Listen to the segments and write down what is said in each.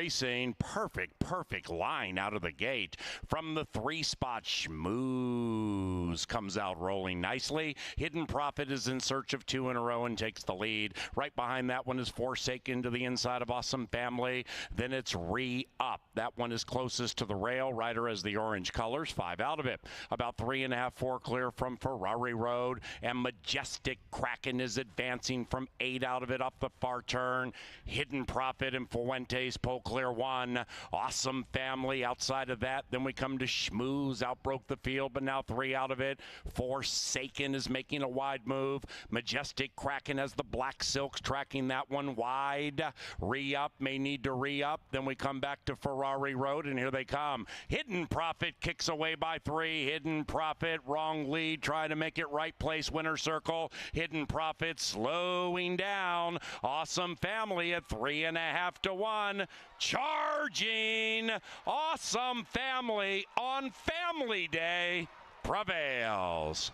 racing. Perfect line out of the gate. From the 3 spot, Schmooze comes out rolling nicely. Hidden Profit is in search of 2 in a row and takes the lead. Right behind that one is Forsaken to the inside of Awesome Family. Then it's Re-Up. That one is closest to the rail. Rider has the orange colors. 5 out of it. About 3.5, 4 clear from Ferrari Road. And Majestic Kraken is advancing from 8 out of it up the far turn. Hidden Profit and Fuentes pull clear 1. Awesome Family outside of that. Then we come to Schmooze. Outbroke the field, but now 3 out of it. Forsaken is making a wide move. Majestic Kraken has the Black Silks tracking that one wide. Re-Up may need to re-up. Then we come back to Ferrari Road, and here they come. Hidden Profit kicks away by 3. Hidden Profit, wrong lead, trying to make it right place, winner circle. Hidden Profit slowing down. Awesome Family at 3.5 to 1. Charging. Awesome Family on Family Day prevails.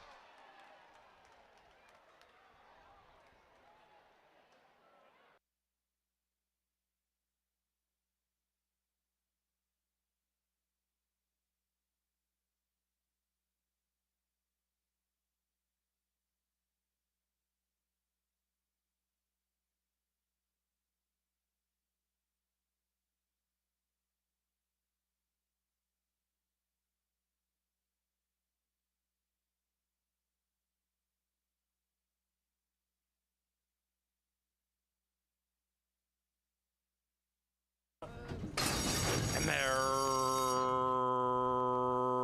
And they're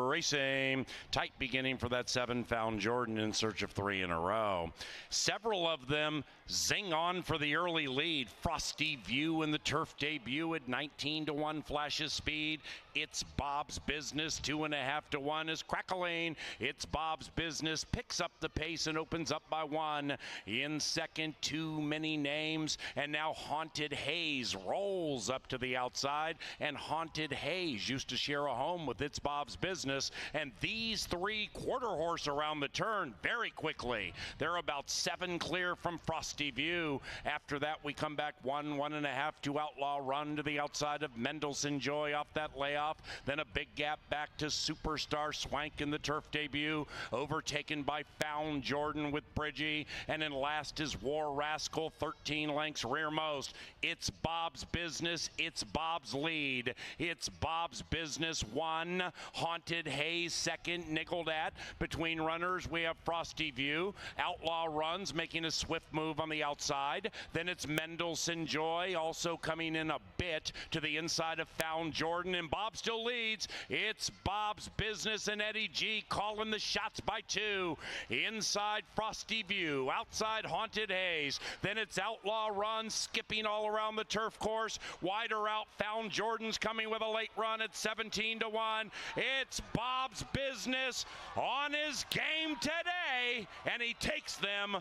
racing. Tight beginning for that 7, found Jordan in search of 3 in a row. Several of them zing on for the early lead. Frosty View in the turf debut at 19 to 1 flashes speed. It's Bob's Business 2.5 to 1 is crackling. It's Bob's Business picks up the pace and opens up by 1. In second, Too Many Names, and now Haunted Haze rolls up to the outside, and Haunted Haze used to share a home with It's Bob's Business, and these 3 quarter horse around the turn very quickly. They're about 7 clear from Frosty View. After that, we come back 1.5 to Outlaw Run to the outside of Mendelssohn Joy off that layoff. Then a big gap back to Superstar Swank in the turf debut, overtaken by Found Jordan with Bridgie, and in last is War Rascal, 13 lengths rearmost. It's Bob's Business, it's Bob's lead. It's Bob's Business 1, Haunted Haze 2nd, niggled at. Between runners, we have Frosty View. Outlaw Runs making a swift move on the outside. Then it's Mendelssohn Joy also coming in a bit to the inside of Found Jordan, and Bob still leads. It's Bob's Business and Eddie G calling the shots by 2. Inside Frosty View, outside Haunted Haze. Then it's Outlaw Run skipping all around the turf course. Wider out, Found Jordan's coming with a late run at 17 to 1. It's Bob's Business on his game today, and he takes them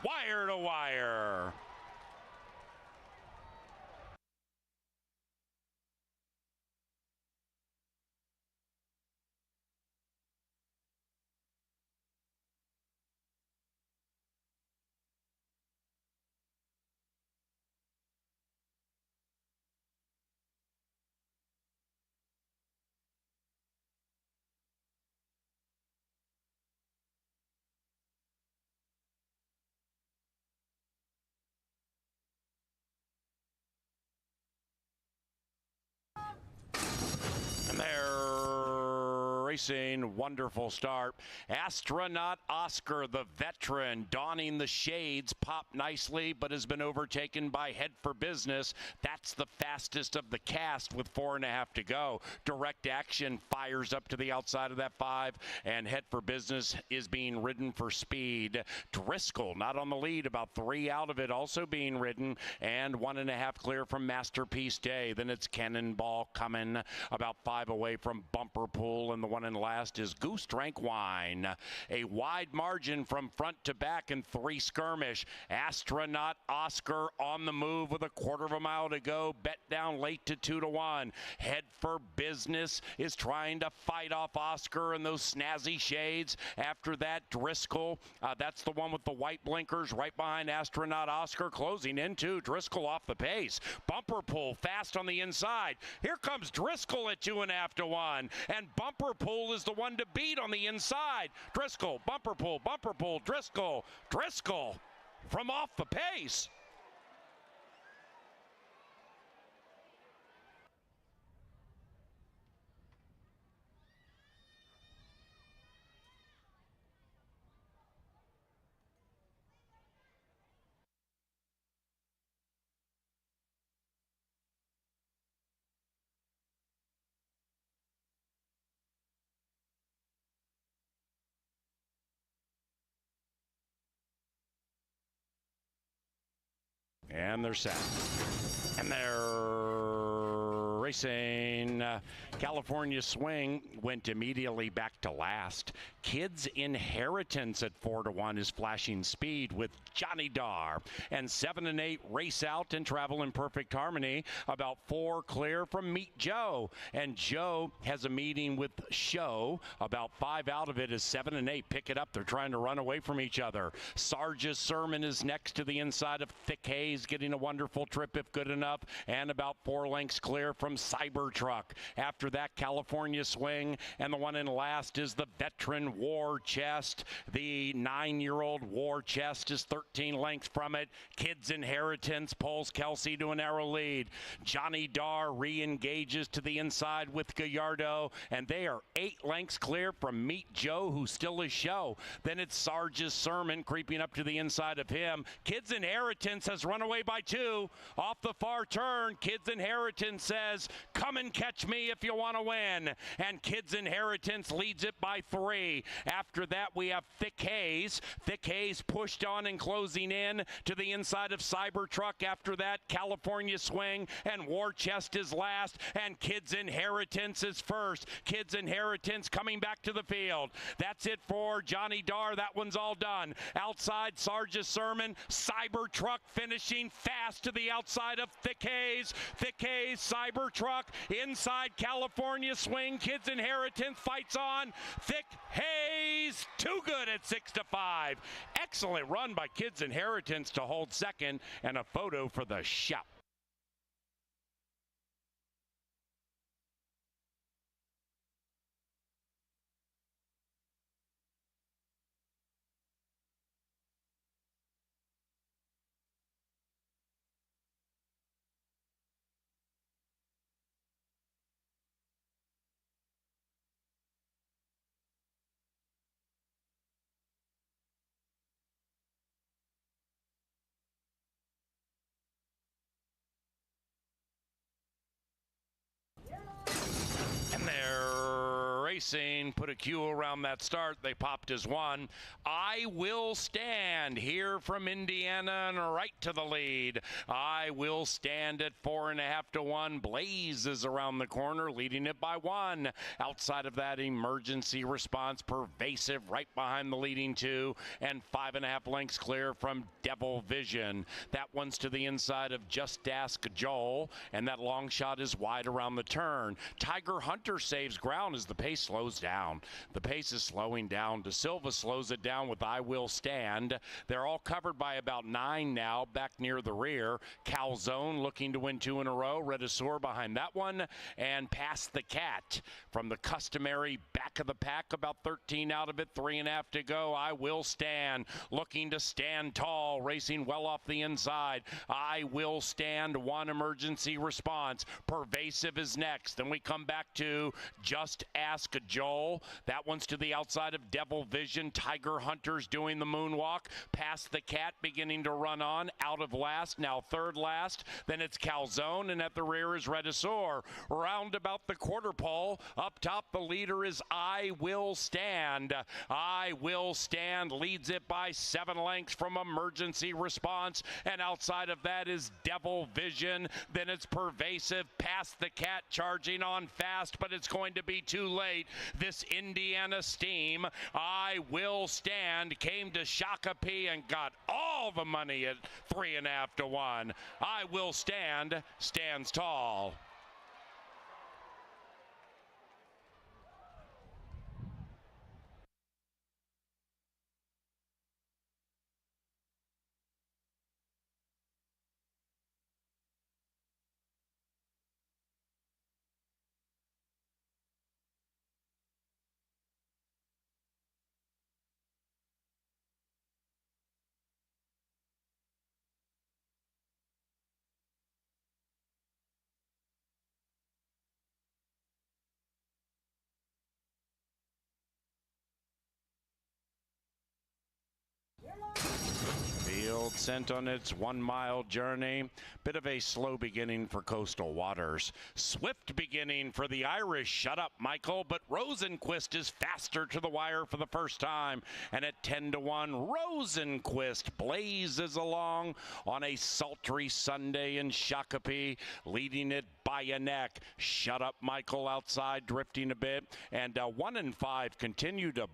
wire to wire. And they're racing. Wonderful start. Astronaut Oscar, the veteran, donning the shades, popped nicely, but has been overtaken by Head for Business. That's the fastest of the cast with 4.5 to go. Direct Action fires up to the outside of that 5, and Head for Business is being ridden for speed. Driscoll not on the lead, about 3 out of it, also being ridden, and 1.5 clear from Masterpiece Day. Then it's Cannonball coming about 5 away from Bumper Pool, and the one in last is Goose Drank Wine. A wide margin from front to back and 3 skirmish. Astronaut Oscar on the move with 1/4 of a mile to go. go. Bet down late to 2-1. Head for Business is trying to fight off Oscar and those snazzy shades. After that, Driscoll, that's the one with the white blinkers right behind Astronaut Oscar, closing into Driscoll off the pace. Bumper Pull fast on the inside. Here comes Driscoll at 2.5-1, and Bumper Pull is the one to beat on the inside. Driscoll, Bumper Pull, Driscoll, Driscoll from off the pace. And they're set. And they're racing. California Swing went immediately back to last. Kids Inheritance at 4-1 is flashing speed with Johnny Dar. And 7 and 8 race out and travel in perfect harmony. About 4 clear from Meet Joe. And Joe has a meeting with Show. About 5 out of it is 7 and 8. Pick it up. They're trying to run away from each other. Sarge's Sermon is next to the inside of Thick Haze, getting a wonderful trip if good enough. And about 4 lengths clear from Cybertruck. After that, California Swing. And the one in last is the veteran War Chest. The 9-year-old War Chest is 13 lengths from it. Kids Inheritance pulls Kelsey to a narrow lead. Johnny Dar re-engages to the inside with Gallardo, and they are 8 lengths clear from Meet Joe, who still is Show. Then it's Sarge's Sermon creeping up to the inside of him. Kids Inheritance has run away by 2. Off the far turn, Kids Inheritance says, "Come and catch me if you want to win." And Kids Inheritance leads it by 3. After that, we have Thick Haze. Thick Haze pushed on and closing in to the inside of Cybertruck. After that, California Swing and War Chest is last, and Kids Inheritance is first. Kids Inheritance coming back to the field. That's it for Johnny Dar. That one's all done. Outside, Sarge's Sermon. Cybertruck finishing fast to the outside of Thick Haze. Thick Haze, Cybertruck. Inside, California Swing. Kids Inheritance fights on. Thick Haze, too good at 6-5. Excellent run by Kids Inheritance to hold second, and a photo for the shop. And they're racing, put a Q around that start. They popped as 1. I Will Stand here from Indiana and right to the lead. I Will Stand at 4.5-1. Blaze is around the corner, leading it by 1. Outside of that, Emergency Response, Pervasive right behind the leading 2, and 5.5 lengths clear from Devil Vision. That one's to the inside of Just Ask Joel, and that long shot is wide around the turn. Tiger Hunter saves ground as the pace slows down. The pace is slowing down. De Silva slows it down with I Will Stand. They're all covered by about 9 now, back near the rear. Calzone looking to win 2 in a row. Redasaur behind that one, and Past the Cat from the customary back of the pack, about 13 out of it, 3.5 to go. I Will Stand looking to stand tall, racing well off the inside. I Will Stand, 1 Emergency Response. Pervasive is next. Then we come back to Just Ask Joel. That one's to the outside of Devil Vision. Tiger Hunter's doing the moonwalk. Past the Cat beginning to run on. Out of last, now third last. Then it's Calzone, and at the rear is Redasaur. Round about the quarter pole. Up top, the leader is I Will Stand. I Will Stand leads it by 7 lengths from Emergency Response. And outside of that is Devil Vision. Then it's Pervasive. Past the Cat charging on fast, but it's going to be too late. right. This Indiana Steam, I Will Stand, came to Shakopee and got all the money at 3.5 to 1. I Will Stand stands tall. Field sent on its 1 mile journey. Bit of a slow beginning for Coastal Waters. Swift beginning for the Irish. Shut up, Michael. But Rosenquist is faster to the wire for the first time. And at 10 to 1, Rosenquist blazes along on a sultry Sunday in Shakopee, leading it by a neck. Shut up, Michael, outside, drifting a bit. And 1 and 5 continue to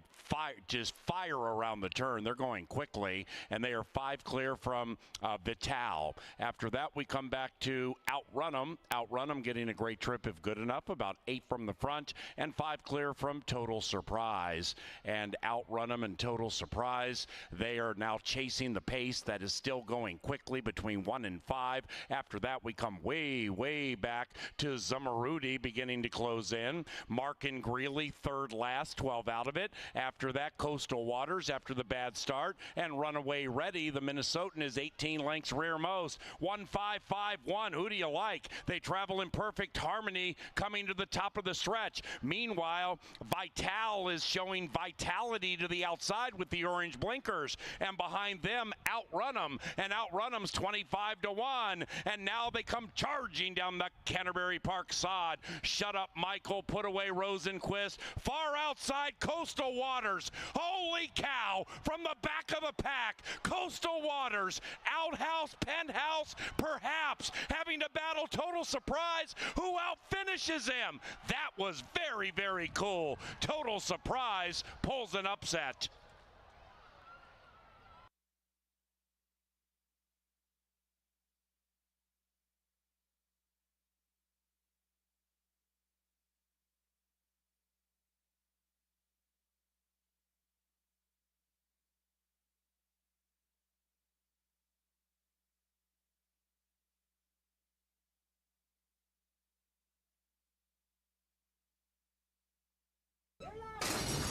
fire around the turn. They're going quickly, and they are 5 clear from Vital. After that, we come back to Outrun 'em. Outrun 'em getting a great trip if good enough, about 8 from the front, and 5 clear from Total Surprise. And Outrun 'em and Total Surprise, they are now chasing the pace that is still going quickly between 1 and 5. After that, we come way back to Zamarudi beginning to close in. Mark and Greeley third last, 12 out of it. After that, Coastal Waters after the bad start, and Runaway Ready, the Minnesotan, is 18 lengths rearmost. 1-5-5-1. Who do you like? They travel in perfect harmony coming to the top of the stretch. Meanwhile, Vital is showing vitality to the outside with the orange blinkers, and behind them, Outrun 'em, and Outrun 'em's 25 to 1, and now they come charging down the Canterbury Park sod. Shut up, Michael. Put away Rosenquist. Far outside, Coastal Waters. Holy cow! From the back of the pack, Coastal Waters, outhouse, penthouse, perhaps having to battle Total Surprise, who outfinishes him. That was very cool. Total Surprise pulls an upset.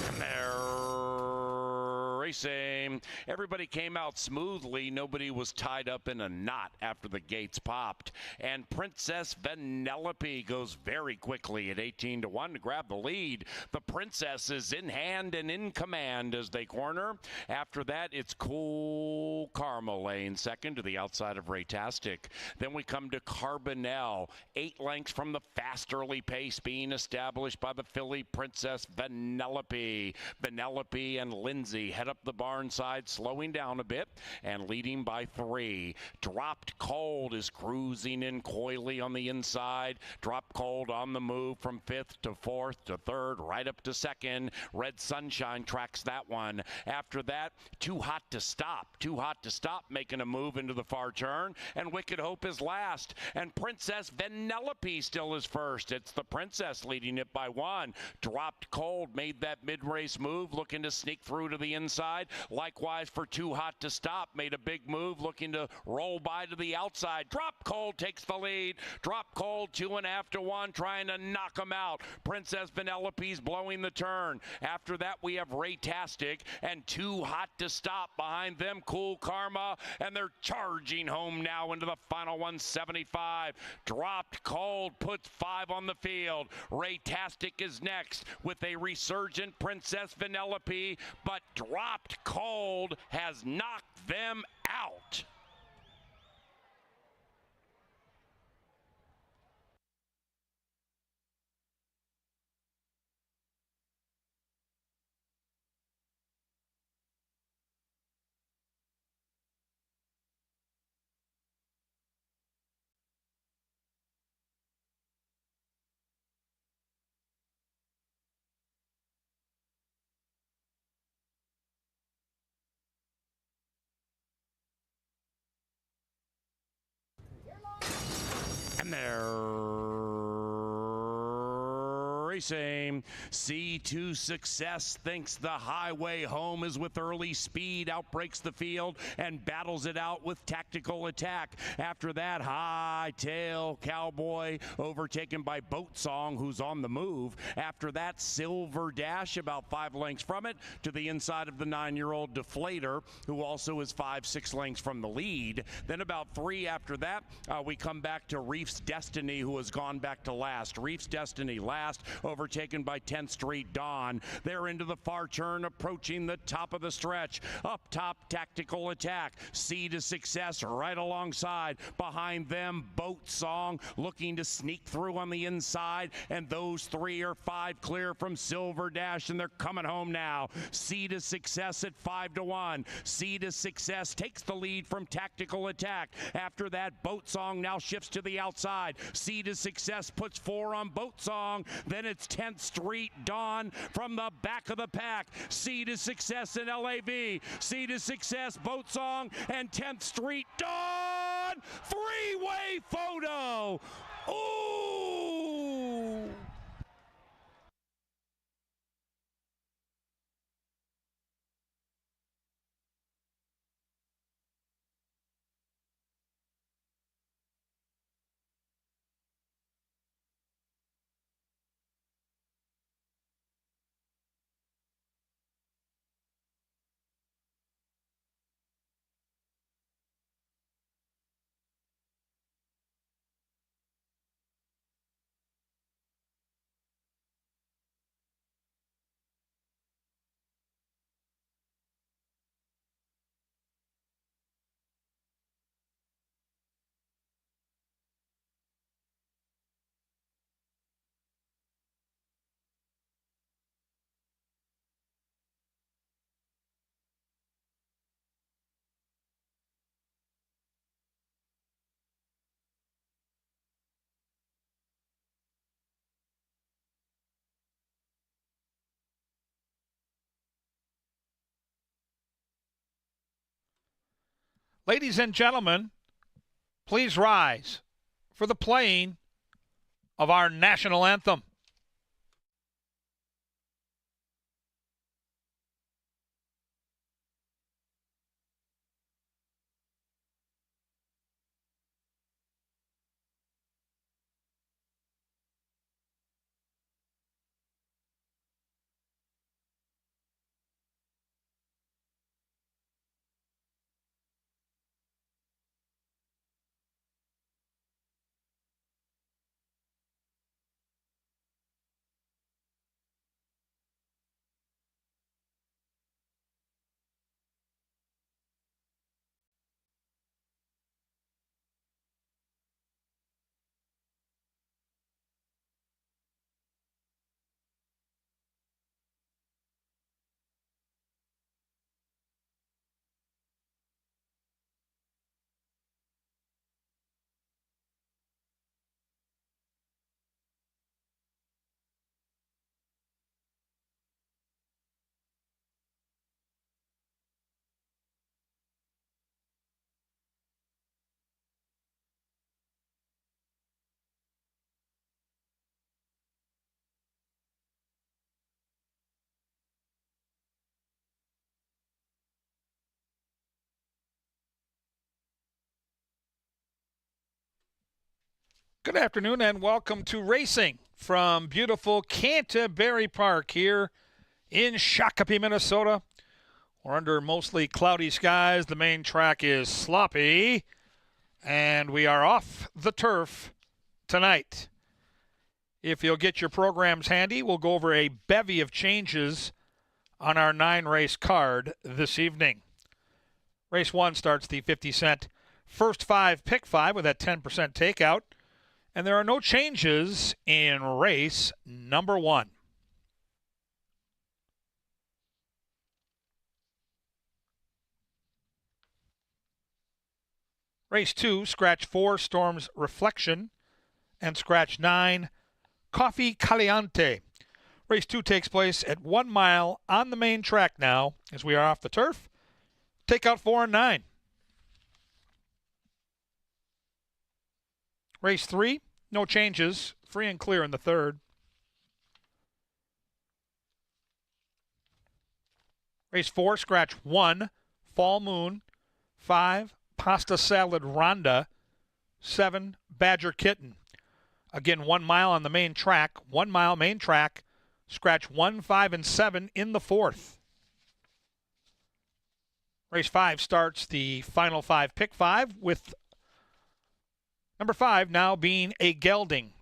And they're racing. Everybody came out smoothly. Nobody was tied up in a knot after the gates popped. And Princess Vanellope goes very quickly at 18 to 1 to grab the lead. The Princess is in hand and in command as they corner. After that, it's Cool Karma Lane second to the outside of Raytastic. Then we come to Carbonell, 8 lengths from the fast early pace being established by the filly Princess Vanellope. Vanellope and Lindsay head up the barn side, slowing down a bit and leading by 3. Dropped Cold is cruising in coyly on the inside. Dropped Cold on the move from 5th to 4th to 3rd, right up to 2nd. Red Sunshine tracks that one. After that, Too Hot to Stop. Too Hot to Stop making a move into the far turn, and Wicked Hope is last. And Princess Vanellope still is first. It's the Princess leading it by 1. Dropped Cold made that mid-race move, looking to sneak through to the inside. Likewise for Too Hot to Stop, made a big move, looking to roll by to the outside. Drop Cold takes the lead. Drop Cold 2.5 to 1, trying to knock him out. Princess Vanellope's blowing the turn. After that, we have Raytastic and Too Hot to Stop. Behind them, Cool Karma, and they're charging home now into the final 175. Dropped Cold puts 5 on the field. Raytastic is next with a resurgent Princess Vanellope, but Dropped Cold has knocked them out. And they're racing. C2 Success thinks the highway home is with early speed, outbreaks the field and battles it out with tactical attack. After that, High Tail Cowboy overtaken by Boat Song, who's on the move. After that, Silver Dash about 5 lengths from it to the inside of the 9-year-old Deflator, who also is 5-6 lengths from the lead. Then about 3 after that, we come back to Reef's Destiny, who has gone back to last. Reef's Destiny last, overtaken by 10th Street Dawn. They're into the far turn, approaching the top of the stretch. Up top, Tactical Attack. C to Success right alongside. Behind them, Boat Song looking to sneak through on the inside. And those 3 are 5 clear from Silver Dash, and they're coming home now. C to Success at 5-1. C to Success takes the lead from Tactical Attack. After that, Boat Song now shifts to the outside. C to Success puts 4 on Boat Song. Then it's 10th Street Dawn from the back of the pack. C to Success in LAV. C to Success, Boat Song, and 10th Street Dawn. 3-way photo. Ooh! Ladies and gentlemen, please rise for the playing of our national anthem. Good afternoon and welcome to racing from beautiful Canterbury Park here in Shakopee, Minnesota. We're under mostly cloudy skies. The main track is sloppy, and we are off the turf tonight. If you'll get your programs handy, we'll go over a bevy of changes on our 9-race card this evening. Race 1 starts the 50-cent first 5 pick 5 with that 10% takeout. And there are no changes in race number 1. Race 2, scratch 4, Storm's Reflection, and scratch 9, Coffee Caliente. Race 2 takes place at 1 mile on the main track now as we are off the turf. Take out 4 and 9. Race 3, no changes, free and clear in the third. Race 4, scratch 1, Fall Moon. 5, Pasta Salad Rhonda. 7, Badger Kitten. Again, 1 mile on the main track. 1 mile main track. Scratch 1, 5, and 7 in the fourth. Race 5 starts the final 5, pick 5, with number 5 now being a gelding.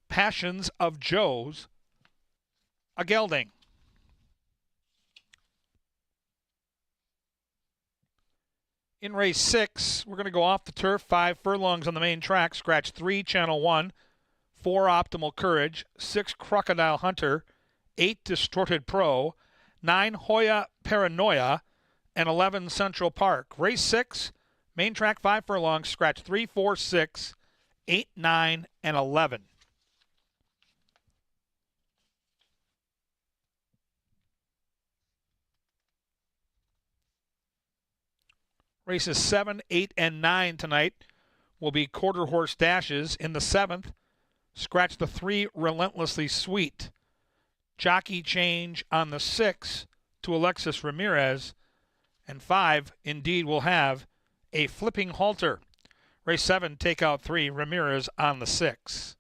Passions of Joe's, a gelding. In race 6, we're going to go off the turf. 5 furlongs on the main track. Scratch 3, Channel 1. 4, Optimal Courage. 6, Crocodile Hunter. 8, Distorted Pro. 9, Hoya Paranoia. And 11, Central Park. Race 6, main track 5 furlongs. Scratch 3, 4, 6, 8, 9, and 11. Races 7, 8, and 9 tonight will be quarter horse dashes. In the 7th, scratch the 3, Relentlessly Sweet. Jockey change on the 6 to Alexis Ramirez. And 5, indeed, will have a Flipping Halter. Race 7, take out 3, Ramirez on the 6.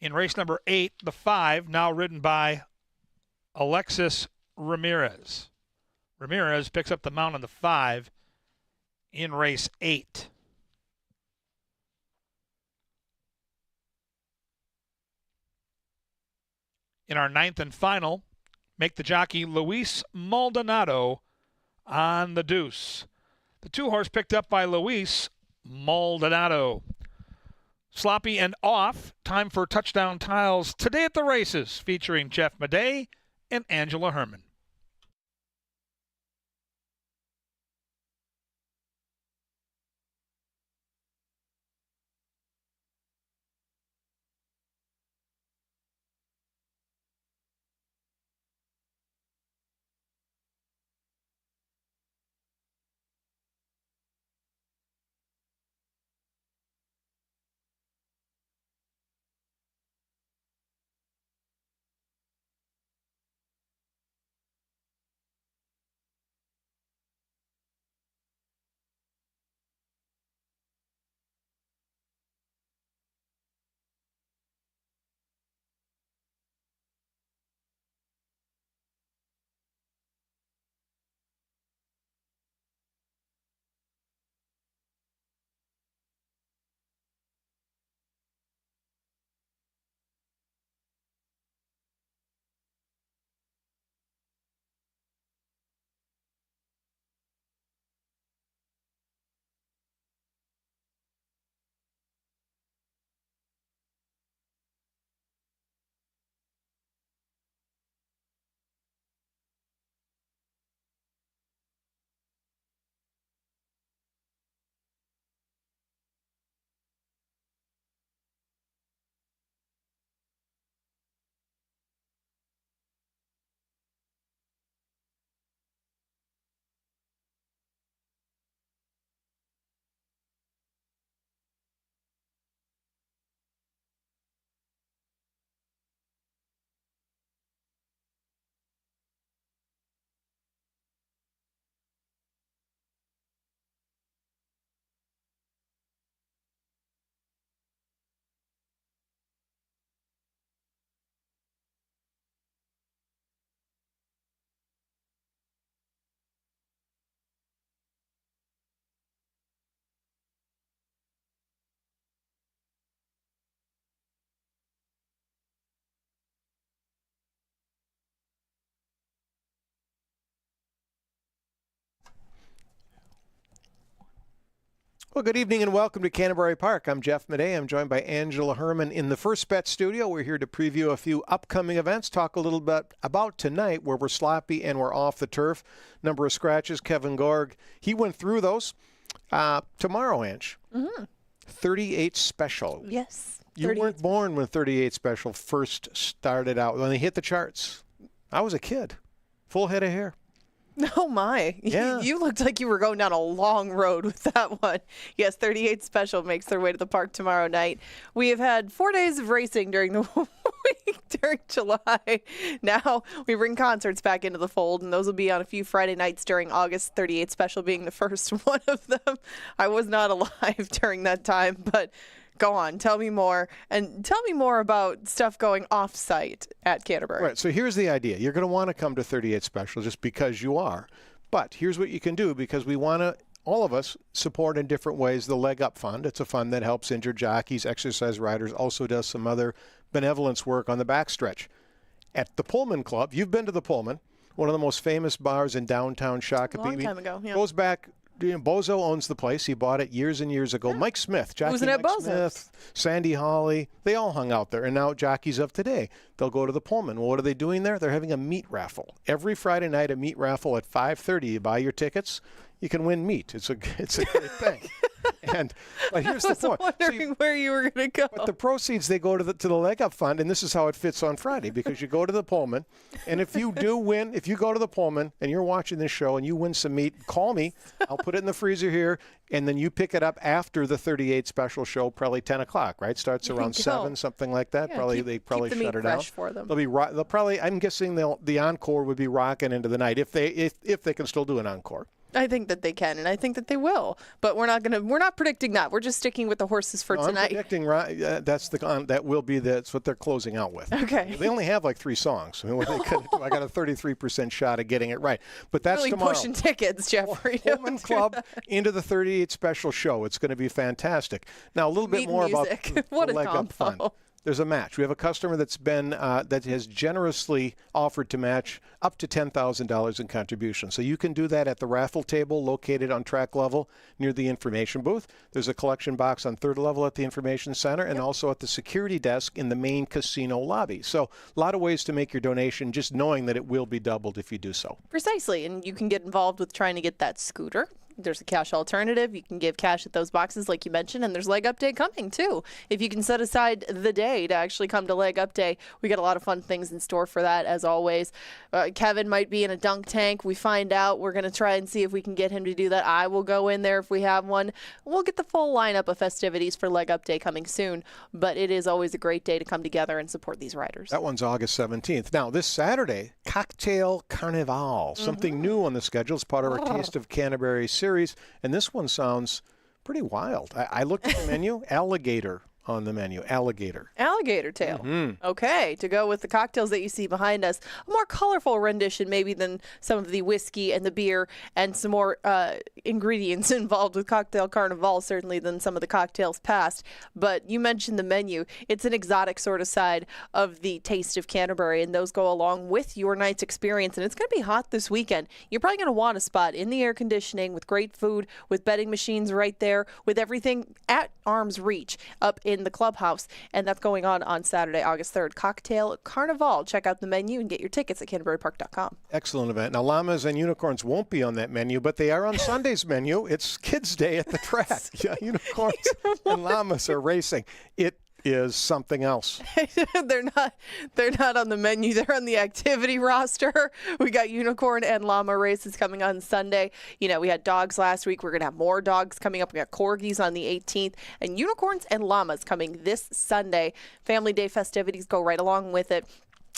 In race number 8, the 5, now ridden by Alexis Ramirez. Ramirez picks up the mount on the 5 in race 8. In our 9th and final, make the jockey Luis Maldonado on the deuce. The 2-horse picked up by Luis Maldonado. Sloppy and off. Time for touchdown tiles today at the races, featuring Jeff Madej and Angela Herman. Well, good evening and welcome to Canterbury Park. I'm Jeff Madej. I'm joined by Angela Herman in the First Bet studio. We're here to preview a few upcoming events, talk a little bit about tonight where we're sloppy and we're off the turf. Number of scratches, Kevin Gorg, he went through those. Tomorrow, Ange, 38 Special. Yes. You weren't born when 38 Special first started out, when they hit the charts. I was a kid, full head of hair. Oh, my. Yeah. You looked like you were going down a long road with that one. Yes, 38 Special makes their way to the park tomorrow night. We have had 4 days of racing during the week during July. Now we bring concerts back into the fold, and those will be on a few Friday nights during August, 38 Special being the first one of them. I was not alive during that time, but go on, tell me more. And tell me more about stuff going off-site at Canterbury. Right, so here's the idea. You're going to want to come to 38 Special just because you are. But here's what you can do, because we want to, all of us, support in different ways the Leg Up Fund. It's a fund that helps injured jockeys, exercise riders, also does some other benevolence work on the backstretch. At the Pullman Club, you've been to the Pullman, one of the most famous bars in downtown Shakopee. A long time ago, yeah. Goes back. Bozo owns the place. He bought it years and years ago. Yeah. Mike Smith, jockey Who's it at Mike Bozo's? Smith, Sandy Hawley, they all hung out there. And now jockeys of today, they'll go to the Pullman. Well, what are they doing there? They're having a meat raffle. Every Friday night, a meat raffle at 5:30. You buy your tickets, you can win meat. It's a great thing. But here's the point. I was wondering where you were going to go. But the proceeds, they go to the Leg Up Fund, and this is how it fits on Friday, because you go to the Pullman, and if you do win, if you go to the Pullman and you're watching this show and you win some meat, call me. I'll put it in the freezer here, and then you pick it up after the 38 Special show, probably 10 o'clock, right? Starts around 7, something like that. Yeah, They probably keep the shut meat it fresh out. for them. They'll probably, I'm guessing the encore would be rocking into the night if they can still do an encore. I think that they can, and I think that they will. But we're not predicting that. We're just sticking with the horses for tonight. I'm predicting that's what they're closing out with. Okay. They only have like 3 songs. I got a 33% shot of getting it right. But that's really tomorrow. Pushing tickets, Jeffrey. Pullman Club into the 38 Special show. It's going to be fantastic. Now a little bit more about what the a Leg Up Fund. There's a match. We have a customer that's been that has generously offered to match up to $10,000 in contributions. So you can do that at the raffle table located on track level near the information booth. There's a collection box on 3rd level at the information center, and also at the security desk in the main casino lobby. So a lot of ways to make your donation, just knowing that it will be doubled if you do so. Precisely, and you can get involved with trying to get that scooter. There's a cash alternative. You can give cash at those boxes like you mentioned, and there's Leg Up Day coming too. If you can set aside the day to actually come to Leg Up Day, we got a lot of fun things in store for that as always. Kevin might be in a dunk tank. We find out. We're going to try and see if we can get him to do that. I will go in there if we have one. We'll get the full lineup of festivities for Leg Up Day coming soon, but it is always a great day to come together and support these riders. That one's August 17th. Now, this Saturday, Cocktail Carnival, something new on the schedule. It's part of our Taste of Canterbury series, and this one sounds pretty wild. I looked at the menu. Alligator on the menu. Alligator tail. Mm-hmm. Okay, to go with the cocktails that you see behind us. A more colorful rendition maybe than some of the whiskey and the beer, and some more ingredients involved with Cocktail Carnival certainly than some of the cocktails past. But you mentioned the menu. It's an exotic sort of side of the Taste of Canterbury, and those go along with your night's experience. And it's going to be hot this weekend. You're probably going to want a spot in the air conditioning with great food, with betting machines right there, with everything at arm's reach up in the clubhouse, and that's going on Saturday, August 3rd. Cocktail Carnival. Check out the menu and get your tickets at CanterburyPark.com. Excellent event. Now, llamas and unicorns won't be on that menu, but they are on Sunday's menu. It's Kids' Day at the track. Yeah, unicorns and llamas are racing. It is something else. They're not on the menu. They're on the activity roster. We got unicorn and llama races coming on Sunday. You know, we had dogs last week. We're going to have more dogs coming up. We got corgis on the 18th, and unicorns and llamas coming this Sunday. Family Day festivities go right along with it.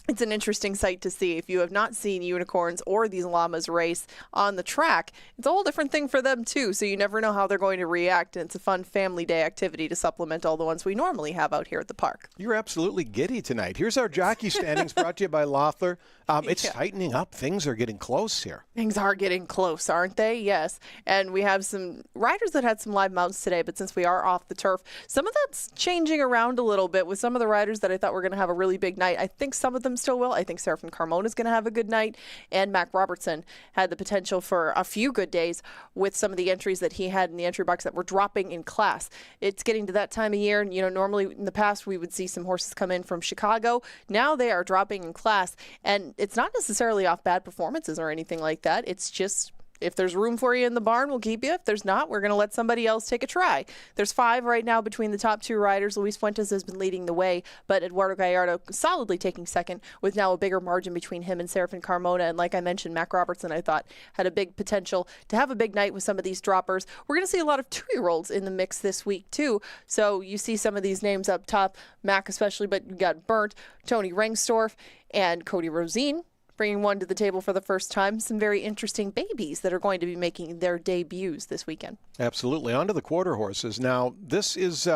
It's an interesting sight to see. If you have not seen unicorns or these llamas race on the track, it's a whole different thing for them too, so you never know how they're going to react, and it's a fun family day activity to supplement all the ones we normally have out here at the park. You're absolutely giddy tonight. Here's our jockey standings brought to you by Loeffler. It's tightening up. Things are getting close here. Things are getting close, aren't they? Yes. And we have some riders that had some live mounts today, but since we are off the turf, some of that's changing around a little bit with some of the riders that I thought were going to have a really big night. I think some of them still will. I think Serafin Carmona is going to have a good night, and Mac Robertson had the potential for a few good days with some of the entries that he had in the entry box that were dropping in class. It's getting to that time of year, and normally in the past we would see some horses come in from Chicago. Now they are dropping in class, and it's not necessarily off bad performances or anything like that. It's just If there's room for you in the barn, we'll keep you. If there's not, we're going to let somebody else take a try. There's 5 right now between the top 2 riders. Luis Fuentes has been leading the way, but Eduardo Gallardo solidly taking second with now a bigger margin between him and Serafin Carmona. And like I mentioned, Mac Robertson, I thought, had a big potential to have a big night with some of these droppers. We're going to see a lot of 2-year-olds in the mix this week, too. So you see some of these names up top, Mac especially, but you got Burnt, Tony Rengstorff, and Cody Rosine, bringing one to the table for the first time. Some very interesting babies that are going to be making their debuts this weekend. Absolutely. On to the quarter horses. Now, this is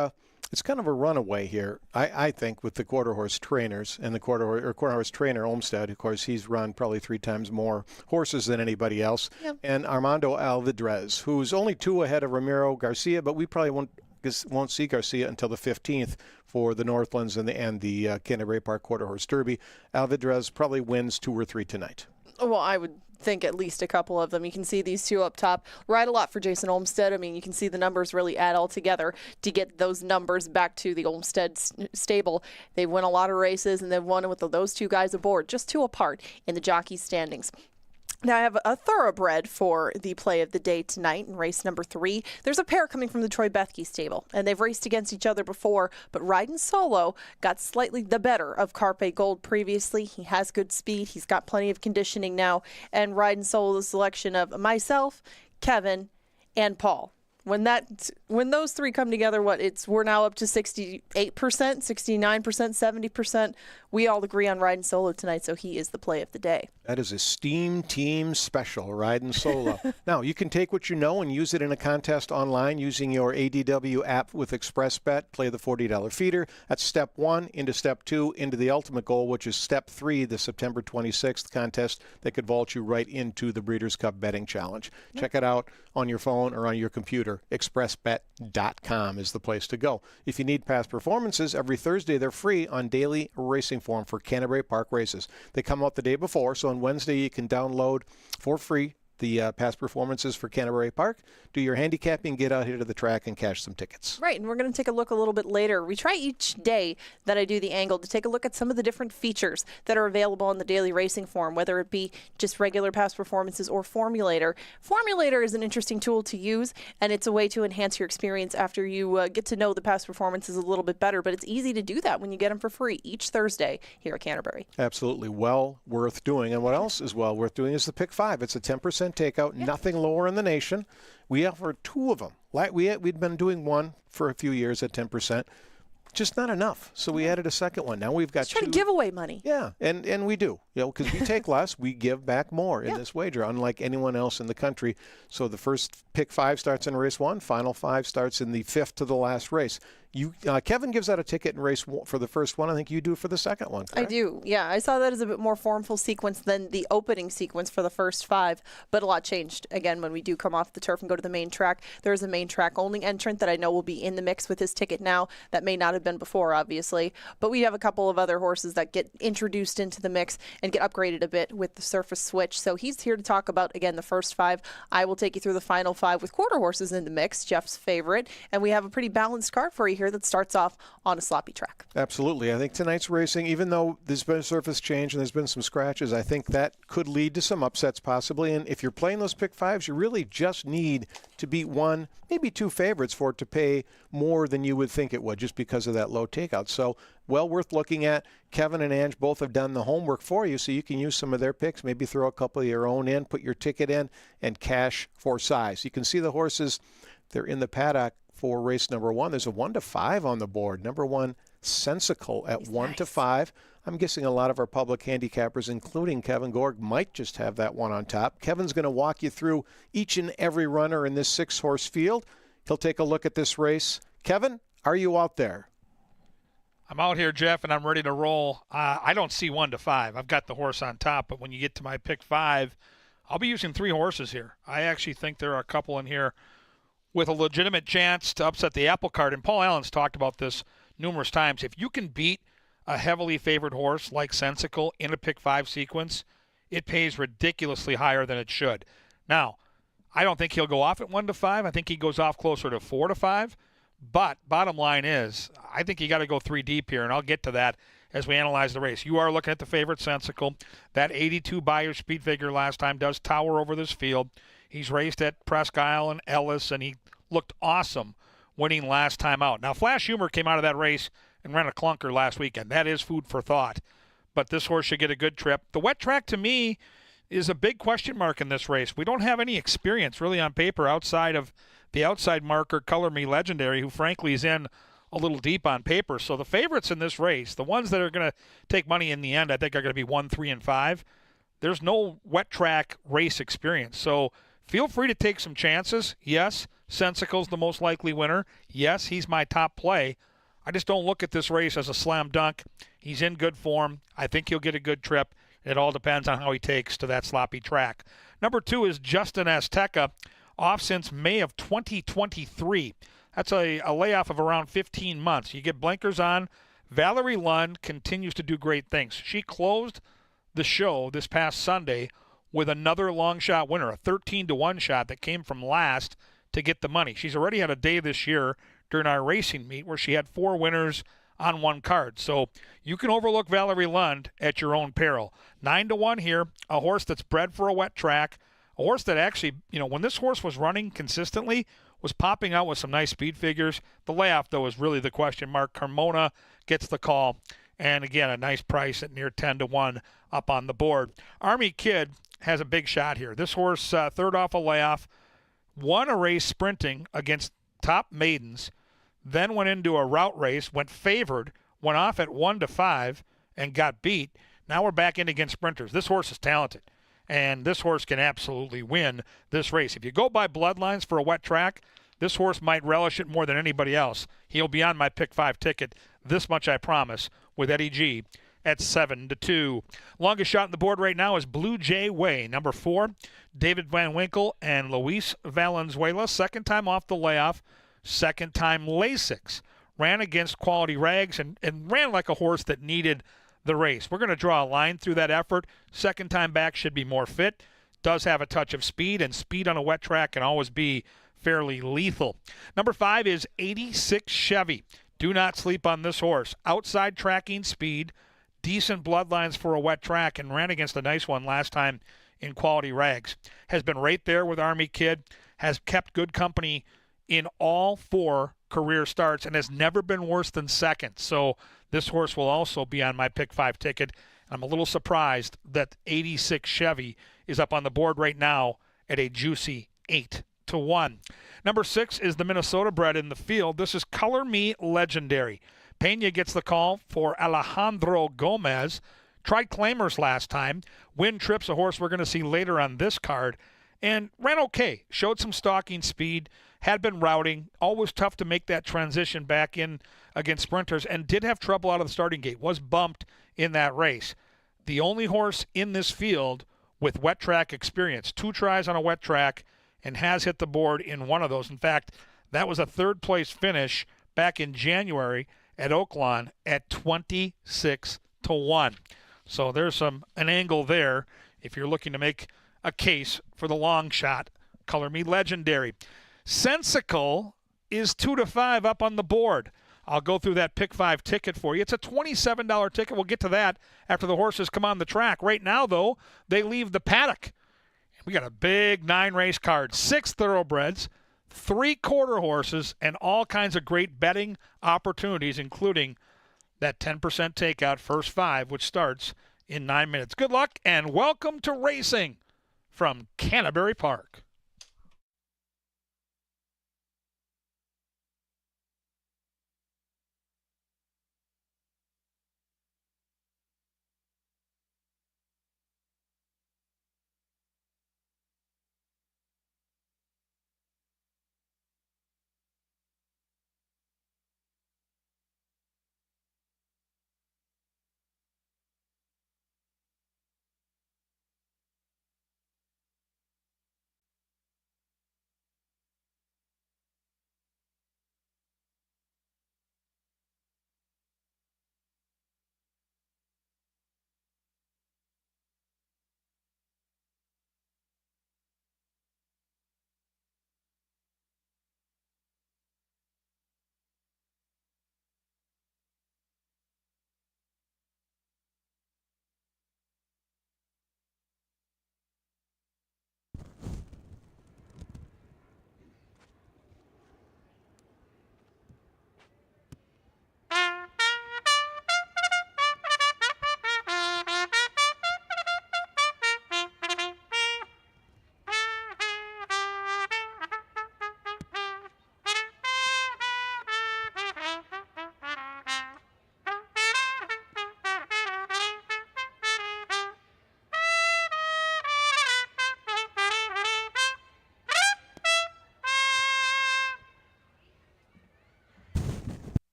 it's kind of a runaway here, I think, with the quarter horse trainers and the quarter horse trainer Olmsted. Of course, he's run probably 3 times more horses than anybody else. Yep. And Armando Alvidrez, who's only 2 ahead of Ramiro Garcia, but we probably won't see Garcia until the 15th for the Northlands and the Canterbury Park Quarter Horse Derby. Alvidrez probably wins 2 or 3 tonight. Well, I would think at least a couple of them. You can see these 2 up top ride a lot for Jason Olmsted. I mean, you can see the numbers really add all together to get those numbers back to the Olmsted stable. They've won a lot of races, and they've won with those 2 guys aboard, just 2 apart in the jockey standings. Now I have a thoroughbred for the play of the day tonight in race number 3. There's a pair coming from the Troy Bethke stable, and they've raced against each other before, but Riding Solo got slightly the better of Carpe Gold previously. He has good speed. He's got plenty of conditioning now, and Riding Solo, the selection of myself, Kevin, and Paul. When those 3 come together, we're now up to 68%, 69%, 70%. We all agree on Riding Solo tonight, so he is the play of the day. That is a Steam Team special, Riding Solo. Now, you can take what you know and use it in a contest online using your ADW app with ExpressBet. Play the $40 feeder. That's step 1 into step 2 into the ultimate goal, which is step 3, the September 26th contest that could vault you right into the Breeders' Cup Betting Challenge. Yep. Check it out on your phone or on your computer. ExpressBet.com is the place to go. If you need past performances, every Thursday they're free on daily racing form for Canterbury Park races. They come out the day before, so on Wednesday you can download for free the past performances for Canterbury Park. Do your handicapping, get out here to the track and cash some tickets. Right, and we're going to take a look a little bit later. We try each day that I do the angle to take a look at some of the different features that are available on the daily racing form, whether it be just regular past performances or Formulator. Formulator is an interesting tool to use, and it's a way to enhance your experience after you get to know the past performances a little bit better, but it's easy to do that when you get them for free each Thursday here at Canterbury. Absolutely well worth doing. And what else is well worth doing is the Pick 5. It's a 10% takeout, nothing lower in the nation. We offer 2 of them. We'd been doing 1 for a few years at 10%. Just not enough. So we added a second one. Now we've got 2. Try to give away money. Yeah, and we do. Because we take less, we give back more in this wager, unlike anyone else in the country. So the first Pick 5 starts in race 1. Final 5 starts in the 5th to the last race. Kevin gives out a ticket in race 1 for the first one. I think you do for the second one, correct? I do. Yeah, I saw that as a bit more formful sequence than the opening sequence for the first 5, but a lot changed again when we do come off the turf and go to the main track. There is a main track only entrant that I know will be in the mix with his ticket now. That may not have been before, obviously, but we have a couple of other horses that get introduced into the mix and get upgraded a bit with the surface switch. So he's here to talk about, again, the first 5. I will take you through the final 5 with quarter horses in the mix, Jeff's favorite, and we have a pretty balanced card for you here that starts off on a sloppy track. Absolutely. I think tonight's racing, even though there's been a surface change and there's been some scratches, I think that could lead to some upsets possibly. And if you're playing those Pick 5s, you really just need to beat 1, maybe 2 favorites for it to pay more than you would think it would just because of that low takeout. So well worth looking at. Kevin and Ange both have done the homework for you, so you can use some of their picks, maybe throw a couple of your own in, put your ticket in, and cash for size. You can see the horses, they're in the paddock for race number 1. There's a 1 to 5 on the board. Number 1, Sensical at 1 to 5. I'm guessing a lot of our public handicappers, including Kevin Gorg, might just have that one on top. Kevin's going to walk you through each and every runner in this 6-horse field. He'll take a look at this race. Kevin, are you out there? I'm out here, Jeff, and I'm ready to roll. I don't see 1 to 5. I've got the horse on top, but when you get to my Pick 5, I'll be using 3 horses here. I actually think there are a couple in here with a legitimate chance to upset the apple cart. And Paul Allen's talked about this numerous times. If you can beat a heavily favored horse like Sensical in a Pick 5 sequence, it pays ridiculously higher than it should. Now, I don't think he'll go off at 1 to 5. I think he goes off closer to 4 to 5. But bottom line is, I think you got to go 3 deep here, and I'll get to that as we analyze the race. You are looking at the favorite Sensical. That 82 Beyer speed figure last time does tower over this field. He's raced at Presque Isle and Ellis, and he looked awesome winning last time out. Now, Flash Humor came out of that race and ran a clunker last weekend. That is food for thought. But this horse should get a good trip. The wet track, to me, is a big question mark in this race. We don't have any experience really on paper outside of the outside marker Color Me Legendary, who frankly is in a little deep on paper. So the favorites in this race, the ones that are going to take money in the end, I think are going to be 1, 3, and 5. There's no wet track race experience. So feel free to take some chances. Yes, Sensical's the most likely winner. Yes, he's my top play. I just don't look at this race as a slam dunk. He's in good form. I think he'll get a good trip. It all depends on how he takes to that sloppy track. Number 2 is Justin Azteca, off since May of 2023. That's a layoff of around 15 months. You get blinkers on. Valerie Lund continues to do great things. She closed the show this past Sunday with another long shot winner, a 13-1 shot that came from last to get the money. She's already had a day this year during our racing meet where she had 4 winners on one card. So you can overlook Valerie Lund at your own peril. 9-1 here, a horse that's bred for a wet track, a horse that actually, when this horse was running consistently, was popping out with some nice speed figures. The layoff, though, is really the question mark. Carmona gets the call, and again, a nice price at near 10-1 up on the board. Army Kid has a big shot here. This horse, third off a layoff, won a race sprinting against top maidens, then went into a route race, went favored, went off at 1-5, and got beat. Now we're back in against sprinters. This horse is talented, and this horse can absolutely win this race. If you go by bloodlines for a wet track, this horse might relish it more than anybody else. He'll be on my pick 5 ticket. This much I promise, with Eddie G at 7-2. Longest shot on the board right now is Blue Jay Way. Number 4, David Van Winkle and Luis Valenzuela. Second time off the layoff. Second time Lasix. Ran against Quality Rags and ran like a horse that needed the race. We're going to draw a line through that effort. Second time back should be more fit. Does have a touch of speed, and speed on a wet track can always be fairly lethal. Number 5 is 86 Chevy. Do not sleep on this horse. Outside tracking speed, decent bloodlines for a wet track, and ran against a nice one last time in Quality Rags. Has been right there with Army Kid, has kept good company in all 4 career starts, and has never been worse than second. So this horse will also be on my pick 5 ticket. I'm a little surprised that 86 Chevy is up on the board right now at a juicy 8-1. Number 6 is the Minnesota bred in the field. This is Color Me Legendary. Pena gets the call for Alejandro Gomez. Tried claimers last time. Win Trips, a horse we're going to see later on this card, and ran okay. Showed some stalking speed. Had been routing. Always tough to make that transition back in against sprinters, and did have trouble out of the starting gate. Was bumped in that race. The only horse in this field with wet track experience. 2 tries on a wet track, and has hit the board in one of those. In fact, that was a 3rd place finish back in January at Oaklawn at 26-1. So there's an angle there if you're looking to make a case for the long shot. Color Me Legendary. Sensical is 2-5 up on the board. I'll go through that pick 5 ticket for you. It's a $27 ticket. We'll get to that after the horses come on the track. Right now, though, they leave the paddock. We got a big 9-race card, 6 thoroughbreds, 3 quarter horses, and all kinds of great betting opportunities, including that 10% takeout first 5, which starts in 9 minutes. Good luck and welcome to racing from Canterbury Park.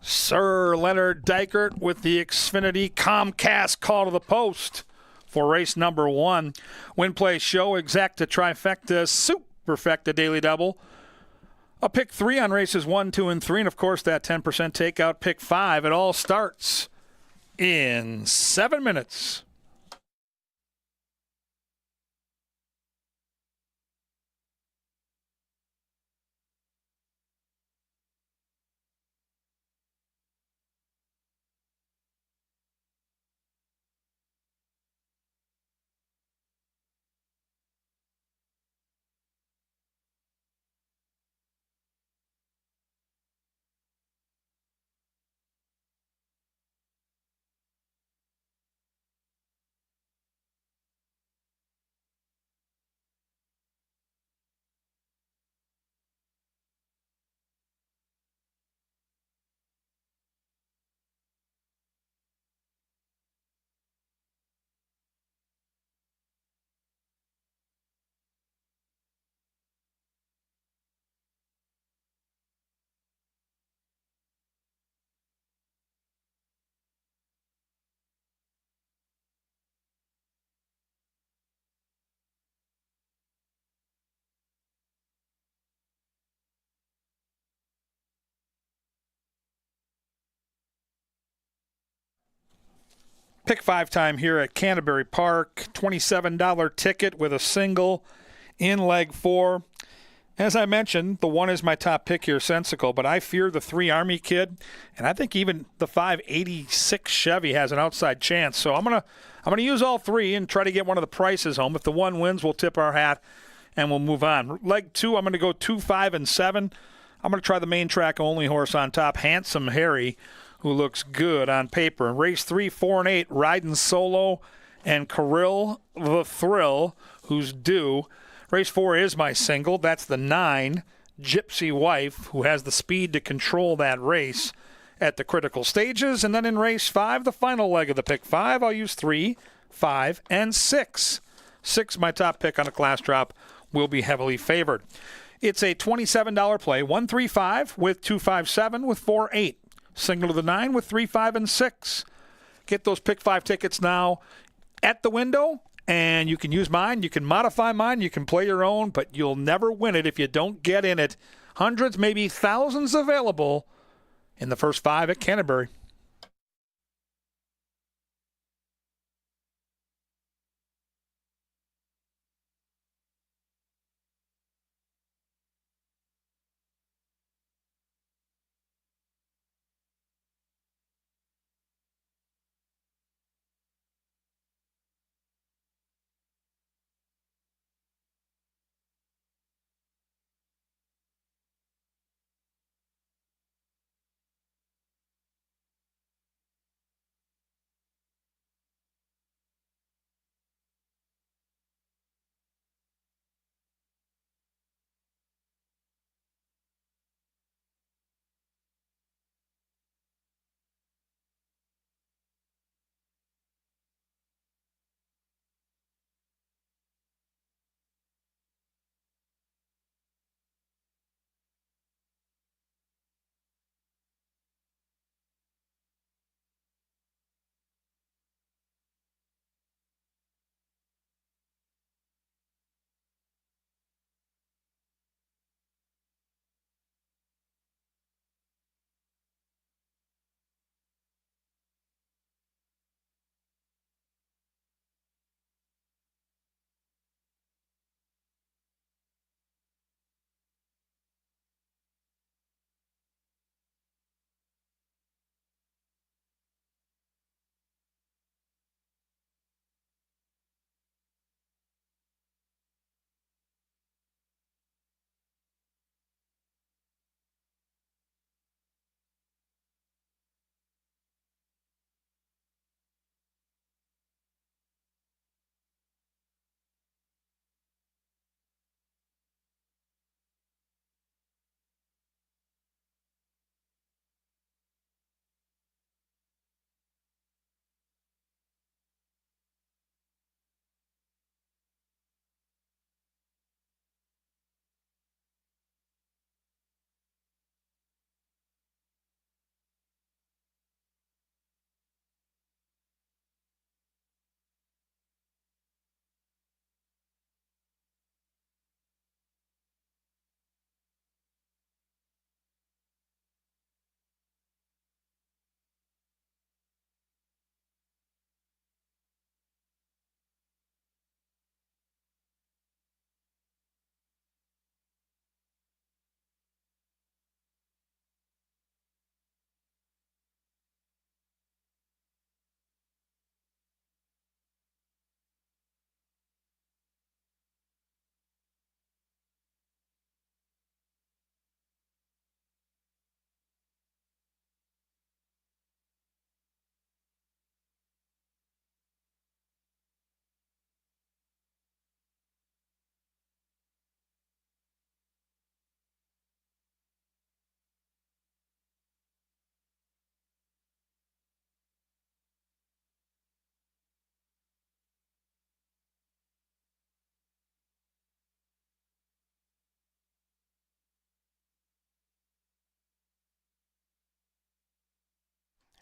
Sir Leonard Dykert with the Xfinity Comcast call to the post for race number 1. Win, play, show, exacta, trifecta, superfecta, daily double. A pick 3 on races 1, 2, and 3. And, of course, that 10% takeout pick 5. It all starts in 7 minutes. Pick 5 time here at Canterbury Park. $27 ticket with a single in leg 4. As I mentioned, the 1 is my top pick here, Sensical, but I fear the 3 Army Kid, and I think even the 586 Chevy has an outside chance. So I'm gonna use all 3 and try to get one of the prices home. If the 1 wins, we'll tip our hat and we'll move on. Leg 2, I'm gonna go 2, 5, and 7. I'm gonna try the main track only horse on top, Handsome Harry, who looks good on paper. Race 3, 4, and 8, riding solo, and Kirill the Thrill, who's due. Race 4 is my single. That's the 9, Gypsy Wife, who has the speed to control that race at the critical stages. And then in race 5, the final leg of the pick 5, I'll use 3, 5, and 6. 6, my top pick on a class drop, will be heavily favored. It's a $27 play, 135 with 257 with 4-8. Single to the 9 with 3, 5, and 6. Get those pick 5 tickets now at the window, and you can use mine. You can modify mine. You can play your own, but you'll never win it if you don't get in it. Hundreds, maybe thousands available in the first 5 at Canterbury.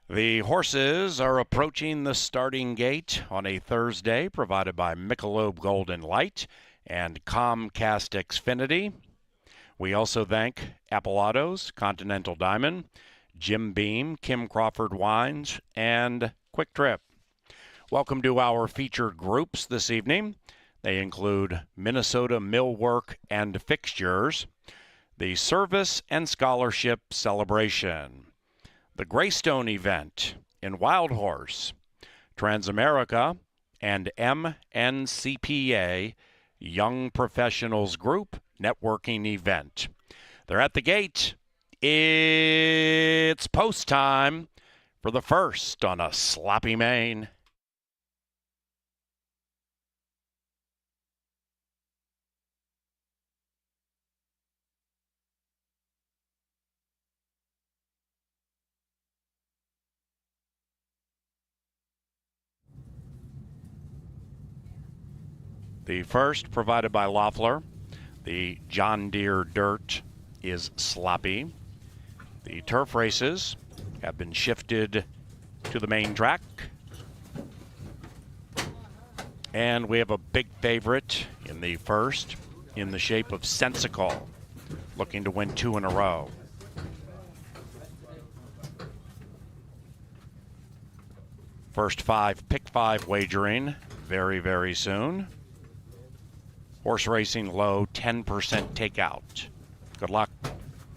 The horses are approaching the starting gate on a Thursday, provided by Michelob Golden Light and Comcast Xfinity. We also thank Apple Autos, Continental Diamond, Jim Beam, Kim Crawford Wines, and Quick Trip. Welcome to our featured groups this evening. They include Minnesota Millwork and Fixtures, the Service and Scholarship Celebration, the Greystone event in Wild Horse, Transamerica, and MNCPA Young Professionals Group Networking Event. They're at the gate. It's post time for the first on a sloppy main. The first provided by Loeffler. The John Deere dirt is sloppy. The turf races have been shifted to the main track. And we have a big favorite in the first in the shape of Sensical, looking to win 2 in a row. First 5, pick 5 wagering very, very soon. Horse racing low, 10% takeout. Good luck.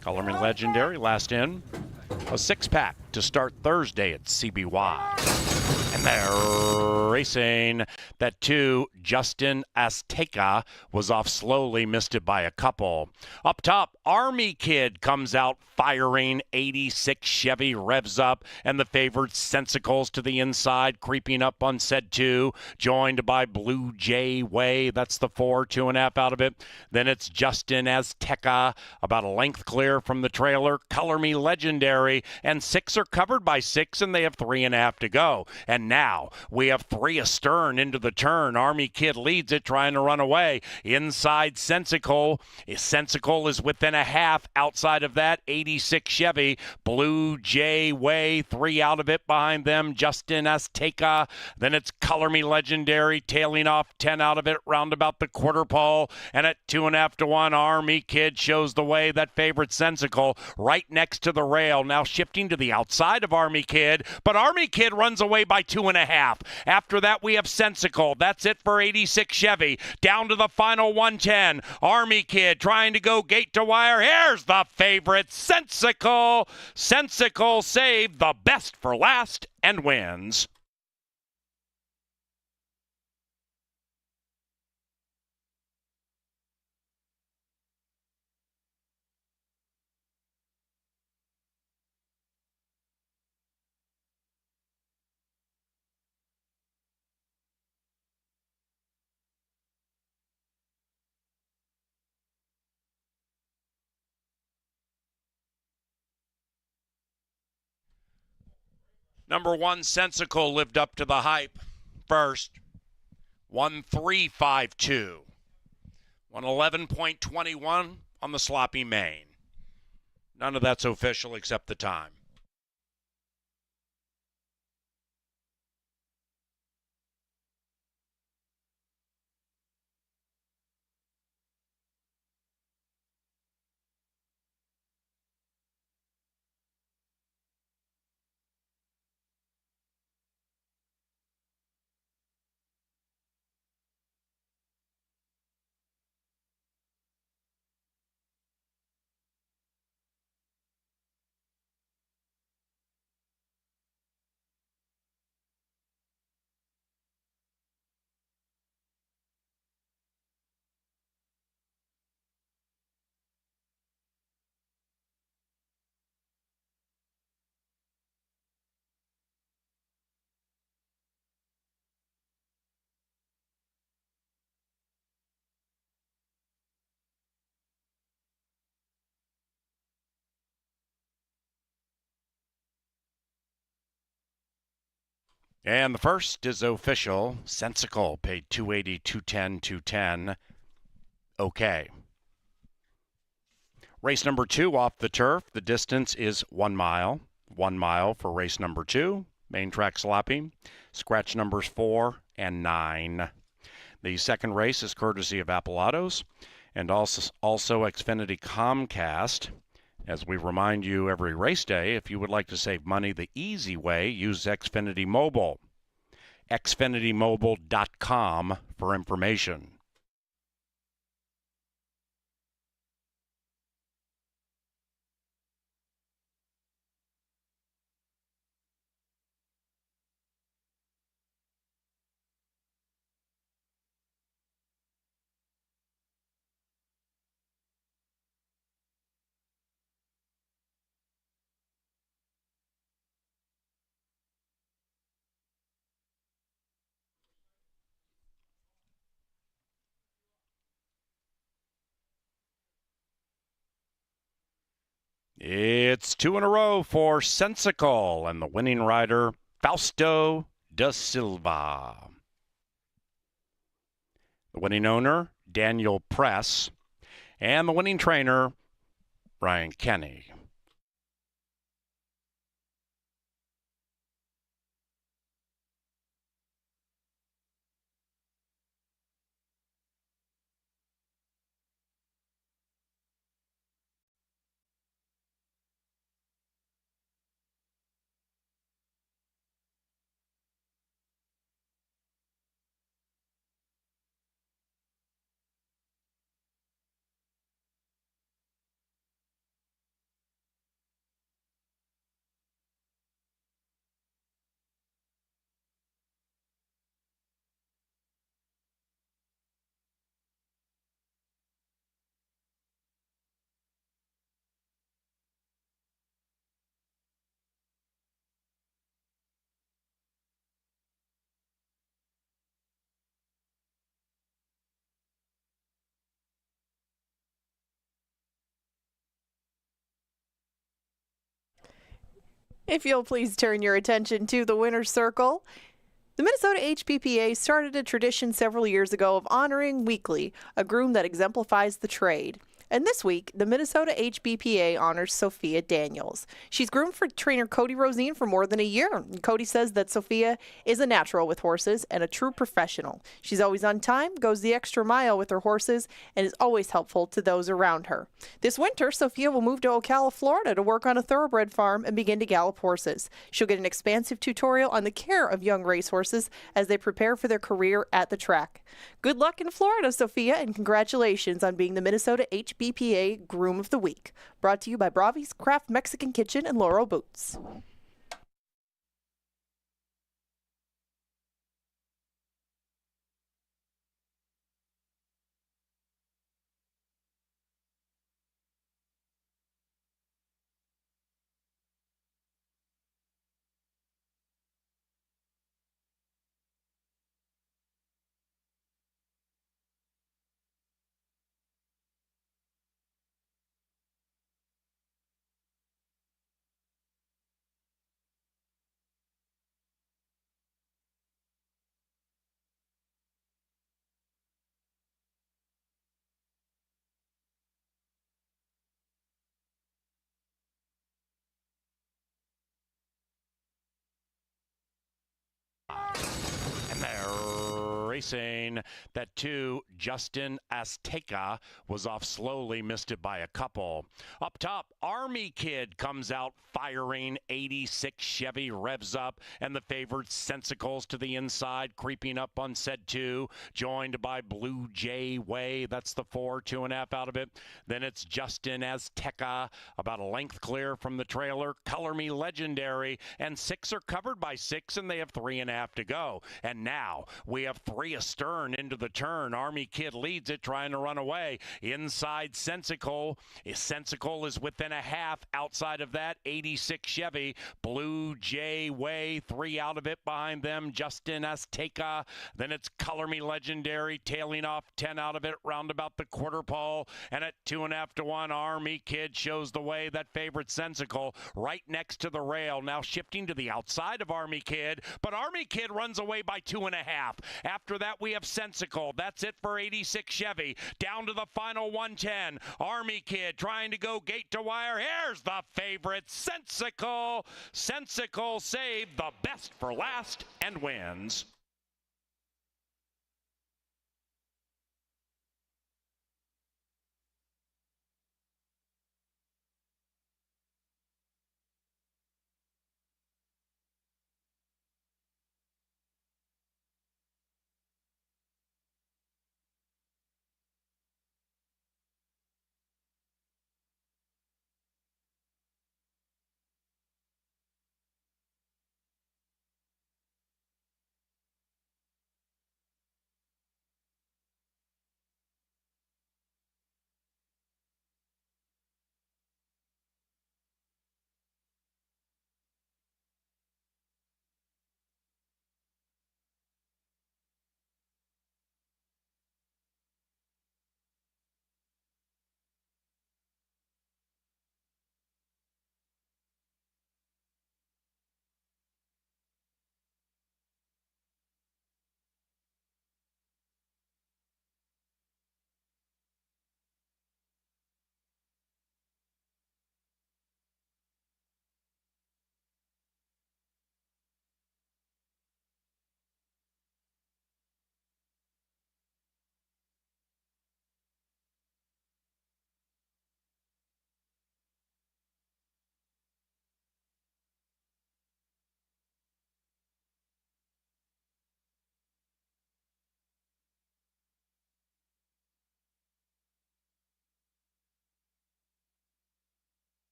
Colorman Legendary, last in. A 6-pack to start Thursday at CBY. And they're racing. That 2, Justin Azteca, was off slowly, missed it by a couple. Up top, Army Kid comes out firing. 86 Chevy revs up, and the favorite Sensicals to the inside, creeping up on said 2, joined by Blue Jay Way. That's the 4, 2.5 out of it. Then it's Justin Azteca, about a length clear from the trailer. Color Me Legendary, and 6 are covered by 6, and they have 3.5 to go. And now we have 3 astern into the turn. Army Kid leads it, trying to run away. Inside Sensical. Sensical is within a half. Outside of that, 86 Chevy. Blue Jay Way, 3 out of it behind them. Justin Azteca. Then it's Color Me Legendary, tailing off 10 out of it, round about the quarter pole. And at 2.5 to 1, Army Kid shows the way. That favorite Sensical right next to the rail. Now shifting to the outside of Army Kid, but Army Kid runs away by 2.5. After that, we have Sensical. That's it for 86 Chevy. Down to the final 110. Army Kid trying to go gate to wire. Here's the favorite, Sensical. Sensical saved the best for last and wins. Number 1, Sensical, lived up to the hype. First, 1.352. 111.21 on the sloppy main. None of that's official except the time. And the first is official. Sensical paid $280, $210, $210. Okay. Race number 2 off the turf. The distance is 1 mile. 1 mile for race number 2, main track sloppy, scratch numbers 4 and 9. The second race is courtesy of Appalatos and also Xfinity Comcast. As we remind you every race day, if you would like to save money the easy way, use Xfinity Mobile. XfinityMobile.com for information. It's 2 in a row for Sensical and the winning rider, Fausto da Silva. The winning owner, Daniel Press, and the winning trainer, Brian Kenny. If you'll please turn your attention to the winner's circle. The Minnesota HPPA started a tradition several years ago of honoring weekly a groom that exemplifies the trade. And this week, the Minnesota HBPA honors Sophia Daniels. She's groomed for trainer Cody Rosine for more than a year. And Cody says that Sophia is a natural with horses and a true professional. She's always on time, goes the extra mile with her horses, and is always helpful to those around her. This winter, Sophia will move to Ocala, Florida to work on a thoroughbred farm and begin to gallop horses. She'll get an expansive tutorial on the care of young racehorses as they prepare for their career at the track. Good luck in Florida, Sophia, and congratulations on being the Minnesota HBPA Groom of the Week. Brought to you by Bravi's Craft Mexican Kitchen and Laurel Boots. And they're racing. That 2, Justin Azteca, was off slowly, missed it by a couple. Up top, Army Kid comes out firing. 86 Chevy revs up, and the favored Sensicals to the inside, creeping up on said 2, joined by Blue Jay Way. That's the 4, 2.5 out of it. Then it's Justin Azteca, about a length clear from the trailer. Color Me Legendary, and 6 are covered by 6, and they have 3.5 to go. And now we have 3 astern into the turn. Army Kid leads it, trying to run away. Inside Sensical. Sensical is within a half. Outside of that, 86 Chevy. Blue Jay Way, 3 out of it behind them. Justin Azteca. Then it's Color Me Legendary, tailing off 10 out of it, round about the quarter pole. And at 2.5 to 1, Army Kid shows the way. That favorite Sensical right next to the rail. Now shifting to the outside of Army Kid, but Army Kid runs away by 2.5. After After that, we have Sensical. That's it for 86 Chevy. Down to the final 110. Army Kid trying to go gate to wire. Here's the favorite, Sensical. Sensical saved the best for last and wins.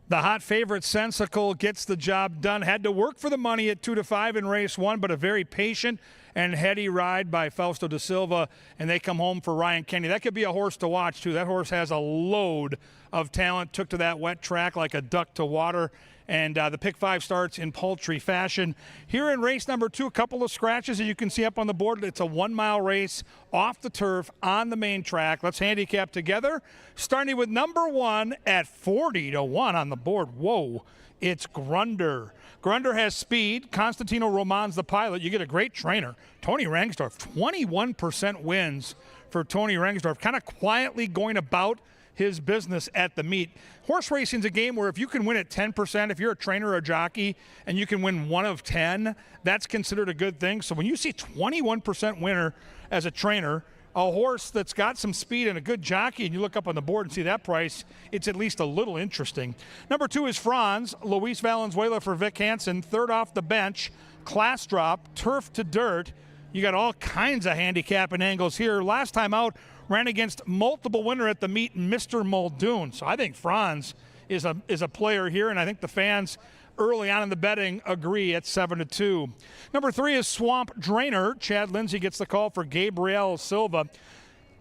The hot favorite Sensical gets the job done. Had to work for the money at 2-5 in race 1, but a very patient and heady ride by Fausto da Silva, and they come home for Ryan Kennedy. That could be a horse to watch, too. That horse has a load of talent, took to that wet track like a duck to water, and the pick 5 starts in paltry fashion. Here in race number 2, a couple of scratches that you can see up on the board. It's a 1-mile race off the turf on the main track. Let's handicap together, starting with number 1 at 40-1 on the board. Whoa, it's Grunder. Grunder has speed. Constantino Roman's the pilot. You get a great trainer. Tony Rengsdorf, 21% wins for Tony Rengsdorf, kind of quietly going about his business at the meet. Horse racing's a game where if you can win at 10%, if you're a trainer or a jockey and you can win 1 of 10, that's considered a good thing. So when you see 21% winner as a trainer, a horse that's got some speed and a good jockey, and you look up on the board and see that price, it's at least a little interesting. Number 2 is Franz, Luis Valenzuela for Vic Hansen, third off the bench, class drop, turf to dirt. You got all kinds of handicapping angles here. Last time out, ran against multiple winner at the meet, Mr. Muldoon. So I think Franz is a player here, and I think the fans early on in the betting agree at 7-2. Number 3 is Swamp Drainer. Chad Lindsay gets the call for Gabriel Silva.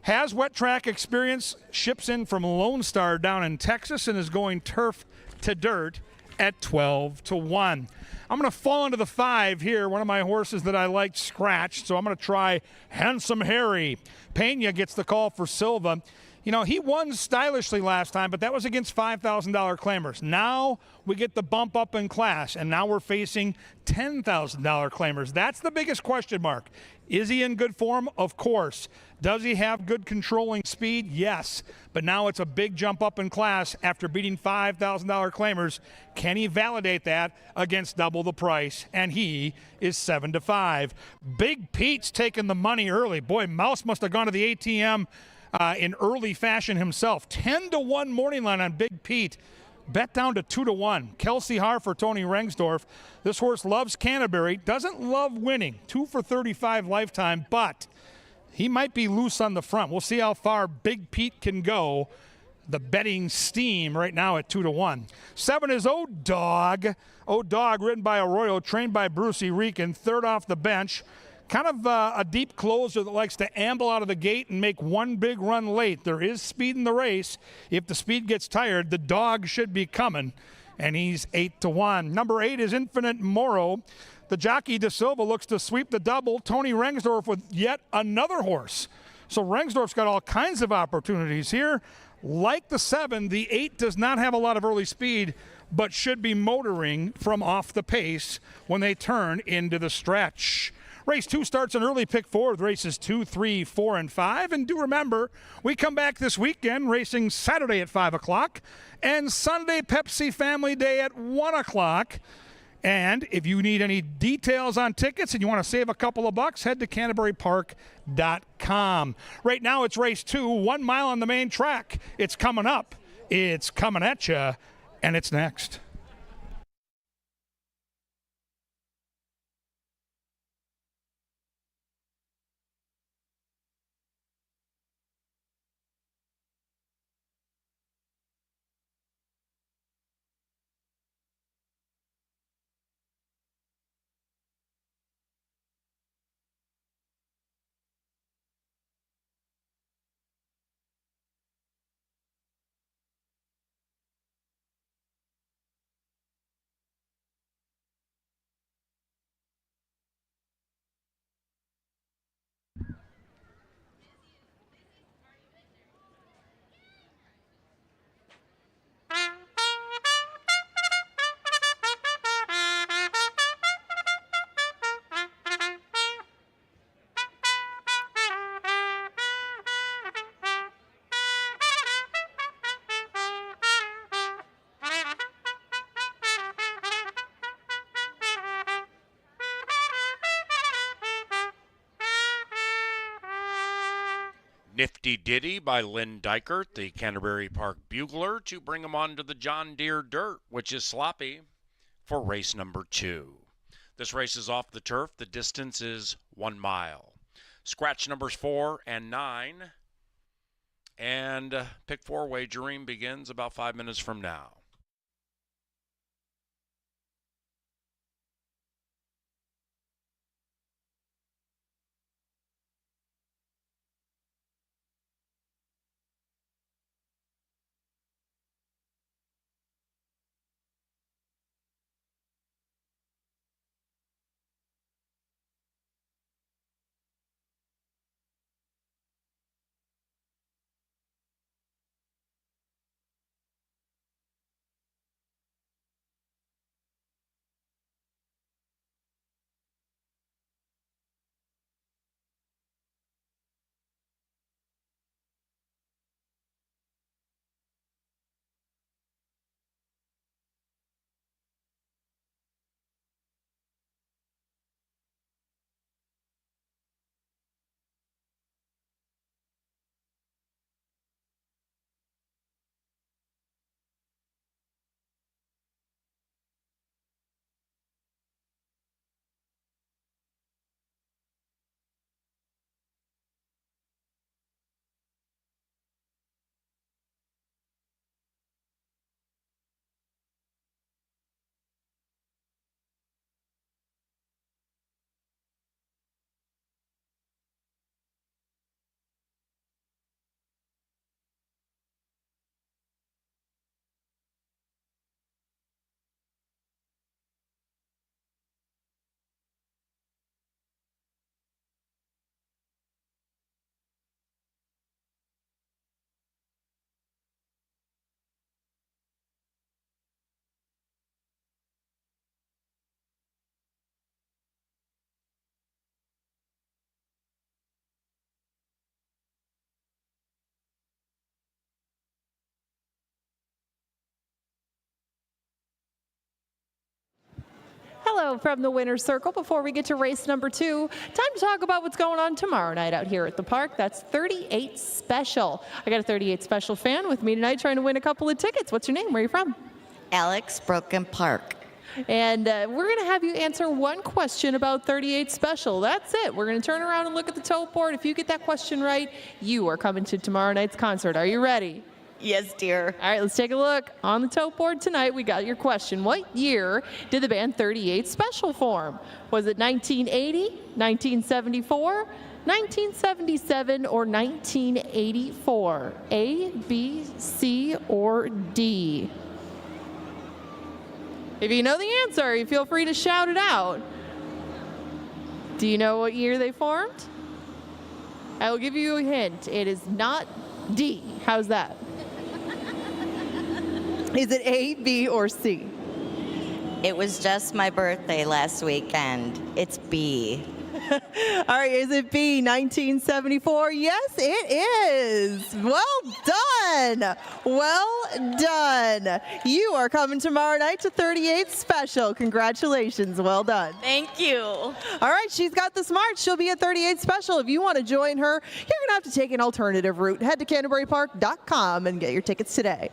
Has wet track experience, ships in from Lone Star down in Texas, and is going turf to dirt at 12-1. I'm going to fall into the 5 here, one of my horses that I liked scratched, so I'm going to try Handsome Harry. Pena gets the call for Silva. You know, he won stylishly last time, but that was against $5,000 claimers. Now we get the bump up in class, and now we're facing $10,000 claimers. That's the biggest question mark. Is he in good form? Of course. Does he have good controlling speed? Yes. But now it's a big jump up in class after beating $5,000 claimers. Can he validate that against double the price? And he is 7-5. Big Pete's taking the money early. Boy, Mouse must have gone to the ATM in early fashion himself. 10-1 morning line on Big Pete. Bet down to 2-1. Kelsey Haar for Tony Rengsdorf. This horse loves Canterbury, doesn't love winning. 2 for 35 lifetime, but he might be loose on the front. We'll see how far Big Pete can go. The betting steam right now at 2-1. 7 is O-Dog. O-Dog, ridden by Arroyo, trained by Brucey Rican, third off the bench. Kind of a deep closer that likes to amble out of the gate and make one big run late. There is speed in the race. If the speed gets tired, the dog should be coming, and he's 8-1. Number 8 is Infinite Moro. The jockey Da Silva looks to sweep the double. Tony Rengsdorf with yet another horse. So Rengsdorf's got all kinds of opportunities here. Like the 7, the 8 does not have a lot of early speed, but should be motoring from off the pace when they turn into the stretch. Race 2 starts an early pick 4 with races 2, 3, 4, and 5. And do remember, we come back this weekend racing Saturday at 5 o'clock and Sunday Pepsi Family Day at 1 o'clock. And if you need any details on tickets and you want to save a couple of bucks, head to CanterburyPark.com. Right now it's race 2, 1 mile on the main track. It's coming up, it's coming at you, and it's next. Nifty Ditty by Lynn Dykert, the Canterbury Park bugler, to bring him on to the John Deere Dirt, which is sloppy, for race number 2. This race is off the turf. The distance is 1 mile. Scratch numbers 4 and 9. And pick 4 wagering begins about 5 minutes from now. go from the winner's circle before we get to race number 2. Time to talk about what's going on tomorrow night out here at the park. That's 38 Special. I got a 38 Special fan with me tonight trying to win a couple of tickets. What's your name? Where are you from? Alex Broken Park. And we're going to have you answer one question about 38 Special. That's it. We're going to turn around and look at the tote board. If you get that question right, you are coming to tomorrow night's concert. Are you ready? Yes, dear. All right, let's take a look. On the tote board tonight, we got your question. What year did the band 38 Special form? Was it 1980, 1974, 1977, or 1984? A, B, C, or D? If you know the answer, you feel free to shout it out. Do you know what year they formed? I will give you a hint. It is not D. How's that? Is it A, B, or C? It was just my birthday last weekend. It's B. All right, is it B, 1974? Yes, it is. Well done. Well done. You are coming tomorrow night to 38 Special. Congratulations. Well done. Thank you. All right, she's got the smarts. She'll be at 38 Special. If you want to join her, you're going to have to take an alternative route. Head to CanterburyPark.com and get your tickets today.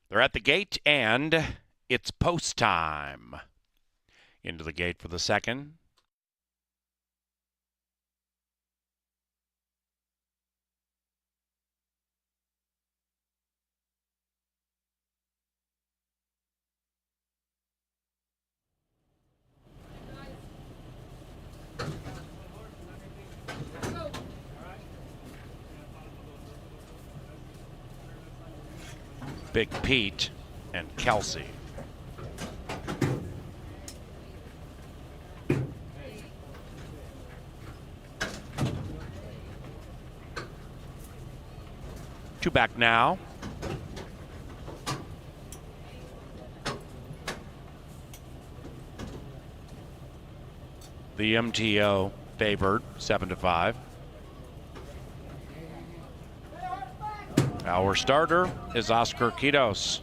They're at the gate, and it's post time. Into the gate for the second. Big Pete and Kelsey. Two back now. The MTO favored 7-5. Our starter is Oscar Quitos.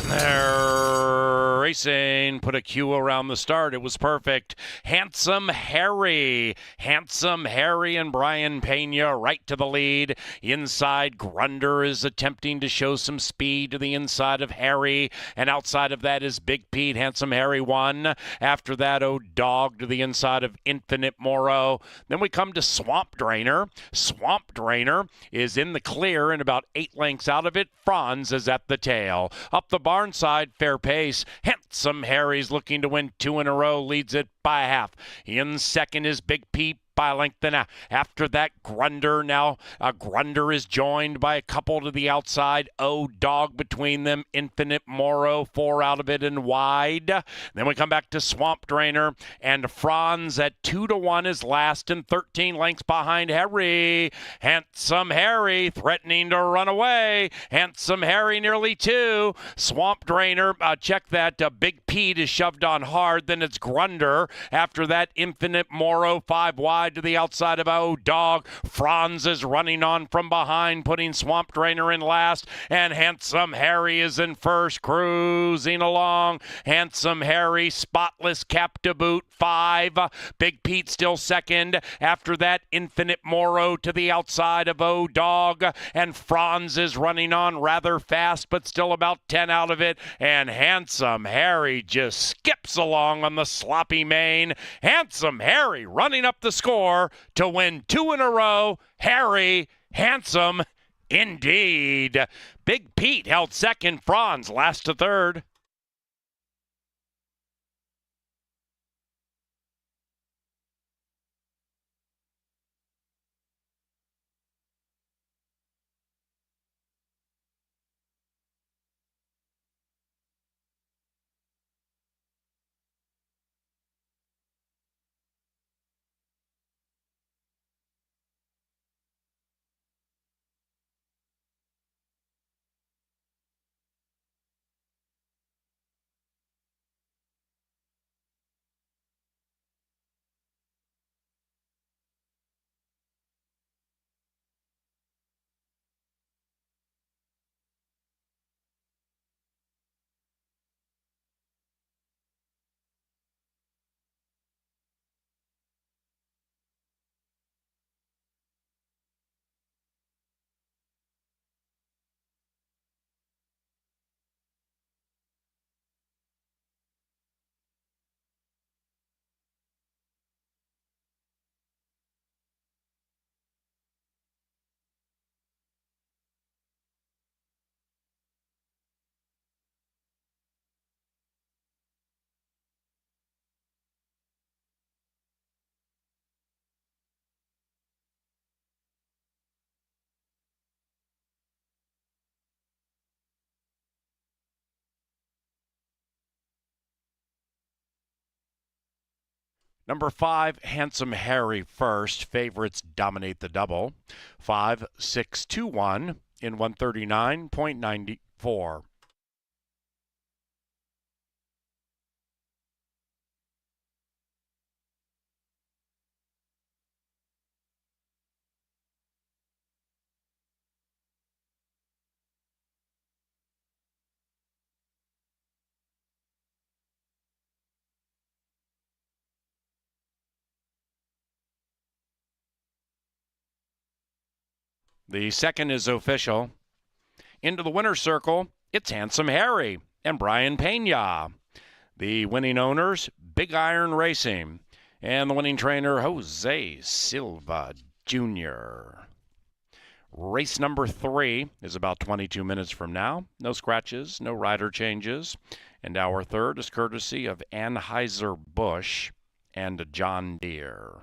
They're racing, put a Q around the start. It was perfect. Handsome Harry and Brian Pena right to the lead. Inside, Grunder is attempting to show some speed to the inside of Harry, and outside of that is Big Pete. Handsome Harry won. After that, Dog to the inside of Infinite Moro. Then we come to Swamp Drainer. Swamp Drainer is in the clear and about 8 lengths out of it. Franz is at the tail. Up the barn side, fair pace. Handsome Harry's looking to win 2 in a row, leads it by half. In second is Big Pete by a length and a. After that, Grunder. Now Grunder is joined by a couple to the outside. Dog between them. Infinite Moro, 4 out of it and wide. Then we come back to Swamp Drainer, and Franz at 2-1 is last and 13 lengths behind Harry. Handsome Harry threatening to run away. Handsome Harry nearly 2. Swamp Drainer, check that. Big Pete is shoved on hard. Then it's Grunder. After that, Infinite Moro, 5 wide to the outside of Dog. Franz is running on from behind, putting Swamp Drainer in last, and Handsome Harry is in first, cruising along. Handsome Harry, spotless cap to boot, 5. Big Pete still second. After that, Infinite Moro to the outside of Dog, and Franz is running on rather fast, but still about 10 out of it, and Handsome Harry just skips along on the sloppy mane. Handsome Harry running up the score to win 2 in a row. Harry, handsome indeed. Big Pete held second. Franz last to third. Number 5, Handsome Harry first. Favorites dominate the double. 5, 6, 2, 1 in 139.94. The second is official. into the winner's circle, it's Handsome Harry and Brian Pena. The winning owners, Big Iron Racing, and the winning trainer, Jose Silva Jr. Race number 3 is about 22 minutes from now. No scratches, no rider changes. And our third is courtesy of Anheuser-Busch and John Deere.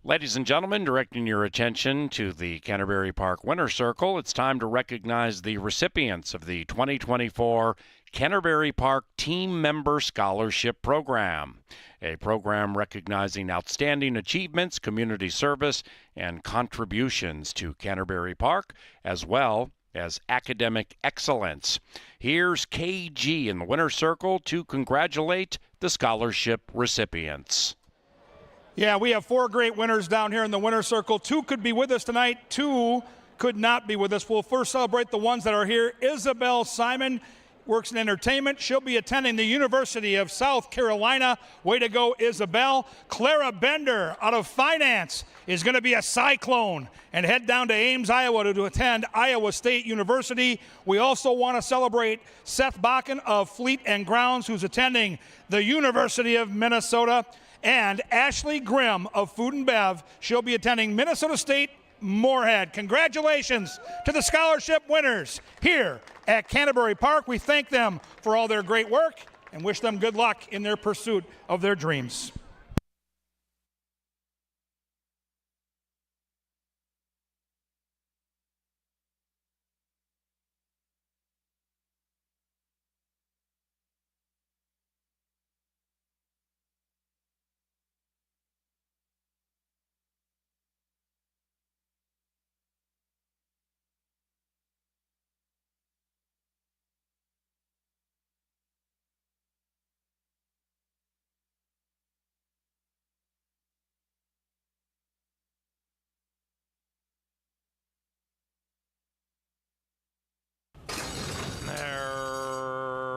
Ladies and gentlemen, directing your attention to the Canterbury Park Winner's Circle, it's time to recognize the recipients of the 2024 Canterbury Park Team Member Scholarship Program, a program recognizing outstanding achievements, community service, and contributions to Canterbury Park, as well as academic excellence. Here's KG in the Winner's Circle to congratulate the scholarship recipients. Yeah, we have 4 great winners down here in the winner's circle. 2 could be with us tonight. 2 could not be with us. We'll first celebrate the ones that are here. Isabel Simon works in entertainment. She'll be attending the University of South Carolina. Way to go, Isabel. Clara Bender out of finance is going to be a cyclone and head down to Ames, Iowa to attend Iowa State University. We also want to celebrate Seth Bakken of Fleet and Grounds, who's attending the University of Minnesota. And Ashley Grimm of Food and Bev. She'll be attending Minnesota State Moorhead. Congratulations to the scholarship winners here at Canterbury Park. We thank them for all their great work and wish them good luck in their pursuit of their dreams.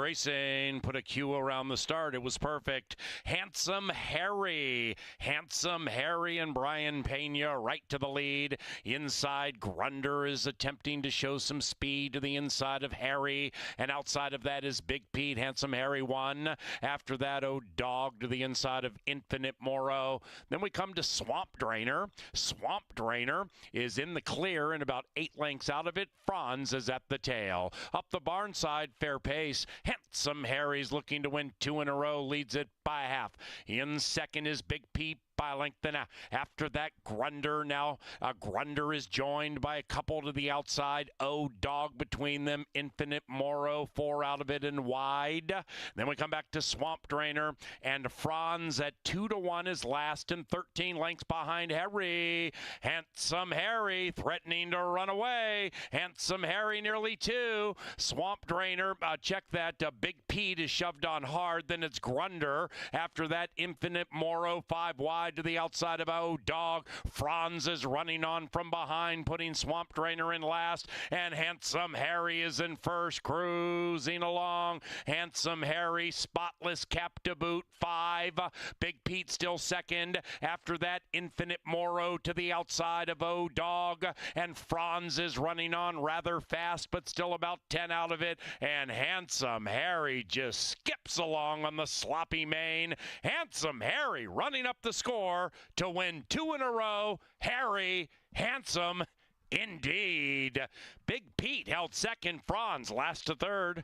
Racing put a Q around the start. It was perfect. Handsome Harry and Brian Pena right to the lead. Inside, Grunder is attempting to show some speed to the inside of Harry, and outside of that is Big Pete. Handsome Harry won. After that, Dog to the inside of Infinite Moro. Then we come to Swamp Drainer. Swamp Drainer is in the clear and about 8 lengths out of it. Franz is at the tail. Up the barn side, fair pace. Handsome Harry's looking to win 2 in a row, leads it by half. In second is Big Pete by a length and a. After that, Grunder. Now Grunder is joined by a couple to the outside. Dog between them. Infinite Moro, 4 out of it and wide. Then we come back to Swamp Drainer, and Franz at 2-1 is last and 13 lengths behind Harry. Handsome Harry threatening to run away. Handsome Harry nearly 2. Swamp Drainer, check that. Big Pete is shoved on hard. Then it's Grunder. After that, Infinite Moro 5 wide. wide to the outside of O-Dog. Franz is running on from behind, putting Swamp Drainer in last, and Handsome Harry is in first, cruising along. Handsome Harry, spotless cap to boot, 5. Big Pete still second. After that, Infinite Moro to the outside of O-Dog, and Franz is running on rather fast, but still about 10 out of it, and Handsome Harry just skips along on the sloppy mane. Handsome Harry running up the score to win 2 in a row. Harry, Handsome, indeed. Big Pete held second, Franz last to third.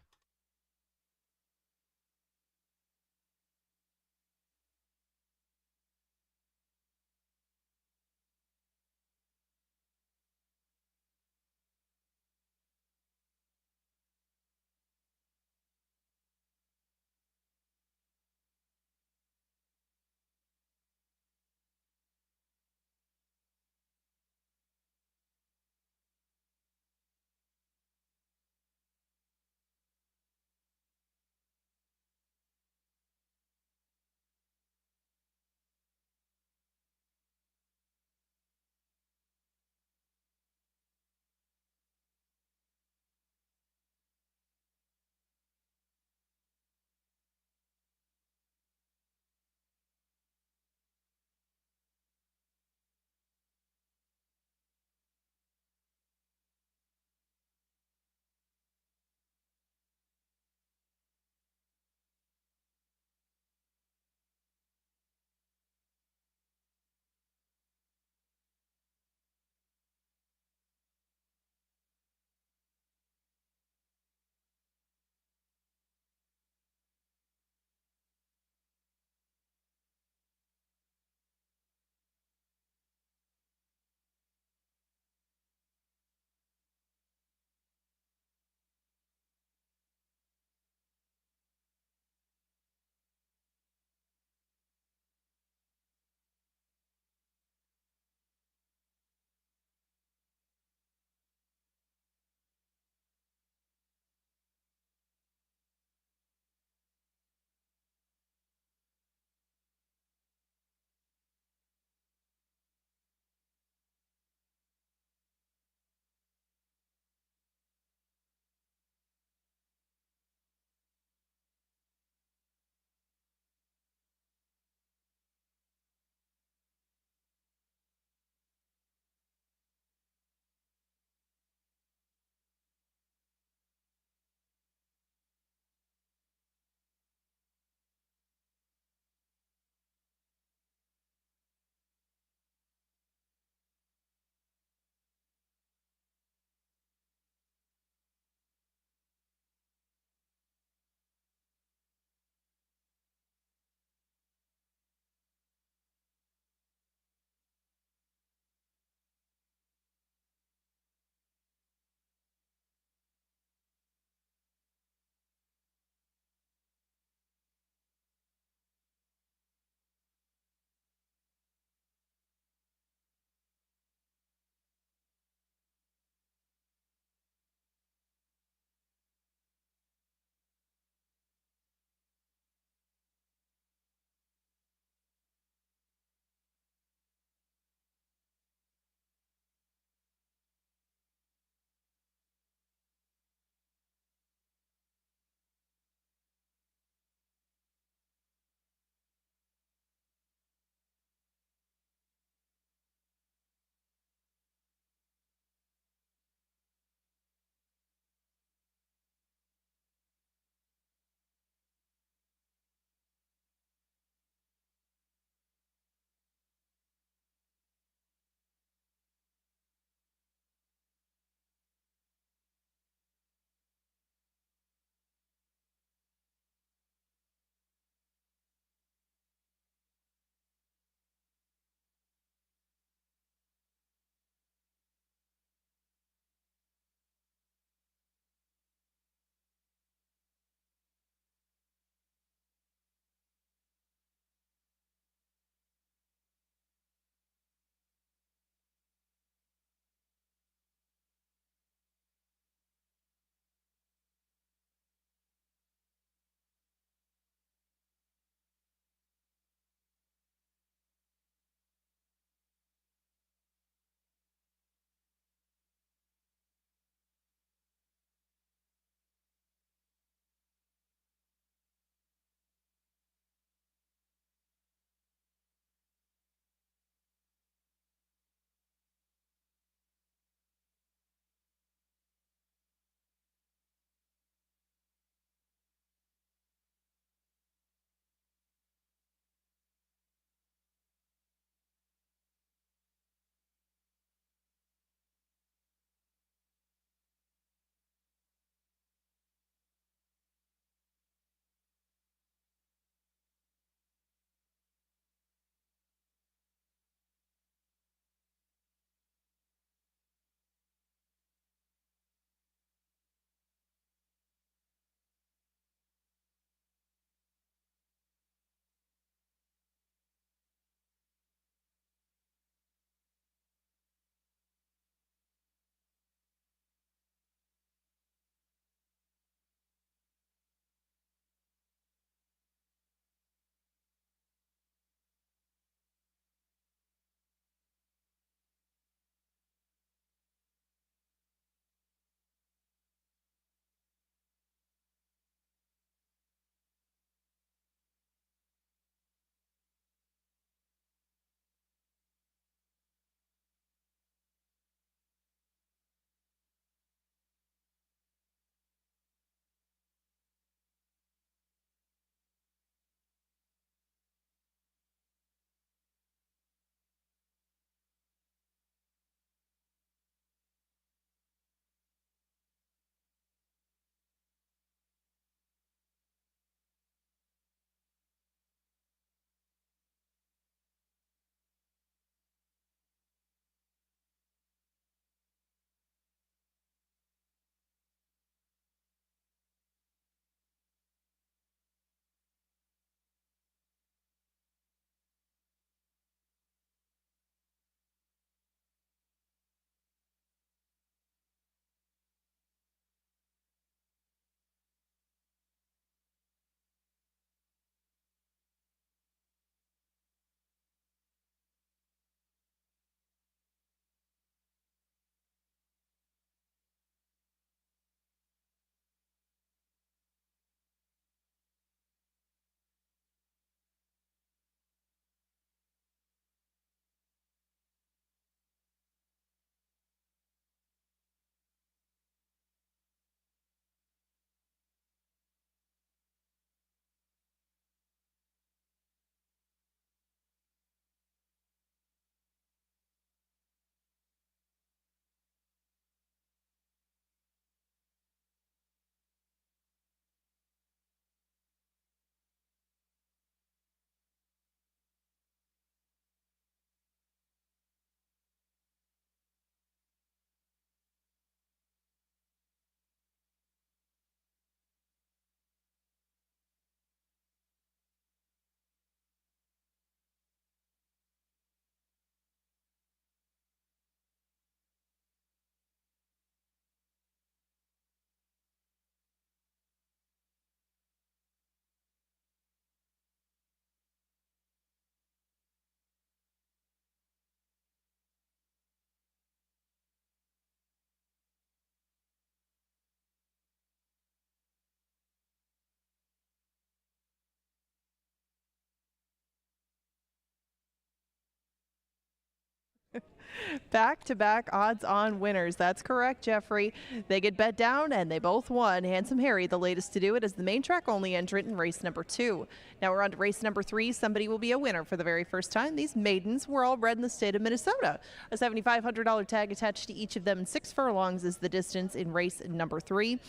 Back-to-back odds-on winners. That's correct, Jeffrey. They get bet down, and they both won. Handsome Harry, the latest to do it, is the main track-only entrant in race number 2. Now we're on to race number 3. Somebody will be a winner for the very first time. These maidens were all bred in the state of Minnesota. A $7,500 tag attached to each of them, and 6 furlongs is the distance in race number 3.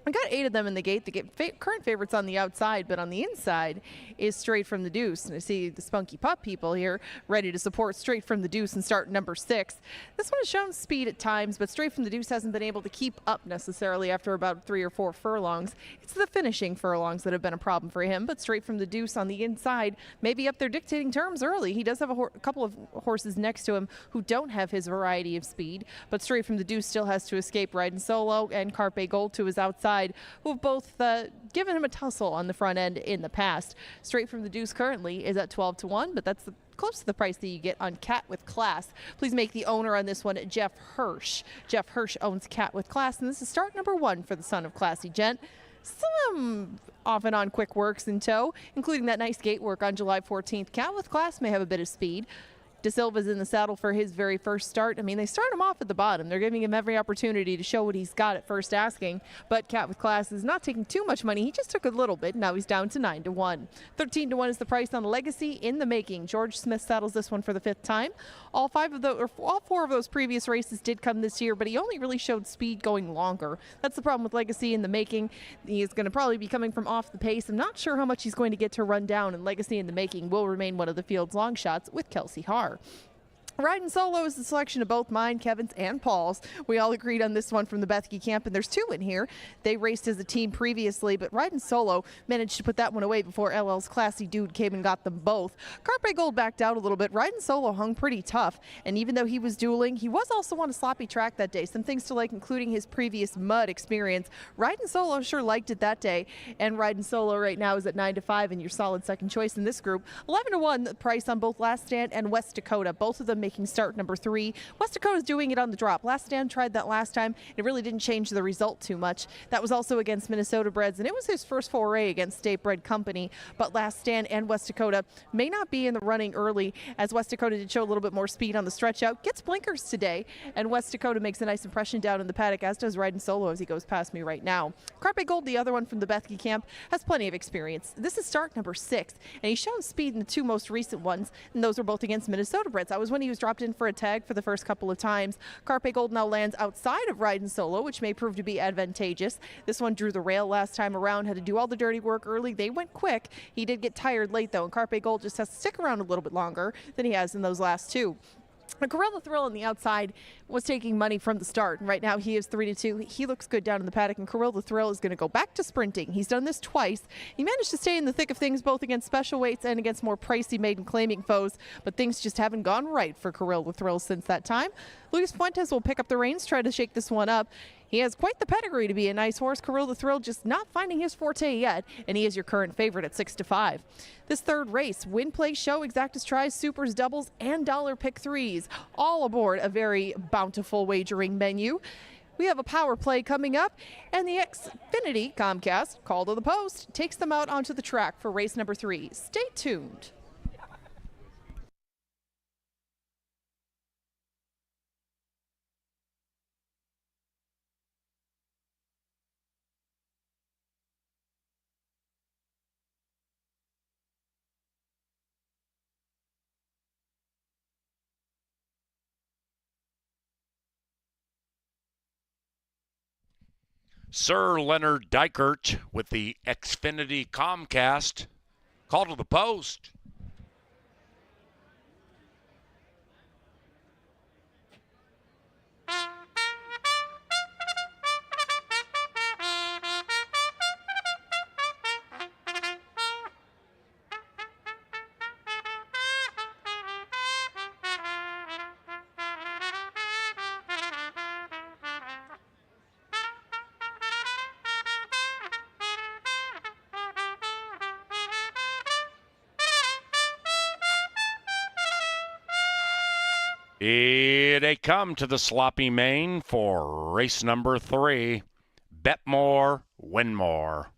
I got 8 of them in the gate. The current favorites on the outside, but on the inside is Straight from the Deuce. And I see the Spunky Pup people here ready to support Straight from the Deuce and start number 6. This one has shown speed at times, but Straight from the Deuce hasn't been able to keep up necessarily after about 3 or 4 furlongs. It's the finishing furlongs that have been a problem for him, but Straight from the Deuce on the inside may be up there dictating terms early. He does have a couple of horses next to him who don't have his variety of speed, but Straight from the Deuce still has to escape Riding Solo and Carpe Gold to his outside, who have both given him a tussle on the front end in the past. Straight from the Deuce currently is at 12-1, but that's close to the price that you get on Cat with Class. Please make the owner on this one Jeff Hirsch. Jeff Hirsch owns Cat with Class, and this is start number 1 for the son of Classy Gent. Some off and on quick works in tow, including that nice gate work on July 14th. Cat with Class may have a bit of speed. De Silva's in the saddle for his very first start. I mean, they start him off at the bottom. They're giving him every opportunity to show what he's got at first asking. But Cat with Class is not taking too much money. He just took a little bit. Now he's down to 9-1. 13-1 is the price on Legacy in the Making. George Smith saddles this one for the 5th time. All 4 of those previous races did come this year, but he only really showed speed going longer. That's the problem with Legacy in the Making. He is going to probably be coming from off the pace. I'm not sure how much he's going to get to run down, and Legacy in the Making will remain one of the field's long shots with Kelsey Haar. Riding Solo is the selection of both mine, Kevin's, and Paul's. We all agreed on this one from the Bethke camp, and there's 2 in here. They raced as a team previously, but Riding Solo managed to put that one away before LL's Classy Dude came and got them both. Carpe Gold backed out a little bit. Riding Solo hung pretty tough, and even though he was dueling, he was also on a sloppy track that day. Some things to like, including his previous mud experience. Riding Solo sure liked it that day, and Riding Solo right now is at 9-5 and your solid second choice in this group. 11-1 the price on both Last Stand and West Dakota, both of them making start number 3. West Dakota's doing it on the drop. Last Stand tried that last time. It really didn't change the result too much. That was also against Minnesota breds, and it was his first foray against state bred company. But Last Stand and West Dakota may not be in the running early, as West Dakota did show a little bit more speed on the stretch out. Gets blinkers today, and West Dakota makes a nice impression down in the paddock, as does Riding Solo as he goes past me right now. Carpe Gold, the other one from the Bethke camp, has plenty of experience. This is start number 6, and he's shown speed in the 2 most recent ones, and those were both against Minnesota breds. That was when he was dropped in for a tag for the first couple of times. Carpe Gold now lands outside of Riding Solo, which may prove to be advantageous. This one drew the rail last time around, had to do all the dirty work early. They went quick. He did get tired late, though, and Carpe Gold just has to stick around a little bit longer than he has in those last 2. Corella Thrill on the outside was taking money from the start, and right now he is 3-2. He looks good down in the paddock, and Corella Thrill is going to go back to sprinting. He's done this twice. He managed to stay in the thick of things both against special weights and against more pricey maiden claiming foes, but things just haven't gone right for Corella Thrill since that time. Luis Fuentes will pick up the reins, try to shake this one up. He has quite the pedigree to be a nice horse. Corella Thrill just not finding his forte yet, and he is your current favorite at 6-5. This third race, win, play, show, exactas tries, supers, doubles, and dollar pick 3s, all aboard a very bountiful wagering menu. We have a power play coming up, and the Xfinity Comcast, call to the post, takes them out onto the track for race number 3. Stay tuned. Sir Leonard Dykert with the Xfinity Comcast. Call to the post. Here they come to the sloppy main for race number 3. Bet more, win more.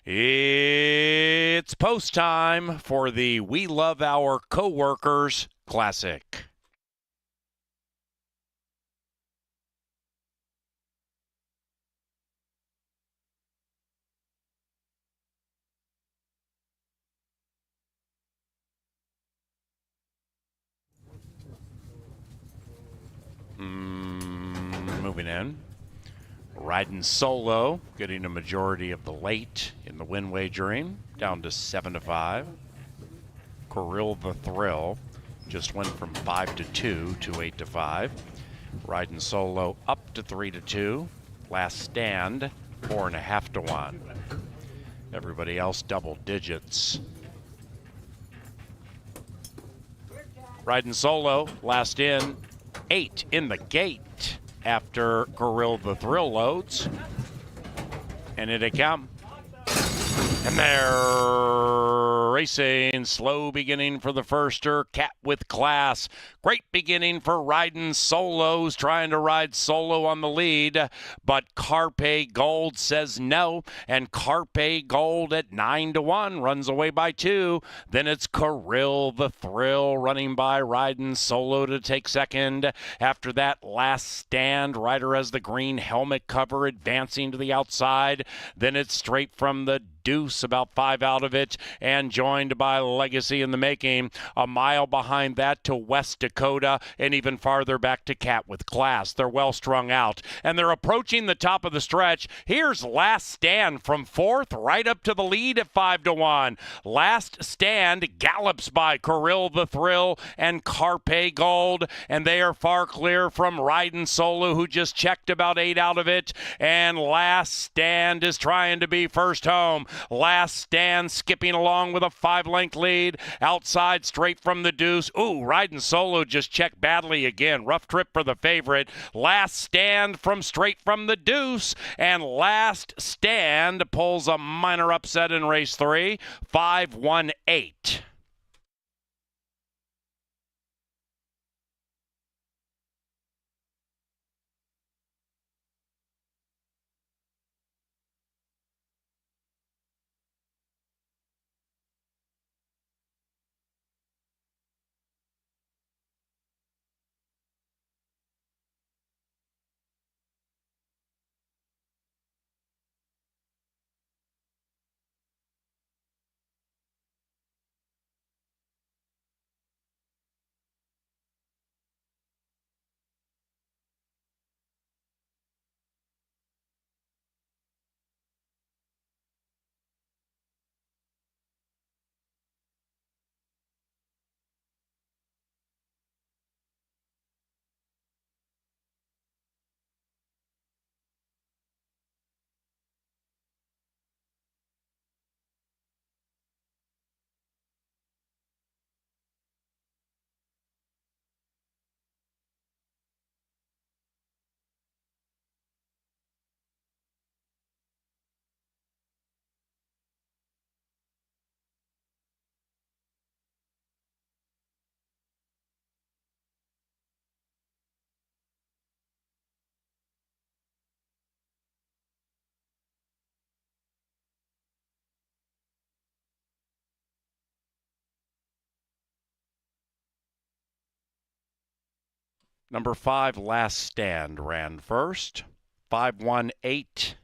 It's post time for the We Love Our Coworkers Classic. Moving in. Riding Solo, getting a majority of the late in the win wagering, down to 7-5. Kirill the Thrill just went from 5-2 to 8-5. Riding Solo up to 3-2. Last Stand 4.5 to 1. Everybody else double digits. Riding Solo, last in, 8 in the gate after Kirill the Thrill loads. And it come. And they're racing. Slow beginning for the firster. Cat with class. Great beginning for Riding Solos, trying to ride solo on the lead. But Carpe Gold says no. And Carpe Gold at 9-1 runs away by 2. Then it's Kirill the Thrill running by Riding Solo to take second. After that, Last Stand. Rider has the green helmet cover advancing to the outside. Then it's Straight from the Deuce, about 5 out of it, and joined by Legacy in the Making. A mile behind that to West Dakota, and even farther back to Cat with Class. They're well strung out, and they're approaching the top of the stretch. Here's Last Stand from 4th, right up to the lead at 5-1. Last Stand gallops by Kirill the Thrill and Carpe Gold, and they are far clear from Riding Solo, who just checked about 8 out of it, and Last Stand is trying to be first home. Last Stand skipping along with a 5-length lead. Outside, Straight from the Deuce. Ooh, Riding Solo just checked badly again. Rough trip for the favorite. Last Stand from Straight from the Deuce. And Last Stand pulls a minor upset in race 3. 5-1-8. Number 5, Last Stand, ran first. 5-1-8-4.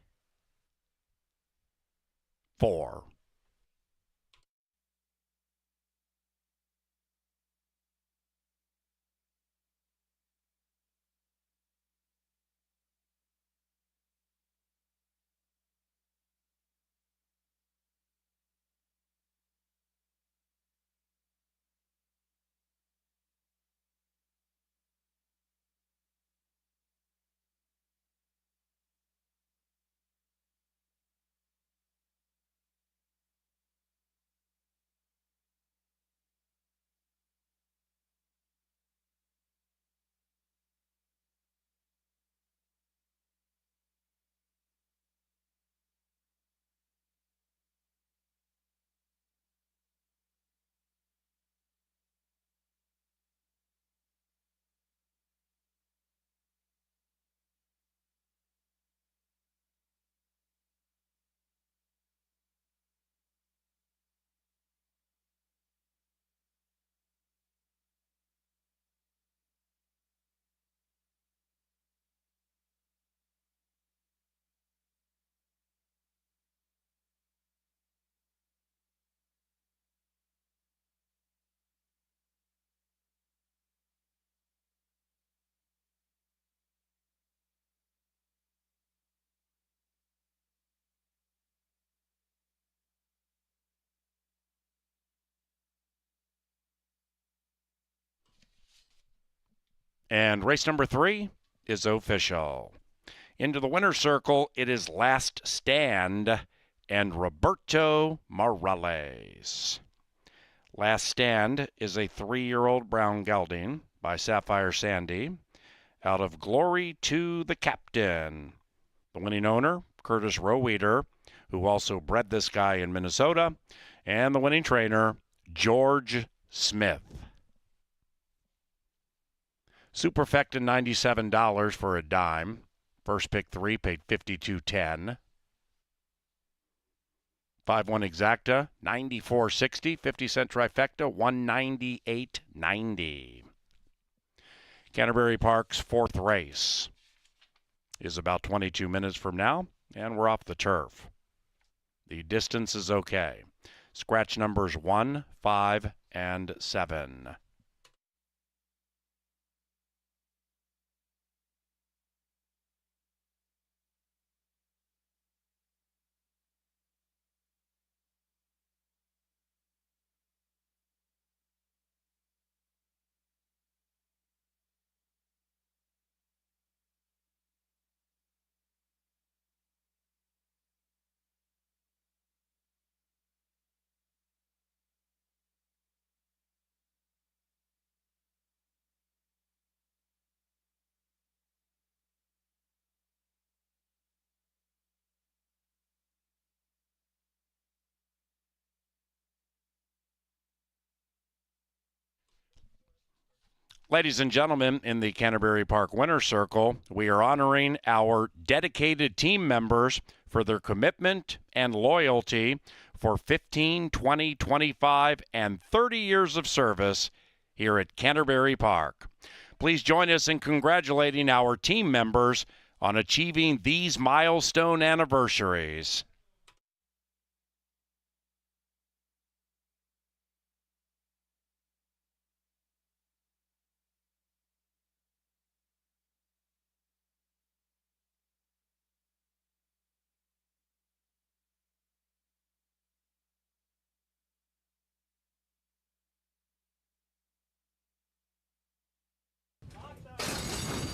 And race number 3 is official. Into the winner's circle, it is Last Stand and Roberto Morales. Last Stand is a 3-year-old brown gelding by Sapphire Sandy out of Glory to the Captain. The winning owner, Curtis Roweeder, who also bred this guy in Minnesota, and the winning trainer, George Smith. Superfecta $97 for a dime. First pick 3 paid $52.10. 5-1 exacta, $94.60. 50-cent trifecta, $198.90. Canterbury Park's 4th race is about 22 minutes from now, and we're off the turf. The distance is okay. Scratch numbers 1, 5, and 7. Ladies and gentlemen, in the Canterbury Park Winner's Circle, we are honoring our dedicated team members for their commitment and loyalty for 15, 20, 25, and 30 years of service here at Canterbury Park. Please join us in congratulating our team members on achieving these milestone anniversaries.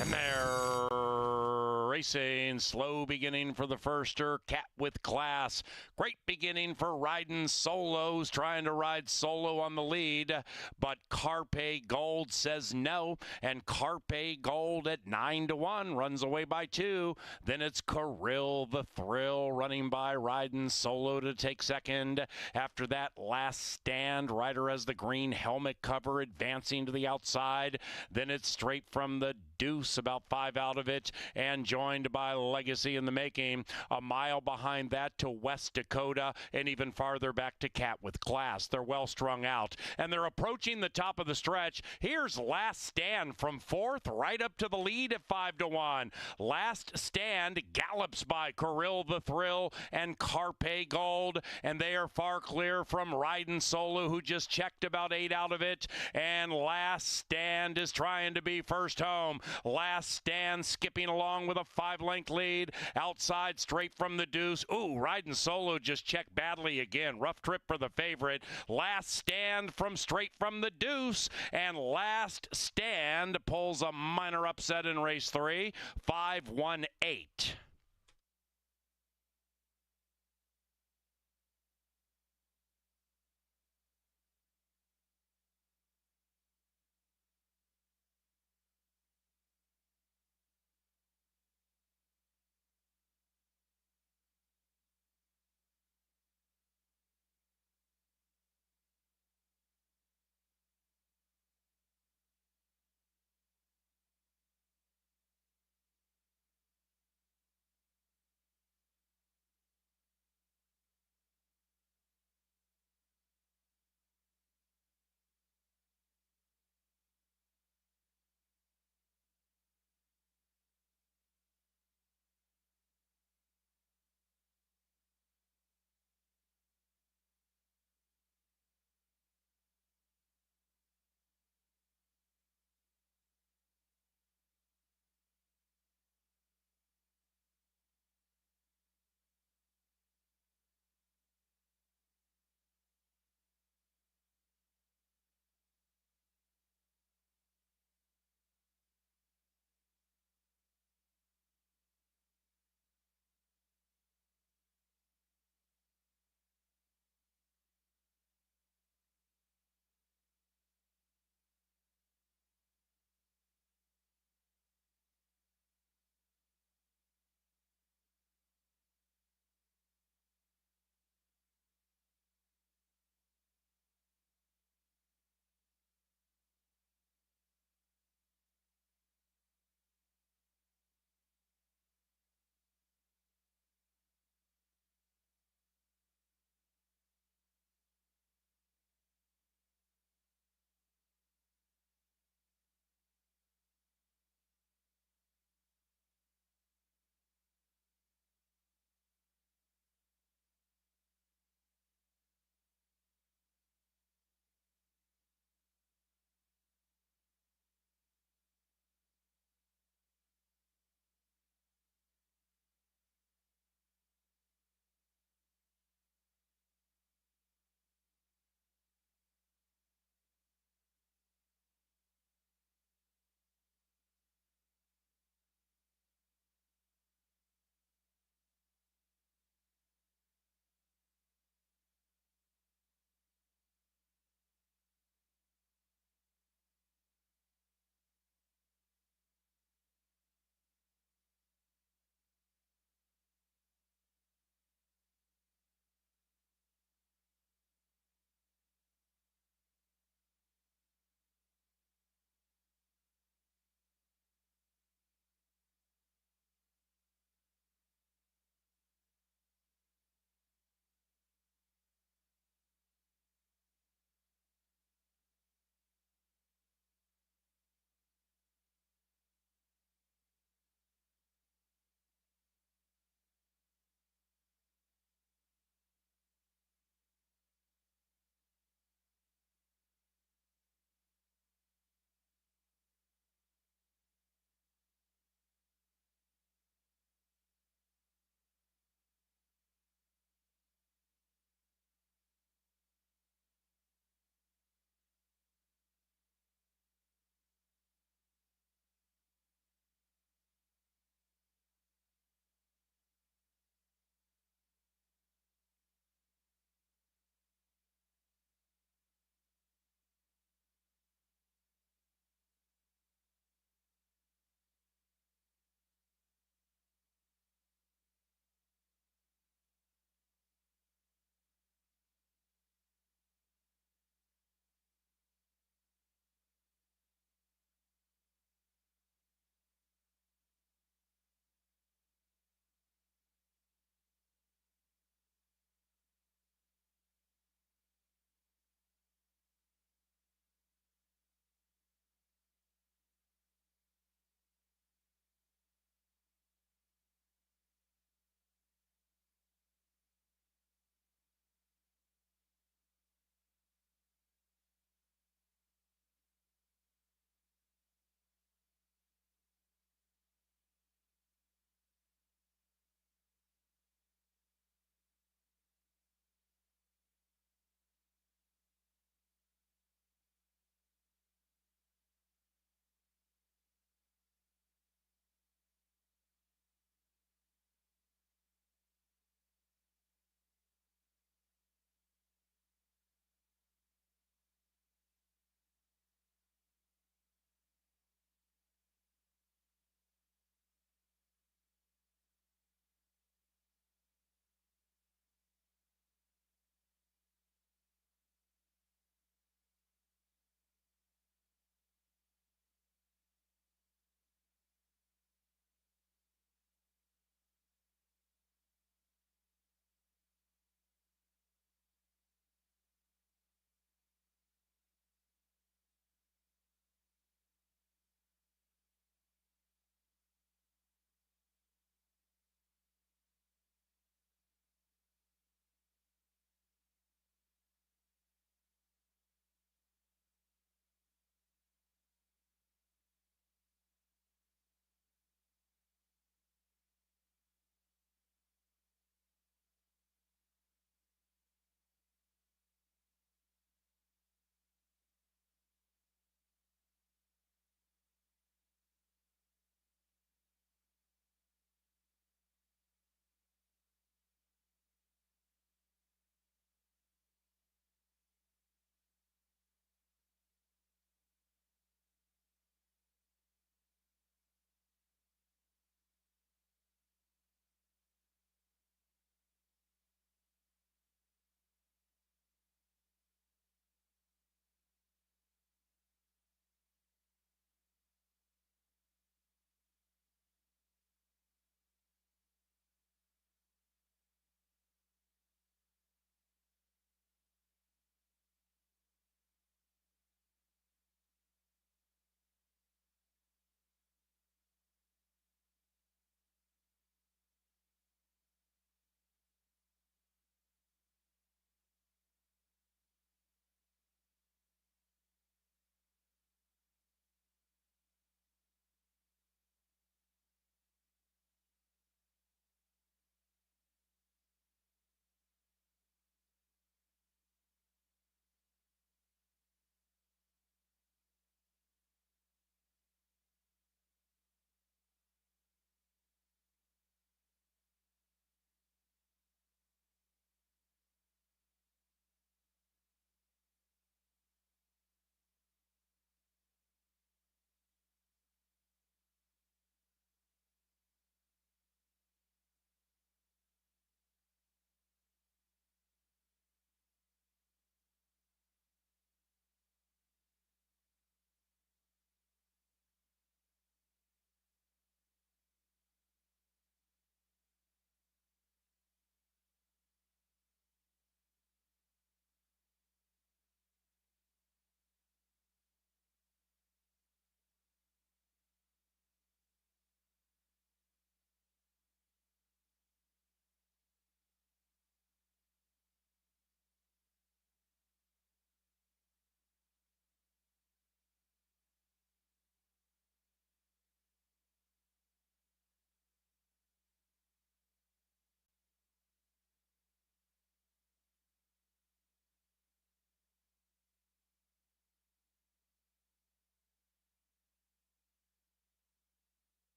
And they're racing. Slow beginning for the firster. Cat with Class. Great beginning for Riding Solos. Trying to ride solo on the lead. But Carpe Gold says no. And Carpe Gold at 9-1 runs away by 2. Then it's Kirill the Thrill running by Riding Solo to take second. After that, Last Stand. Rider has the green helmet cover advancing to the outside. Then it's Straight from the Deuce, about 5 out of it, and joined by Legacy in the Making. A mile behind that to West Dakota, and even farther back to Cat with Class. They're well strung out, and they're approaching the top of the stretch. Here's Last Stand from 4th, right up to the lead at 5-1. Last Stand gallops by Kirill the Thrill and Carpe Gold, and they are far clear from Riding Solo, who just checked about 8 out of it, and Last Stand is trying to be first home. Last Stand skipping along with a 5-length lead. Outside, Straight from the Deuce. Ooh, Riding Solo just checked badly again. Rough trip for the favorite. Last Stand from Straight from the Deuce. And Last Stand pulls a minor upset in race 3. 5-1-8.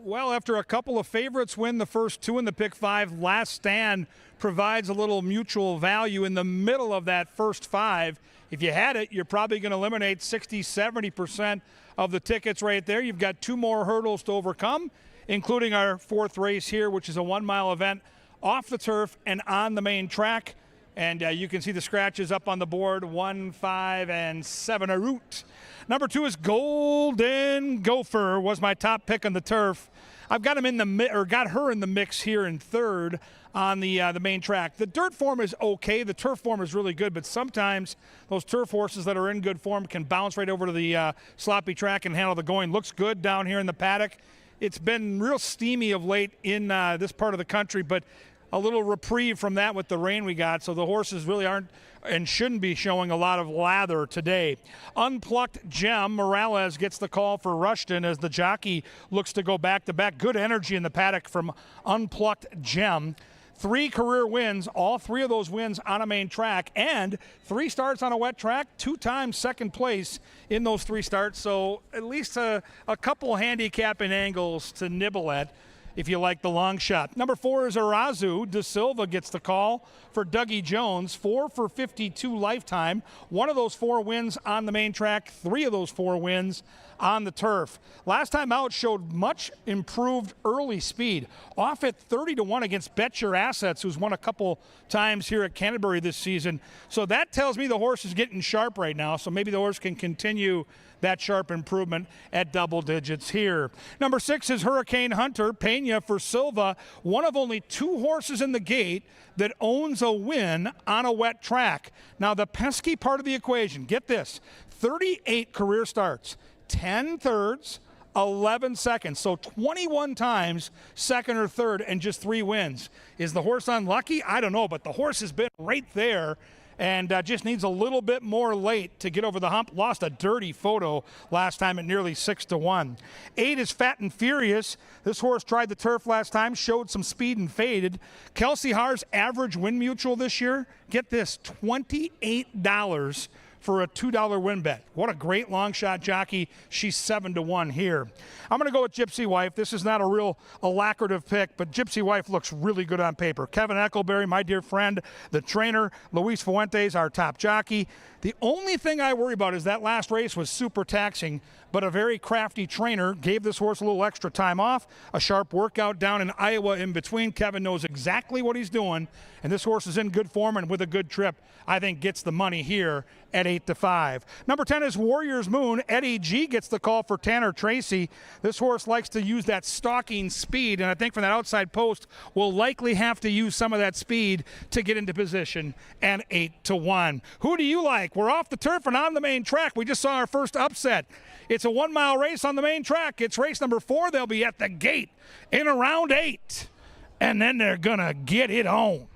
Well, after a couple of favorites win the first two in the pick five, Last Stand provides a little mutual value in the middle of that first five. If you had it, you're probably going to eliminate 60-70% of the tickets right there. You've got two more hurdles to overcome, including our fourth race here, which is a 1 mile event off the turf and on the main track. And you can see the scratches up on the board, 1, 5, and 7 a route. Number 2 is Golden Gopher, was my top pick on the turf. I've got him in got her in the mix here in third on the main track. The dirt form is okay. The turf form is really good, but sometimes those turf horses that are in good form can bounce right over to the sloppy track and handle the going. Looks good down here in the paddock. It's been real steamy of late in this part of the country, but a little reprieve from that with the rain we got, so the horses really aren't and shouldn't be showing a lot of lather today. Unplucked Gem, Morales gets the call for Rushton as the jockey looks to go back-to-back. Good energy in the paddock from Unplucked Gem. 3 career wins, all 3 of those wins on a main track, and 3 starts on a wet track, 2 times second place in those 3 starts, so at least a couple handicapping angles to nibble at if you like the long shot. Number 4 is Arazu. De Silva gets the call for Dougie Jones. 4 for 52 lifetime. 1 of those 4 wins on the main track. 3 of those 4 wins on the turf. Last time out showed much improved early speed. Off at 30-1 against Bet Your Assets, who's won a couple times here at Canterbury this season. So that tells me the horse is getting sharp right now. So maybe the horse can continue that sharp improvement at double digits here. Number 6 is Hurricane Hunter. Pena for Silva, one of only 2 horses in the gate that owns a win on a wet track. Now the pesky part of the equation, get this, 38 career starts, 10 thirds, 11 seconds, so 21 times second or third and just 3 wins. Is the horse unlucky? I don't know, but the horse has been right there and just needs a little bit more late to get over the hump. Lost a dirty photo last time at nearly 6-1. 8 is Fat and Furious. This horse tried the turf last time, showed some speed and faded. Kelsey Haar's average win mutual this year, get this, $28 for a $2 win bet. What a great long shot jockey. She's 7-1 here. I'm going to go with Gypsy Wife. This is not a real alacritive pick, but Gypsy Wife looks really good on paper. Kevin Eckelberry, my dear friend, the trainer. Luis Fuentes, our top jockey. The only thing I worry about is that last race was super taxing, but a very crafty trainer gave this horse a little extra time off, a sharp workout down in Iowa in between. Kevin knows exactly what he's doing, and this horse is in good form and with a good trip, I think gets the money here at 8-5. Number 10 is Warrior's Moon. Eddie G gets the call for Tanner Tracy. This horse likes to use that stalking speed, and I think from that outside post will likely have to use some of that speed to get into position at 8-1. Who do you like? We're off the turf and on the main track. We just saw our first upset. It's a 1 mile race on the main track. It's race number 4. They'll be at the gate in around 8, and then they're gonna get it on.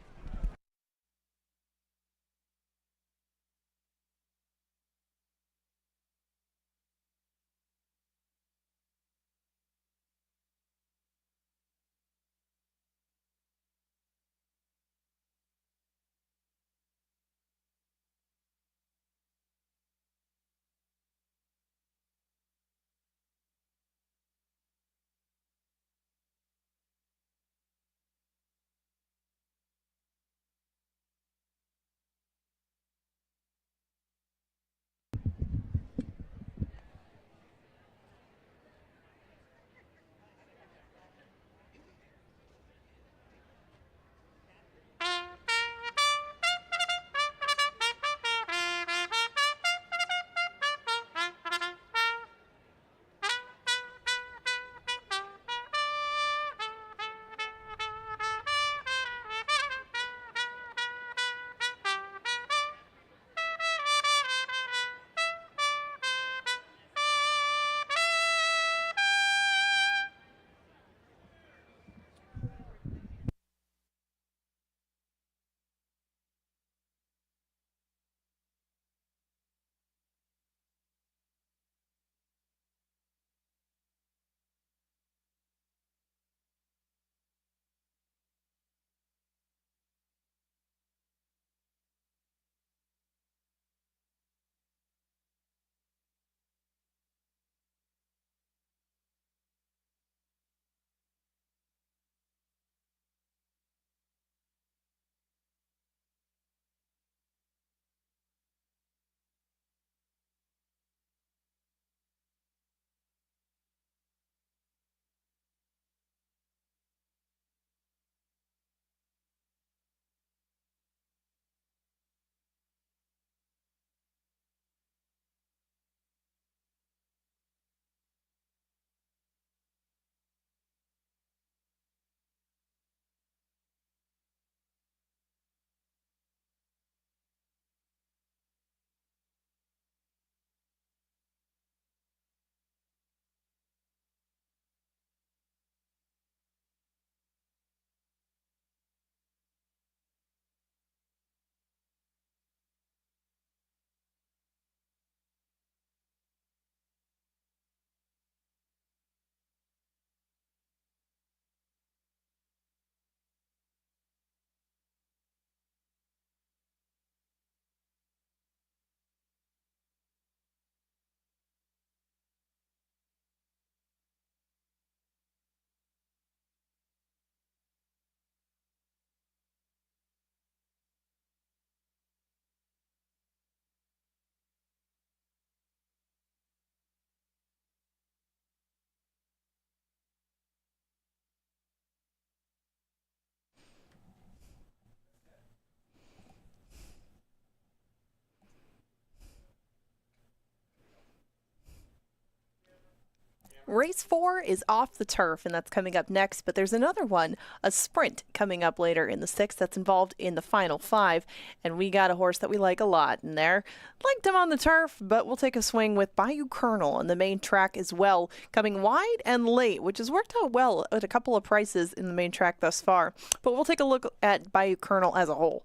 Race 4 is off the turf, and that's coming up next, but there's another one, a sprint, coming up later in the 6th that's involved in the final 5, and we got a horse that we like a lot in there. Liked him on the turf, but we'll take a swing with Bayou Colonel on the main track as well, coming wide and late, which has worked out well at a couple of prices in the main track thus far. But we'll take a look at Bayou Colonel as a whole.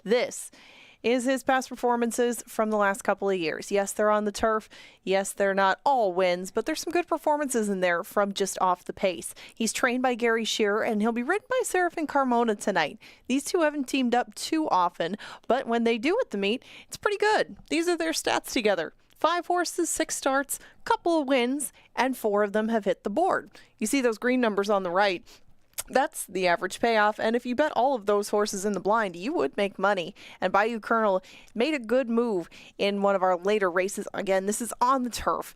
This is his past performances from the last couple of years. Yes, they're on the turf. Yes, they're not all wins, but there's some good performances in there from just off the pace. He's trained by Gary Shearer, and he'll be ridden by Seraphin Carmona tonight. These two haven't teamed up too often, but when they do at the meet, it's pretty good. These are their stats together. 5 horses, 6 starts, couple of wins, and 4 of them have hit the board. You see those green numbers on the right. That's the average payoff, and if you bet all of those horses in the blind, you would make money. And Bayou Colonel made a good move in one of our later races. Again, this is on the turf,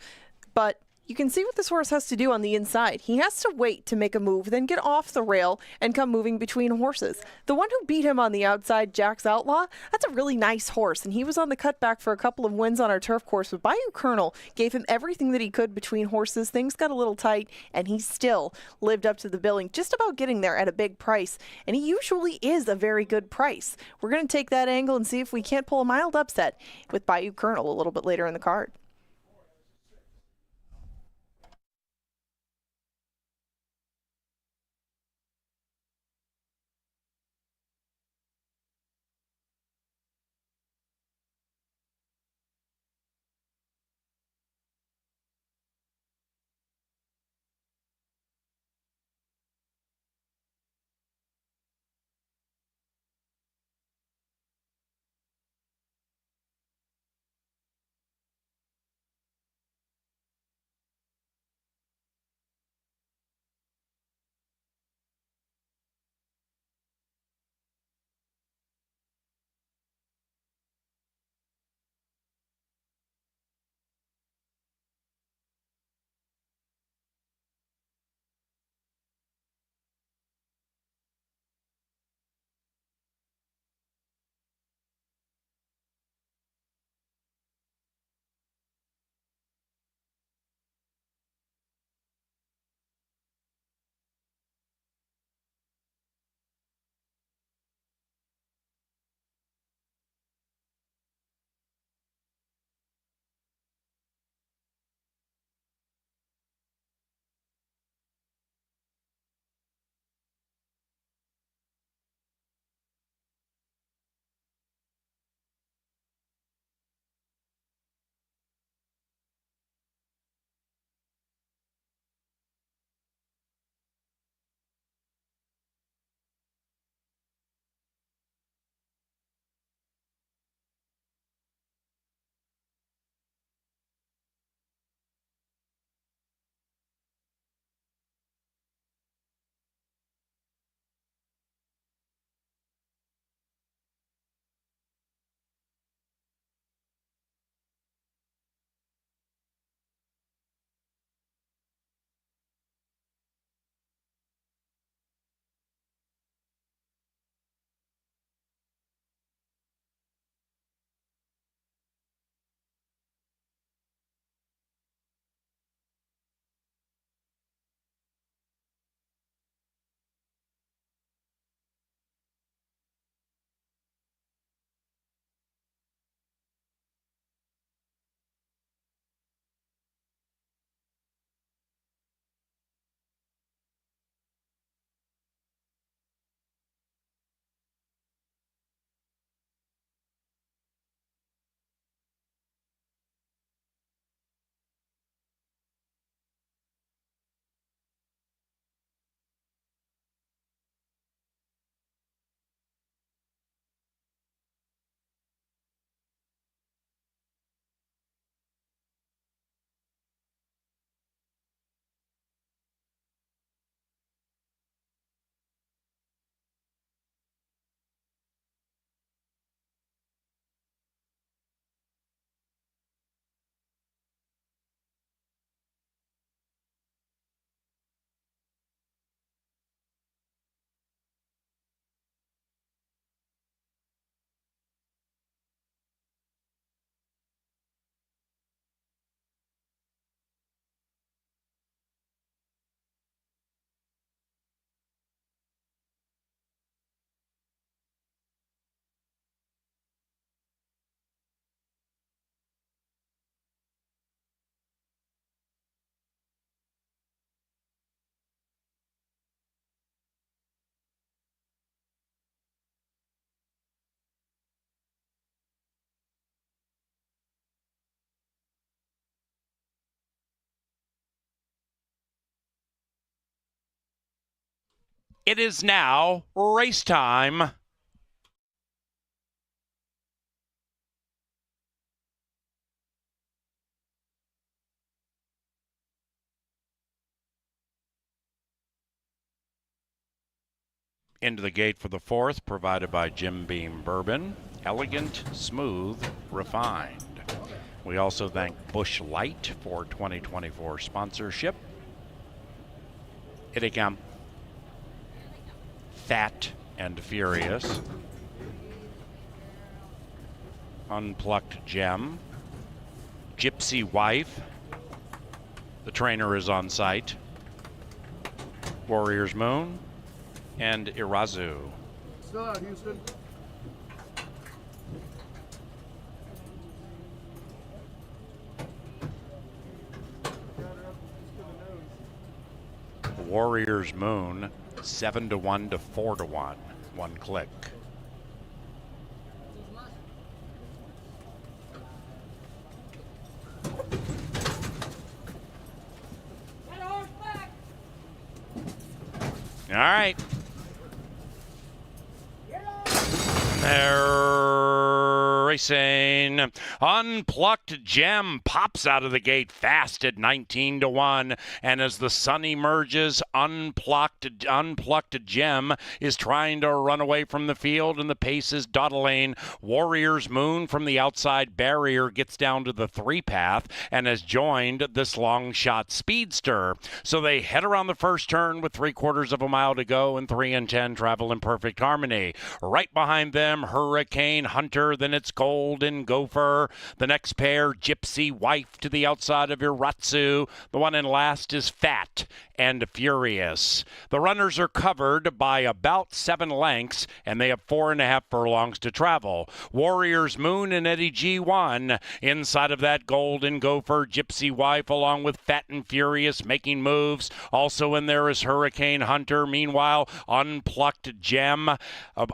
but you can see what this horse has to do on the inside. He has to wait to make a move, then get off the rail and come moving between horses. The one who beat him on the outside, Jack's Outlaw, that's a really nice horse, and he was on the cutback for a couple of wins on our turf course, but Bayou Colonel gave him everything that he could between horses. Things got a little tight, and he still lived up to the billing, just about getting there at a big price, and he usually is a very good price. We're going to take that angle and see if we can't pull a mild upset with Bayou Colonel a little bit later in the card. It is now race time. Into the gate for the fourth, provided by Jim Beam Bourbon. Elegant, smooth, refined. We also thank Busch Light for 2024 sponsorship. Here they come. Fat and Furious. Unplucked Gem. Gypsy Wife. The trainer is on site. Warrior's Moon. And Irazu. Still out, Houston. Warrior's Moon, 7-1 to 4-1. One click. All right. They're racing. Unplucked Gem pops out of the gate fast at 19-1, and as the sun emerges, unplucked Gem is trying to run away from the field, and the pace is dawdling. Warrior's Moon from the outside barrier gets down to the 3-path and has joined this long shot speedster. So they head around the first turn with 3/4 of a mile to go, and 3 and 10 travel in perfect harmony. Right behind them, Hurricane Hunter, then it's Golden Gopher. The next pair, Gypsy Wife to the outside of Irazu. The one in last is Fat and Furious. The runners are covered by about 7 lengths, and they have 4.5 furlongs to travel. Warrior's Moon and Eddie G1. Inside of that, Golden Gopher, Gypsy Wife, along with Fat and Furious making moves. Also in there is Hurricane Hunter. Meanwhile, Unplucked Gem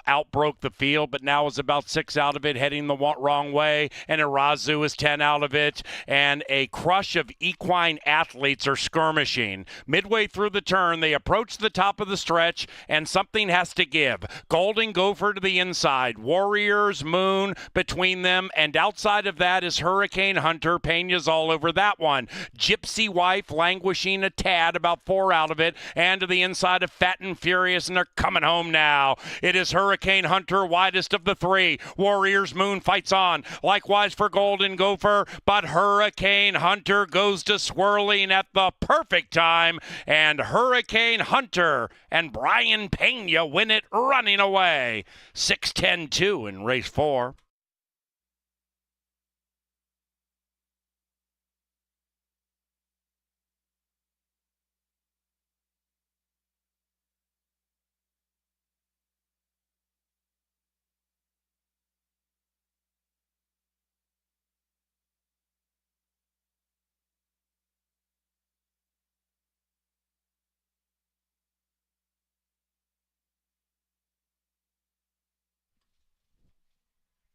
outbroke the field, but now is about 6 out of it, heading the wrong way, and Irazu is 10 out of it, and a crush of equine athletes are skirmishing. Midway through the turn, they approach the top of the stretch, and something has to give. Golden Gopher to the inside, Warrior's Moon between them, and outside of that is Hurricane Hunter. Pena's all over that one. Gypsy Wife languishing a tad, about 4 out of it, and to the inside of Fat and Furious, and they're coming home now. It is Hurricane Hunter, widest of the 3. Warrior's Moon fights on. Likewise for Golden Gopher, but Hurricane Hunter goes to swirling at the perfect time, and Hurricane Hunter and Brian Pena win it running away. 6-10-2 in race 4.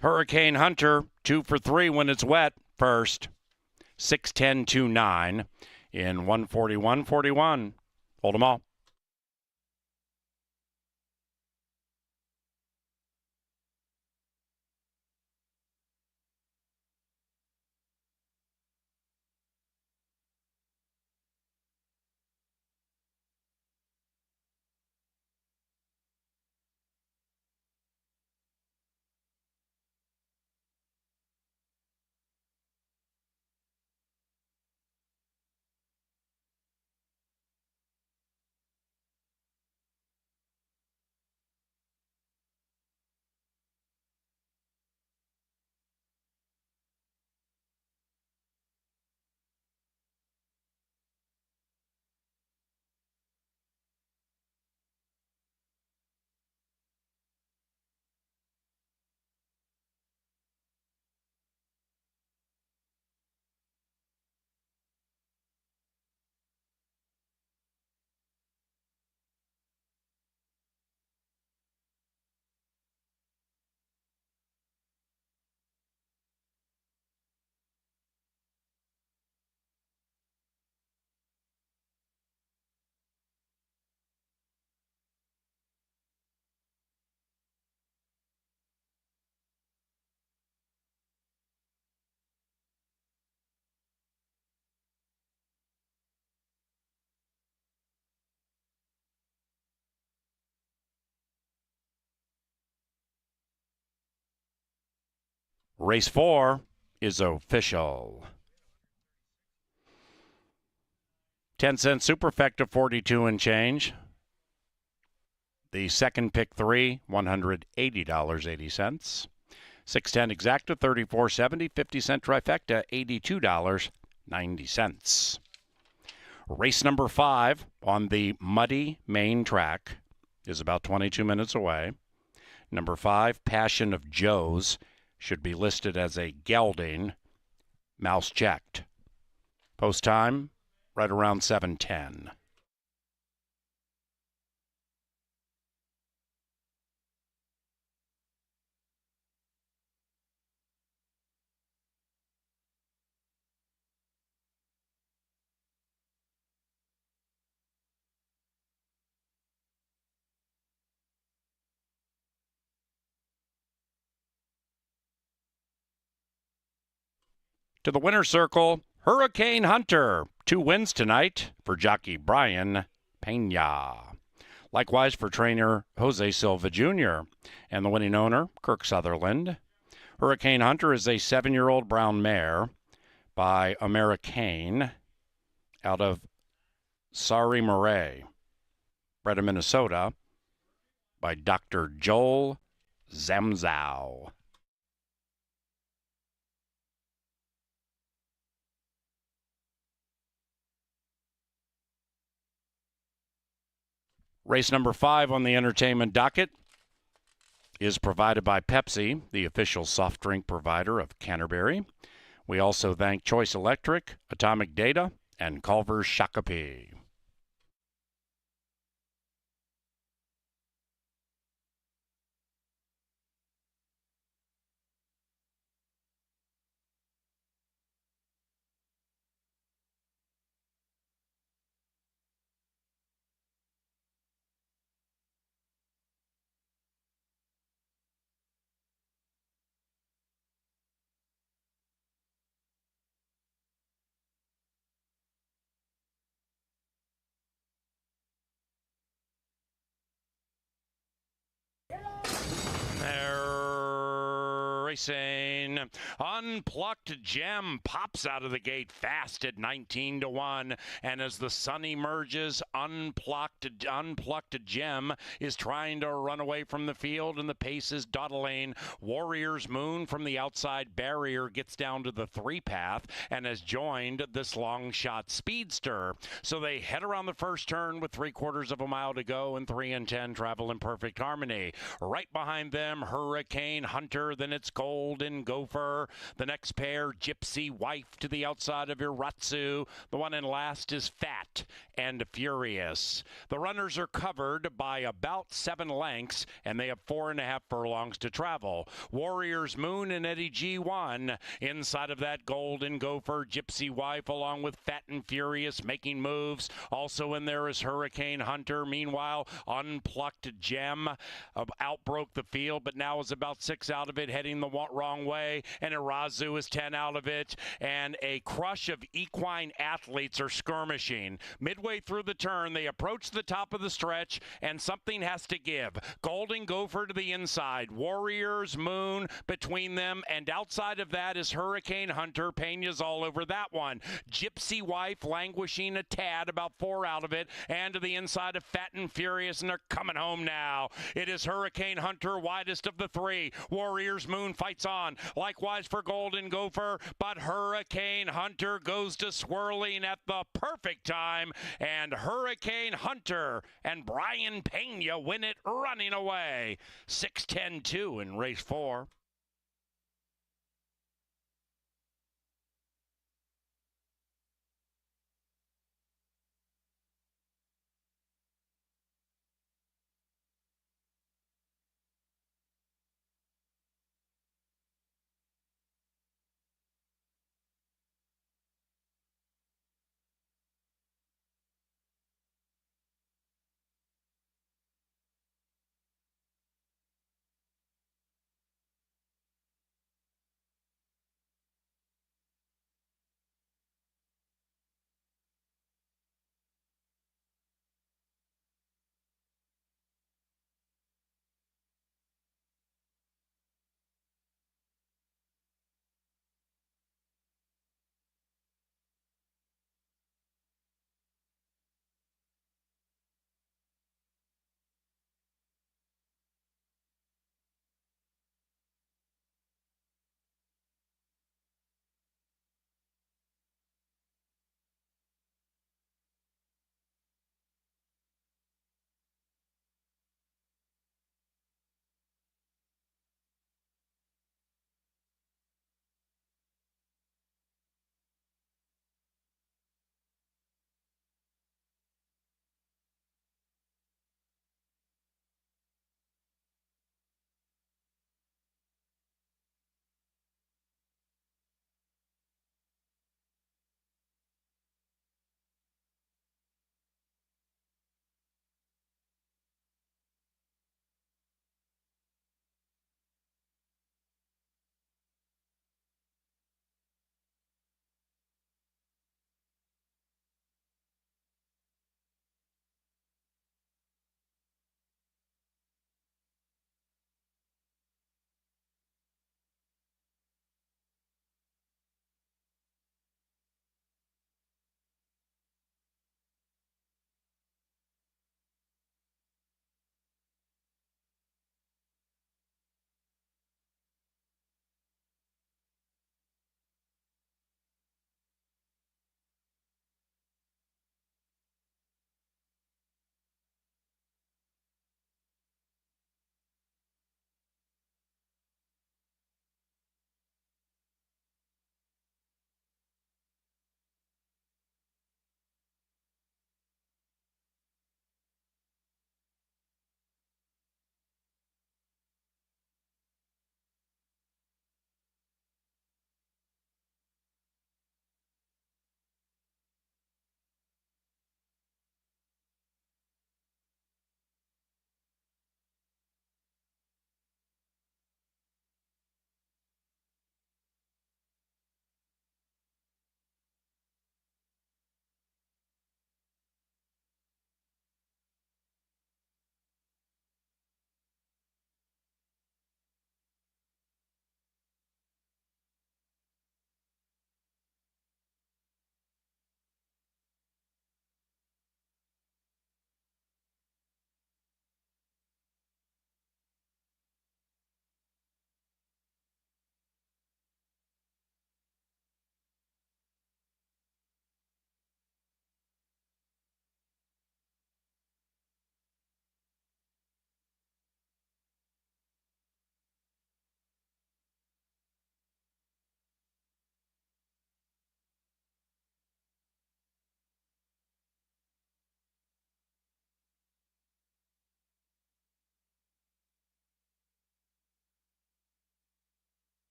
Hurricane Hunter, 2 for 3 when it's wet, first. 6-10-2-9 in 141.41. Hold them all. Race 4 is official. 10-cent superfecta 42 and change. The second pick 3, $180.80. 610 exacta 34.70. 50-cent trifecta $82.90. Race number 5 on the muddy main track is about 22 minutes away. Number 5, Passion of Joe's, should be listed as a gelding, mouse checked. Post time right around 7:10. To the winner's circle, Hurricane Hunter. 2 wins tonight for jockey Brian Pena. Likewise for trainer Jose Silva Jr. and the winning owner, Kirk Sutherland. Hurricane Hunter is a 7-year-old brown mare by Americane out of Sari Marais, bred in Minnesota by Dr. Joel Zamzow. Race number 5 on the entertainment docket is provided by Pepsi, the official soft drink provider of Canterbury. We also thank Choice Electric, Atomic Data, and Culver's Shakopee. Racing. Unplucked Gem pops out of the gate fast at 19-1, and as the sun emerges, Unplucked Gem is trying to run away from the field, and the pace is dawdling. Warrior's Moon from the outside barrier gets down to the 3-path and has joined this long shot speedster. So they head around the first turn with 3/4 of a mile to go, and 3 and 10 travel in perfect harmony. Right behind them, Hurricane Hunter, then it's Golden Gopher. The next pair, Gypsy Wife to the outside of Iratsu. The one in last is Fat and Furious. The runners are covered by about 7 lengths, and they have 4.5 furlongs to travel. Warrior's Moon and Eddie G1. Inside of that, Golden Gopher, Gypsy Wife, along with Fat and Furious making moves. Also in there is Hurricane Hunter. Meanwhile, Unplucked Gem outbroke the field, but now is about 6 out of it, heading the wrong way, and Irazu is 10 out of it, and a crush of equine athletes are skirmishing. Midway through the turn, they approach the top of the stretch, and something has to give. Golden Gopher to the inside, Warrior's Moon between them, and outside of that is Hurricane Hunter. Pena's all over that one. Gypsy Wife languishing a tad, about 4 out of it, and to the inside of Fat and Furious, and they're coming home now. It is Hurricane Hunter, widest of the 3. Warrior's Moon fights on. Likewise for Golden Gopher, but Hurricane Hunter goes to swirling at the perfect time, and Hurricane Hunter and Brian Pena win it running away. 6:10-2 in race 4.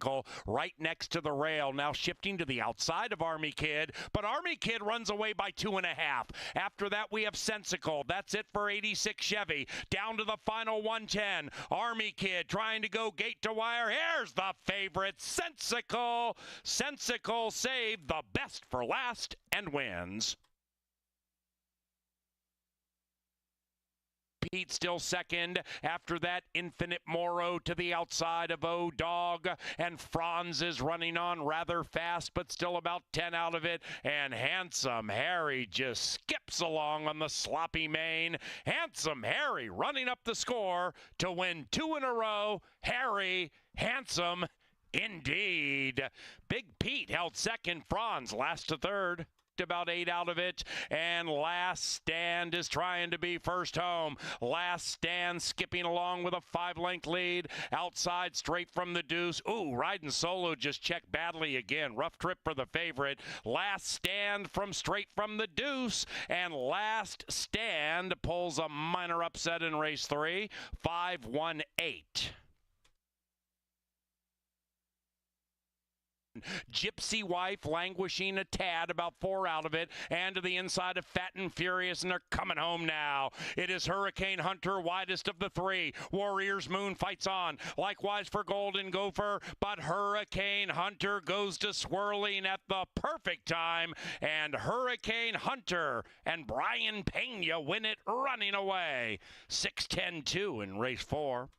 Sensical right next to the rail. Now shifting to the outside of Army Kid, but Army Kid runs away by 2.5. After that, we have Sensical. That's it for 86 Chevy. Down to the final 110. Army Kid trying to go gate to wire. Here's the favorite, Sensical. Sensical saved the best for last and wins. Pete still second. After that, Infinite Moro to the outside of O-Dog. And Franz is running on rather fast, but still about 10 out of it. And Handsome Harry just skips along on the sloppy main. Handsome Harry running up the score to win 2 in a row. Harry, Handsome, indeed. Big Pete held second. Franz last to third. About 8 out of it, and Last Stand is trying to be first home. Last Stand skipping along with a 5-length lead. Outside straight from the deuce. Ooh, riding solo just checked badly again. Rough trip for the favorite. Last Stand from straight from the deuce, and Last Stand pulls a minor upset in race 3. 5-1-8. Gypsy Wife languishing a tad, about 4 out of it, and to the inside of Fat and Furious, and they're coming home now. It is Hurricane Hunter, widest of the 3. Warriors Moon fights on. Likewise for Golden Gopher, but Hurricane Hunter goes to swirling at the perfect time, and Hurricane Hunter and Brian Pena win it running away. 6-10-2 in race 4.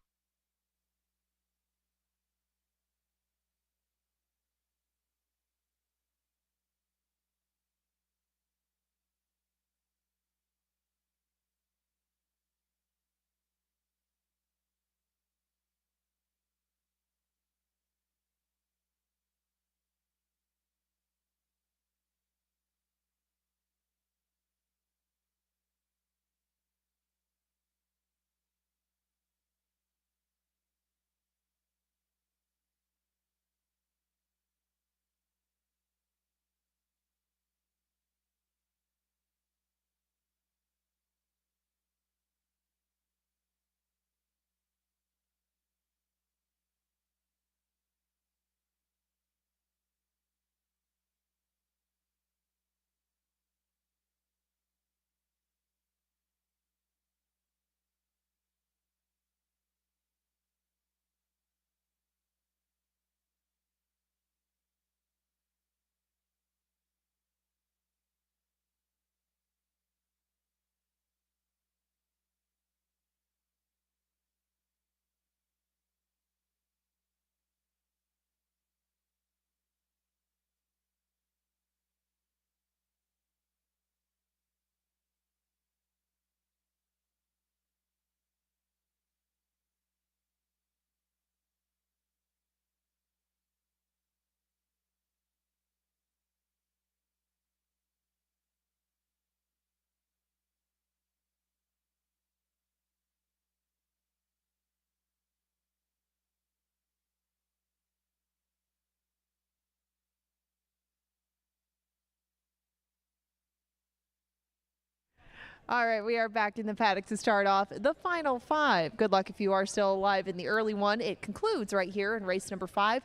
All right, we are back in the paddock to start off the final 5. Good luck if you are still alive in the early one. It concludes right here in race number 5.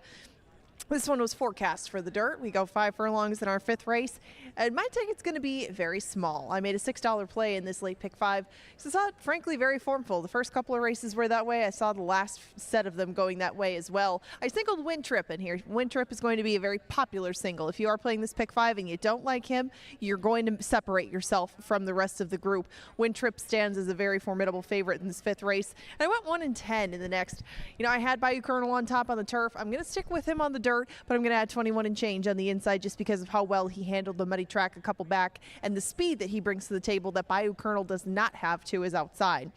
This one was forecast for the dirt. We go 5 furlongs in our 5th race, and my ticket's going to be very small. I made a $6 play in this late pick 5 because I saw it, frankly, very formful. The first couple of races were that way. I saw the last set of them going that way as well. I singled Wind Trip in here. Wind Trip is going to be a very popular single. If you are playing this pick 5 and you don't like him, you're going to separate yourself from the rest of the group. Wind Trip stands as a very formidable favorite in this 5th race. And I went 1 and 10 in the next. You know, I had Bayou Colonel on top on the turf. I'm going to stick with him on the dirt, but I'm going to add 21 and change on the inside just because of how well he handled the muddy track a couple back and the speed that he brings to the table that Bayou Colonel does not have to his outside.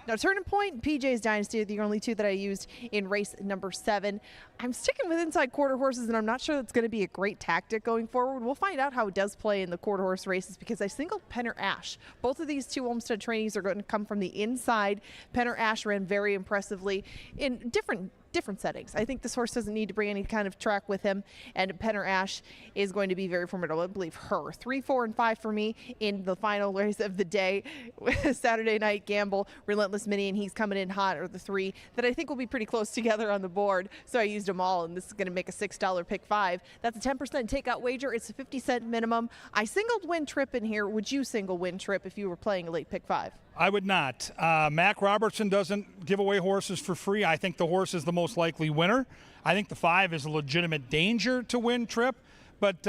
Now, Turning Point, PJ's Dynasty are the only 2 that I used in race number 7. I'm sticking with inside quarter horses, and I'm not sure that's going to be a great tactic going forward. We'll find out how it does play in the quarter horse races because I singled Penner Ash. Both of these 2 Olmsted trainees are going to come from the inside. Penner Ash ran very impressively in different different settings. I think this horse doesn't need to bring any kind of track with him, and Penner Ash is going to be very formidable. I believe her. 3, 4, and 5 for me in the final race of the day. Saturday night gamble, Relentless Mini, and he's coming in hot, are the 3 that I think will be pretty close together on the board. So I used them all, and this is going to make a $6 pick 5. That's a 10% takeout wager. It's a 50-cent minimum. I singled Win Trip in here. Would you single Win Trip if you were playing a late pick 5? I would not. Mac Robertson doesn't give away horses for free. I think the horse is the most likely winner. I think the 5 is a legitimate danger to Win Trip. But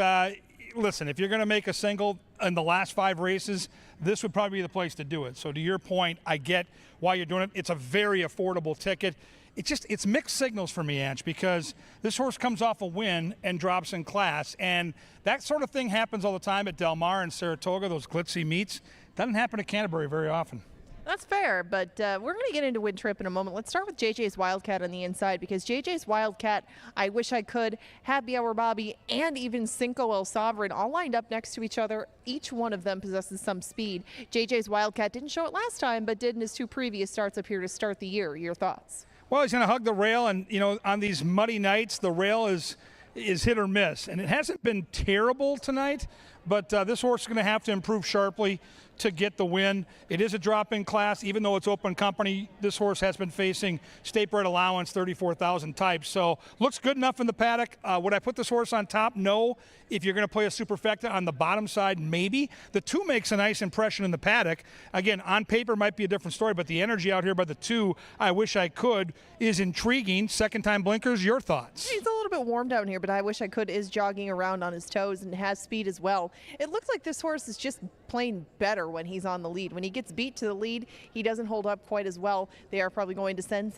listen, if you're going to make a single in the last 5 races, this would probably be the place to do it. So to your point, I get why you're doing it. It's a very affordable ticket. It's mixed signals for me, Ange, because this horse comes off a win and drops in class. And that sort of thing happens all the time at Del Mar and Saratoga, those glitzy meets. Doesn't happen at Canterbury very often. That's fair, but we're going to get into Win Trip in a moment. Let's start with JJ's Wildcat on the inside, because JJ's Wildcat, I Wish I Could, Happy Hour Bobby, and even Cinco El Sovereign all lined up next to each other. Each one of them possesses some speed. JJ's Wildcat didn't show it last time, but did in his 2 previous starts up here to start the year. Your thoughts? Well, he's going to hug the rail, and, on these muddy nights, the rail is hit or miss. And it hasn't been terrible tonight, but this horse is going to have to improve sharply to get the win. It is a drop-in class, even though it's open company. This horse has been facing state bred allowance, 34,000 types. So looks good enough in the paddock. Would I put this horse on top? No. If you're going to play a superfecta on the bottom side, maybe. The 2 makes a nice impression in the paddock. Again, on paper might be a different story, but the energy out here by the 2, I Wish I Could, is intriguing. Second time blinkers, your thoughts? He's a little bit warm down here, but I Wish I Could is jogging around on his toes and has speed as well. It looks like this horse is just playing better when he's on the lead. When he gets beat to the lead, he doesn't hold up quite as well. They are probably going to send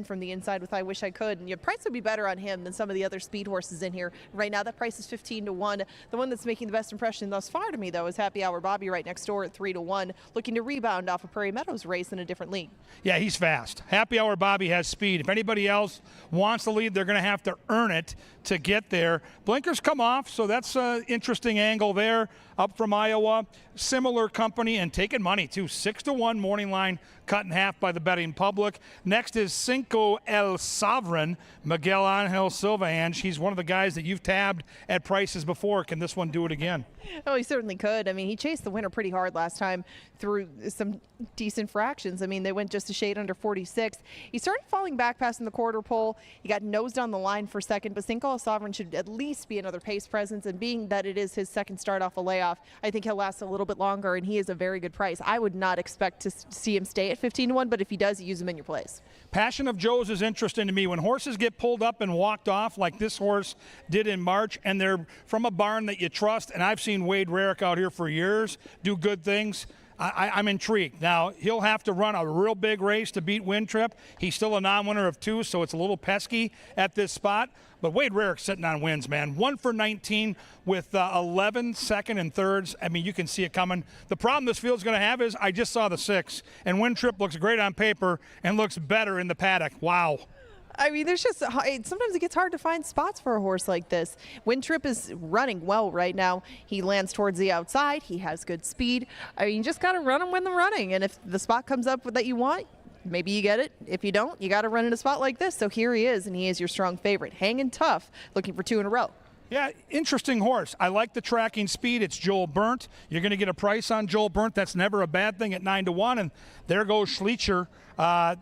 from the inside with I Wish I Could, and your price would be better on him than some of the other speed horses in here. Right now, that price is 15 to 1. The one that's making the best impression thus far to me, though, is Happy Hour Bobby right next door at 3 to 1, looking to rebound off a Prairie Meadows race in a different league. Yeah, he's fast. Happy Hour Bobby has speed. If anybody else wants the lead, they're going to have to earn it to get there. Blinkers come off, so that's an interesting angle there. Up from Iowa, similar company and taking money too. 6 to 1 morning line, cut in half by the betting public. Next is Cinco El Sovereign, Miguel Angel Silva, and he's one of the guys that you've tabbed at prices before. Can this one do it again? Oh, he certainly could. I mean, he chased the winner pretty hard last time through some decent fractions. I mean, they went just a shade under 46. He started falling back passing the quarter pole. He got nosed on the line for second, but Cinco El Sovereign should at least be another pace presence, and being that it is his second start off a layoff, I think he'll last a little bit longer, and he is a very good price. I would not expect to see him stay at 15 to 1, but if he does, you use him in your plays. Passion of Joe's is interesting to me. When horses get pulled up and walked off like this horse did in March, and they're from a barn that you trust, and I've seen Wade Rarick out here for years do good things, I'm intrigued. Now, he'll have to run a real big race to beat Win Trip. He's still a non-winner of 2, so it's a little pesky at this spot. But Wade Rarick's sitting on wins, man. 1 for 19 with 11 second and thirds. I mean, you can see it coming. The problem this field's going to have is I just saw the 6, and Win Trip looks great on paper and looks better in the paddock. Wow. I mean, there's just sometimes it gets hard to find spots for a horse like this. Win Trip is running well right now. He lands towards the outside. He has good speed. I mean, you just got to run him when they're running. And if the spot comes up that you want, maybe you get it. If you don't, you got to run in a spot like this. So here he is, and he is your strong favorite. Hanging tough, looking for 2 in a row. Yeah, interesting horse. I like the tracking speed. It's Joel Burnt. You're going to get a price on Joel Burnt. That's never a bad thing at 9 to 1. And there goes Schleicher.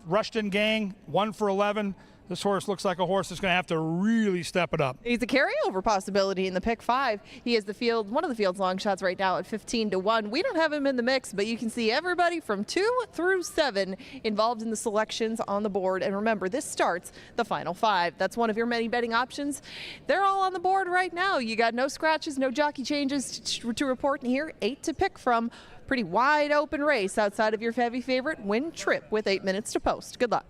Rushton Gang, 1 for 11. This horse looks like a horse that's going to have to really step it up. He's a carryover possibility in the pick 5. He is one of the field's long shots right now at 15 to 1. We don't have him in the mix, but you can see everybody from 2 through 7 involved in the selections on the board. And remember, this starts the final 5. That's one of your many betting options. They're all on the board right now. You got no scratches, no jockey changes to report in here. 8 to pick from. Pretty wide open race outside of your heavy favorite, Win Trip, with 8 minutes to post. Good luck.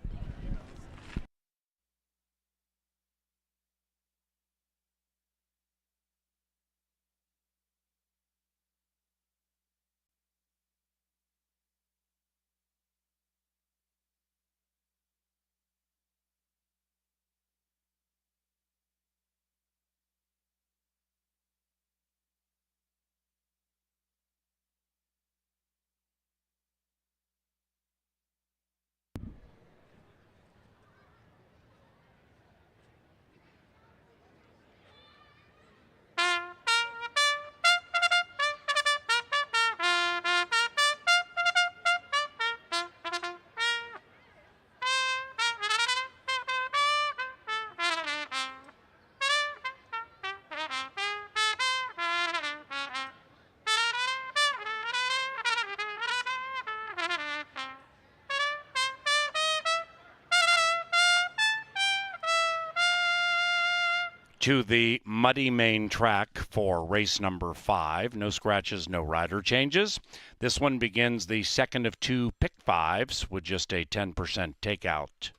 to the muddy main track for race number 5. No scratches, no rider changes. This one begins the second of 2 pick 5s with just a 10% takeout.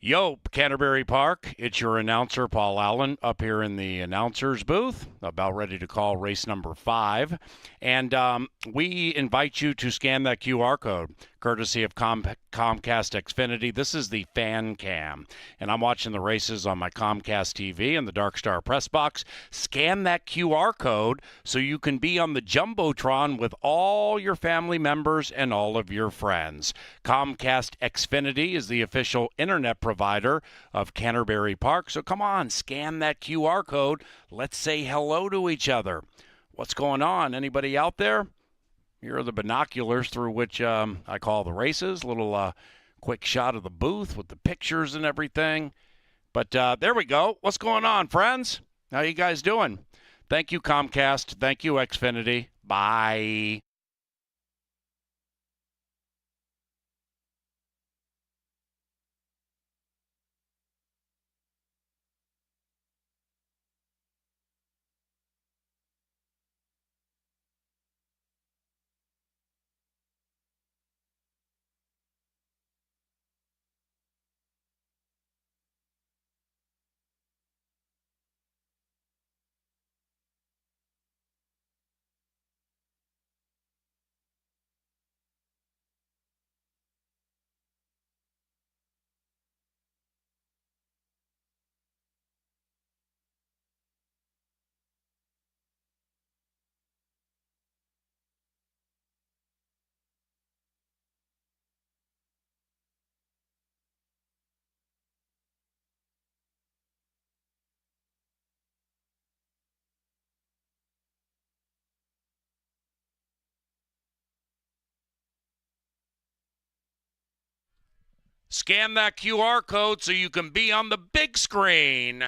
Yo, Canterbury Park, it's your announcer, Paul Allen, up here in the announcer's booth, about ready to call race number 5. And we invite you to scan that QR code, courtesy of Comcast Xfinity. This is the fan cam. And I'm watching the races on my Comcast TV in the Dark Star press box. Scan that QR code so you can be on the Jumbotron with all your family members and all of your friends. Comcast Xfinity is the official internet provider of Canterbury Park. So come on, scan that QR code. Let's say hello to each other. What's going on? Anybody out there? Here are the binoculars through which I call the races. Little quick shot of the booth with the pictures and everything. But there we go. What's going on, friends? How you guys doing? Thank you, Comcast. Thank you, Xfinity. Bye. Scan that QR code so you can be on the big screen.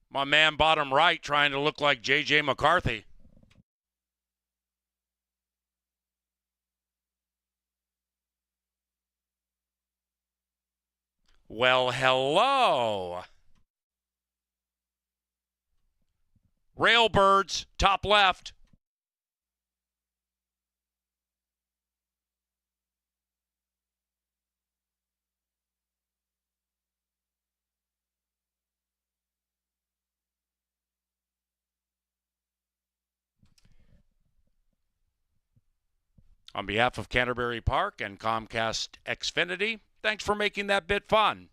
My man bottom right trying to look like J.J. McCarthy. Well, hello. Railbirds, top left. On behalf of Canterbury Park and Comcast Xfinity, thanks for making that bit fun.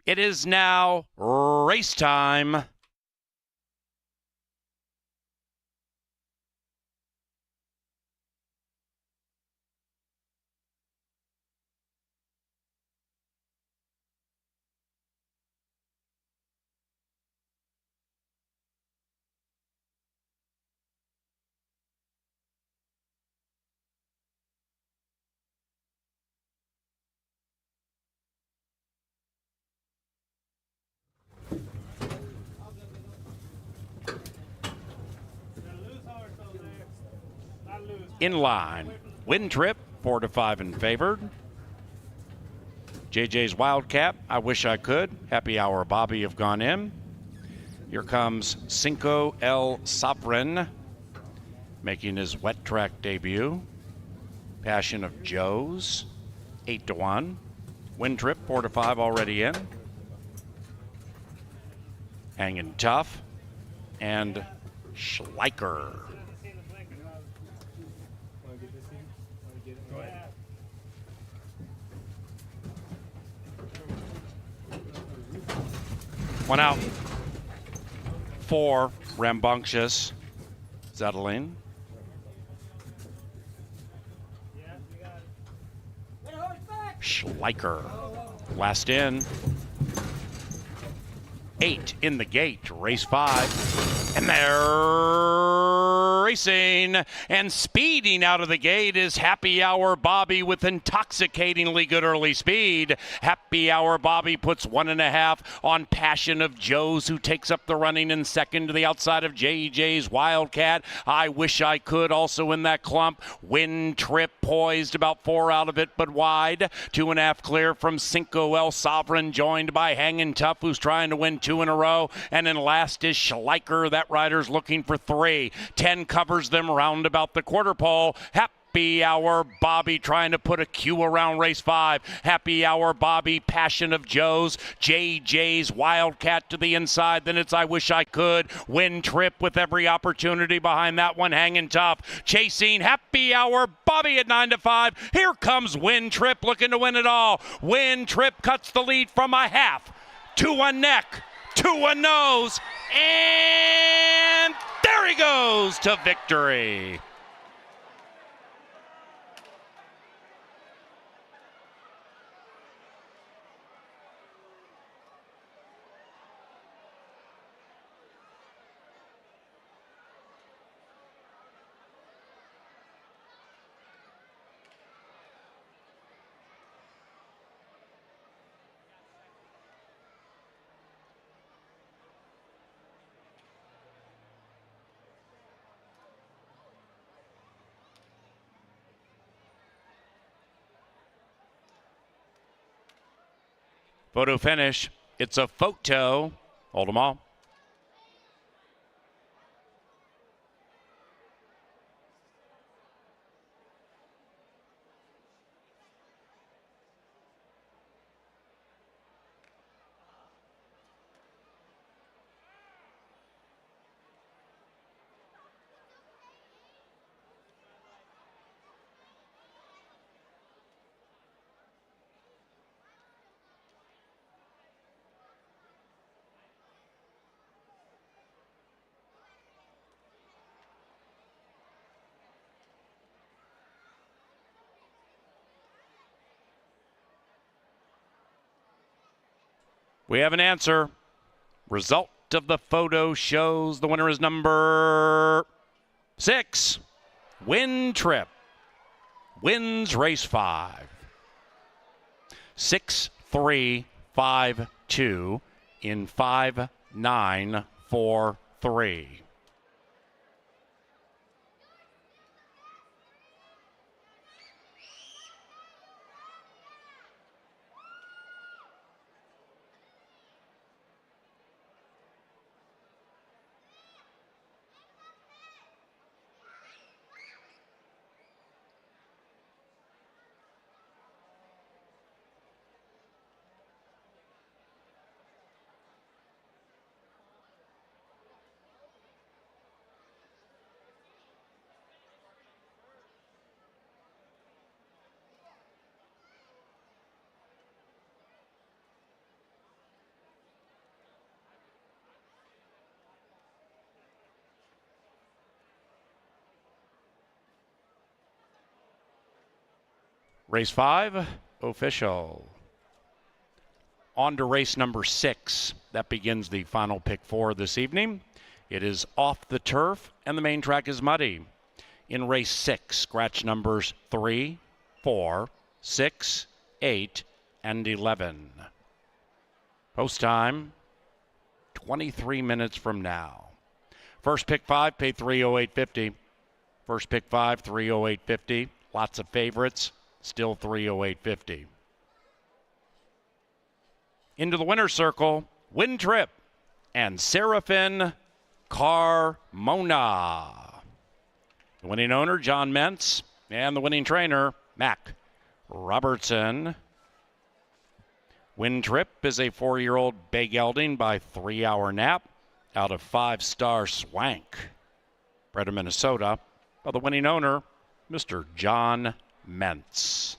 It is now race time. In line, Win Trip, 4 to 5 and favored. JJ's Wildcat, I Wish I Could. Happy Hour Bobby have gone in. Here comes Cinco El Sovereign, making his wet track debut. Passion of Joe's, 8 to 1. Win Trip, 4 to 5 already in. Hanging Tough and Schleicher. One out. 4, Rambunctious. Zetteling. Schleicher. Last in. 8 in the gate. Race 5. And they're racing. And speeding out of the gate is Happy Hour Bobby with intoxicatingly good early speed. Happy Hour Bobby puts 1.5 on Passion of Joe's, who takes up the running in second to the outside of JJ's Wildcat. I Wish I Could also in that clump. Win Trip poised about 4 out of it, but wide. 2.5 clear from Cinco El Sovereign, joined by Hangin' Tough, who's trying to win 2 in a row. And then last is Schleicher. That rider's looking for 3. 10 covers them round about the quarter pole. Happy Hour Bobby trying to put a Q around race 5. Happy Hour Bobby, Passion of Joe's, JJ's Wildcat to the inside. Then it's I Wish I Could. Win Trip with every opportunity behind that one. Hanging Tough. Chasing Happy Hour Bobby at 9 to 5. Here comes Win Trip looking to win it all. Win Trip cuts the lead from a half to a neck to a nose. And there he goes to victory. Photo finish. It's a photo. Hold them all. We have an answer. Result of the photo shows the winner is number 6. Win Trip wins race 5. 6-3-5-2 in 5-9-4-3. Race 5, official. On to race number 6. That begins the final pick 4 this evening. It is off the turf, and the main track is muddy. In race 6, scratch numbers 3, 4, 6, 8, and 11. Post time, 23 minutes from now. First pick 5, pay $308.50. First pick 5, $308.50. Lots of favorites. Still $308.50. Into the winner's circle, Win Trip and Seraphin Carmona. The winning owner, John Mentz, and the winning trainer, Mac Robertson. Win Trip is a 4-year-old bay gelding by 3-hour nap out of 5-star Swank, bred in Minnesota, by the winning owner, Mr. John Mentz.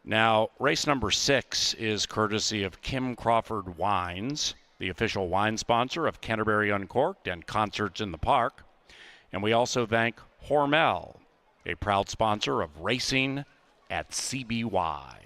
Now, race number 6 is courtesy of Kim Crawford Wines, the official wine sponsor of Canterbury Uncorked and Concerts in the Park. And we also thank Hormel, a proud sponsor of racing at CBY.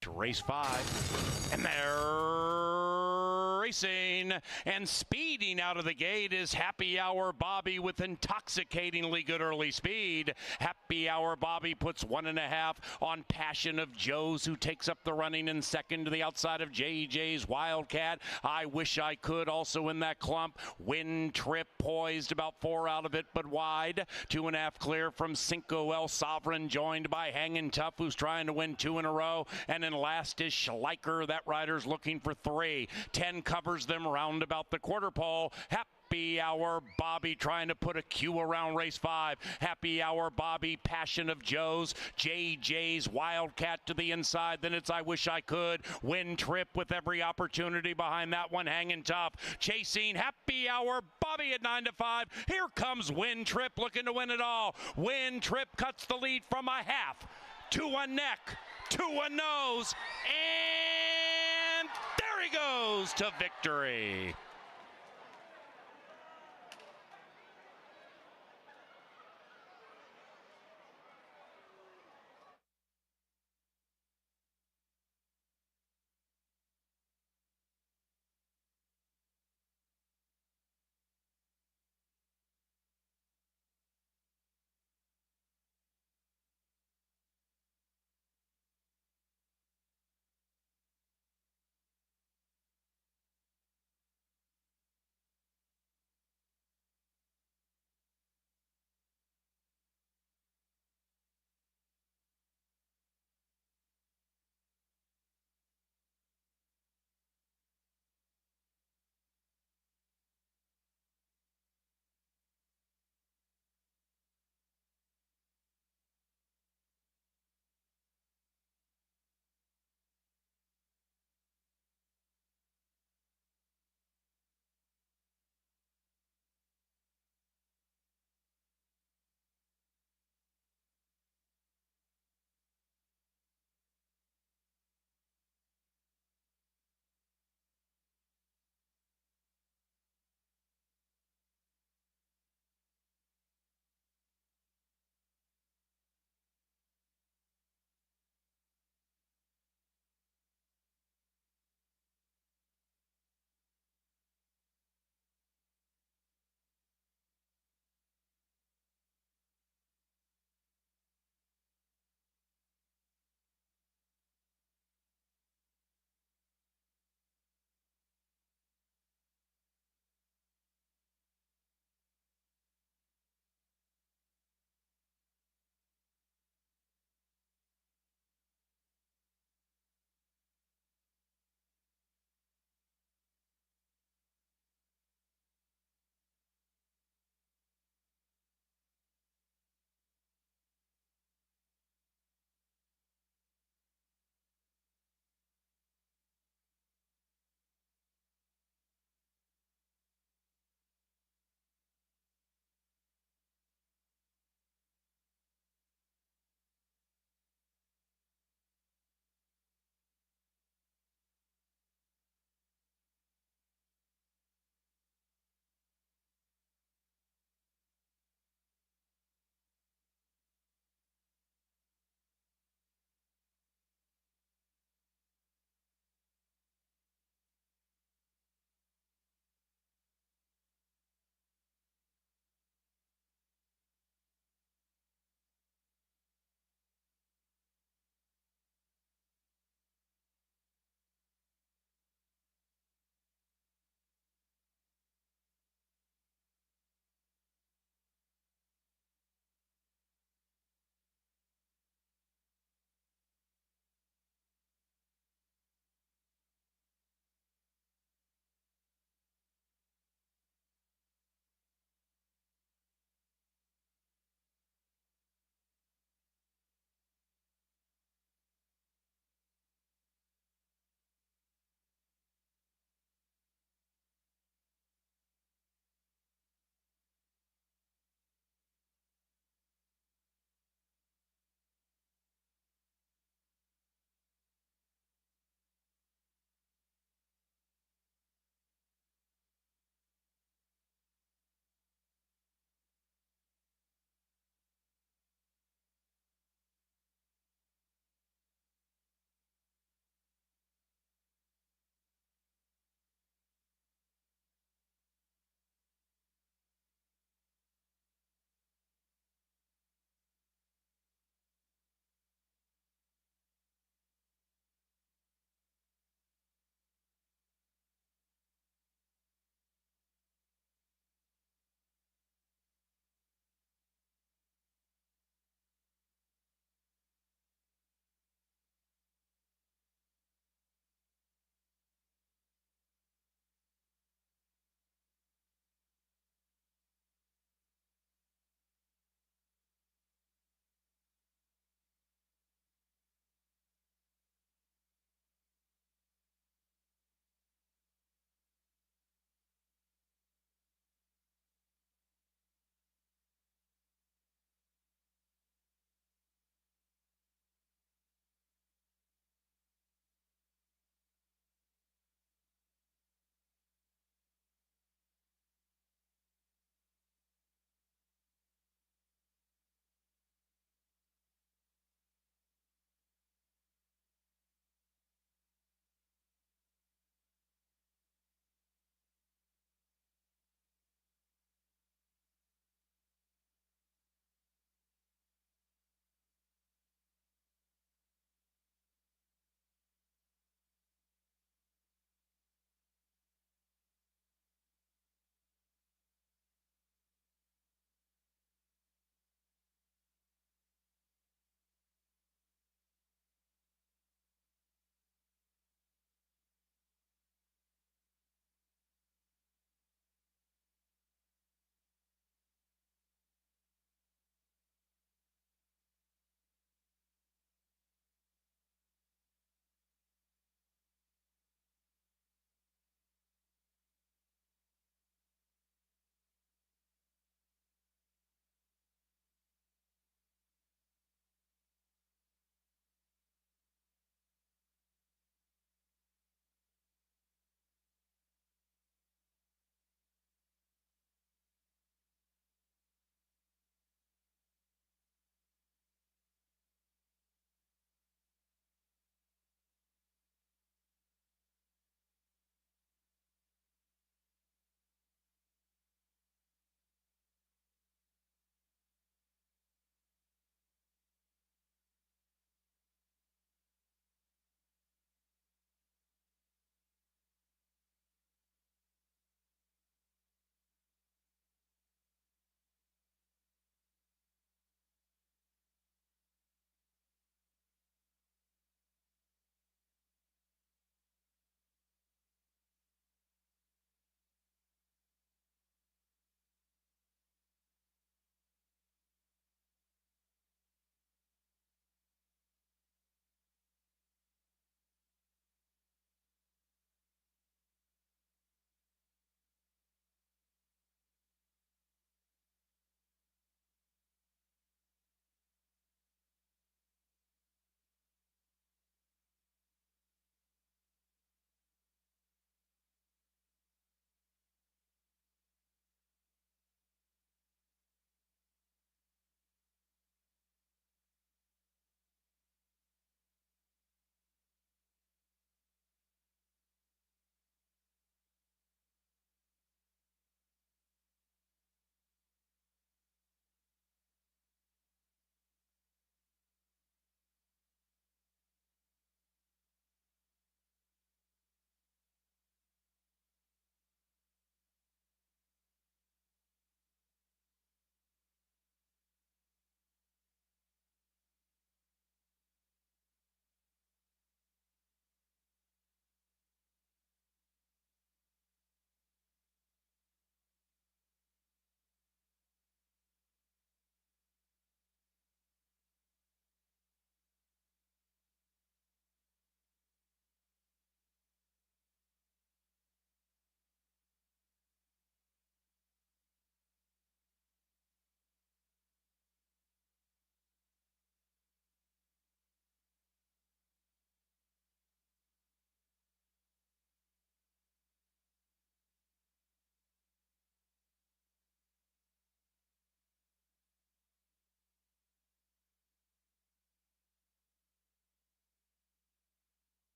To race 5, and they're racing, and speeding out of the gate is Happy Hour Bobby with intoxicatingly good early speed. Happy Hour Bobby puts 1.5 on Passion of Joe's, who takes up the running in second to the outside of JJ's Wildcat. I Wish I Could also in that clump. Win Trip poised about 4 out of it, but wide. 2.5 clear from Cinco El Sovereign, joined by Hangin' Tough, who's trying to win 2 in a row. And in last is Schleicher. That rider's looking for 3. 10 covers them round about the quarter pole. Happy Hour Bobby trying to put a Q around race 5. Happy Hour Bobby, Passion of Joe's, JJ's Wildcat to the inside. Then it's I Wish I Could. Win Trip with every opportunity behind that one. Hanging Tough. Chasing Happy Hour Bobby at 9-5. Here comes Win Trip looking to win it all. Win Trip cuts the lead from a half to a neck to a nose, and there he goes to victory.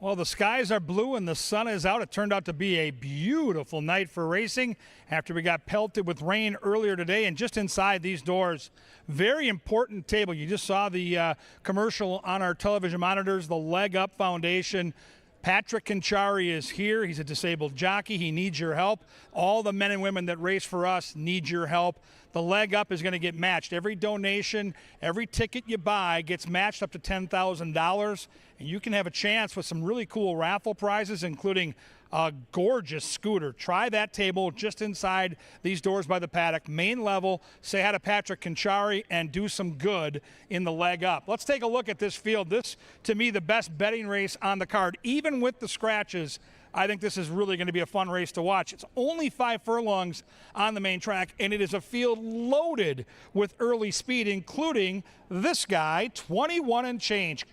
Well, the skies are blue and the sun is out. It turned out to be a beautiful night for racing after we got pelted with rain earlier today. And just inside these doors, very important table. You just saw the commercial on our television monitors, the Leg Up Foundation. Patrick Conchari is here. He's a disabled jockey. He needs your help. All the men and women that race for us need your help. The Leg Up is going to get matched. Every donation, every ticket you buy gets matched up to $10,000. And you can have a chance with some really cool raffle prizes, including a gorgeous scooter. Try that table just inside these doors by the paddock, main level. Say hi to Patrick Conchari and do some good in the Leg Up. Let's take a look at this field. This, to me, the best betting race on the card. Even with the scratches, I think this is really going to be a fun race to watch. It's only 5 furlongs on the main track, and it is a field loaded with early speed, including this guy, 21 and change.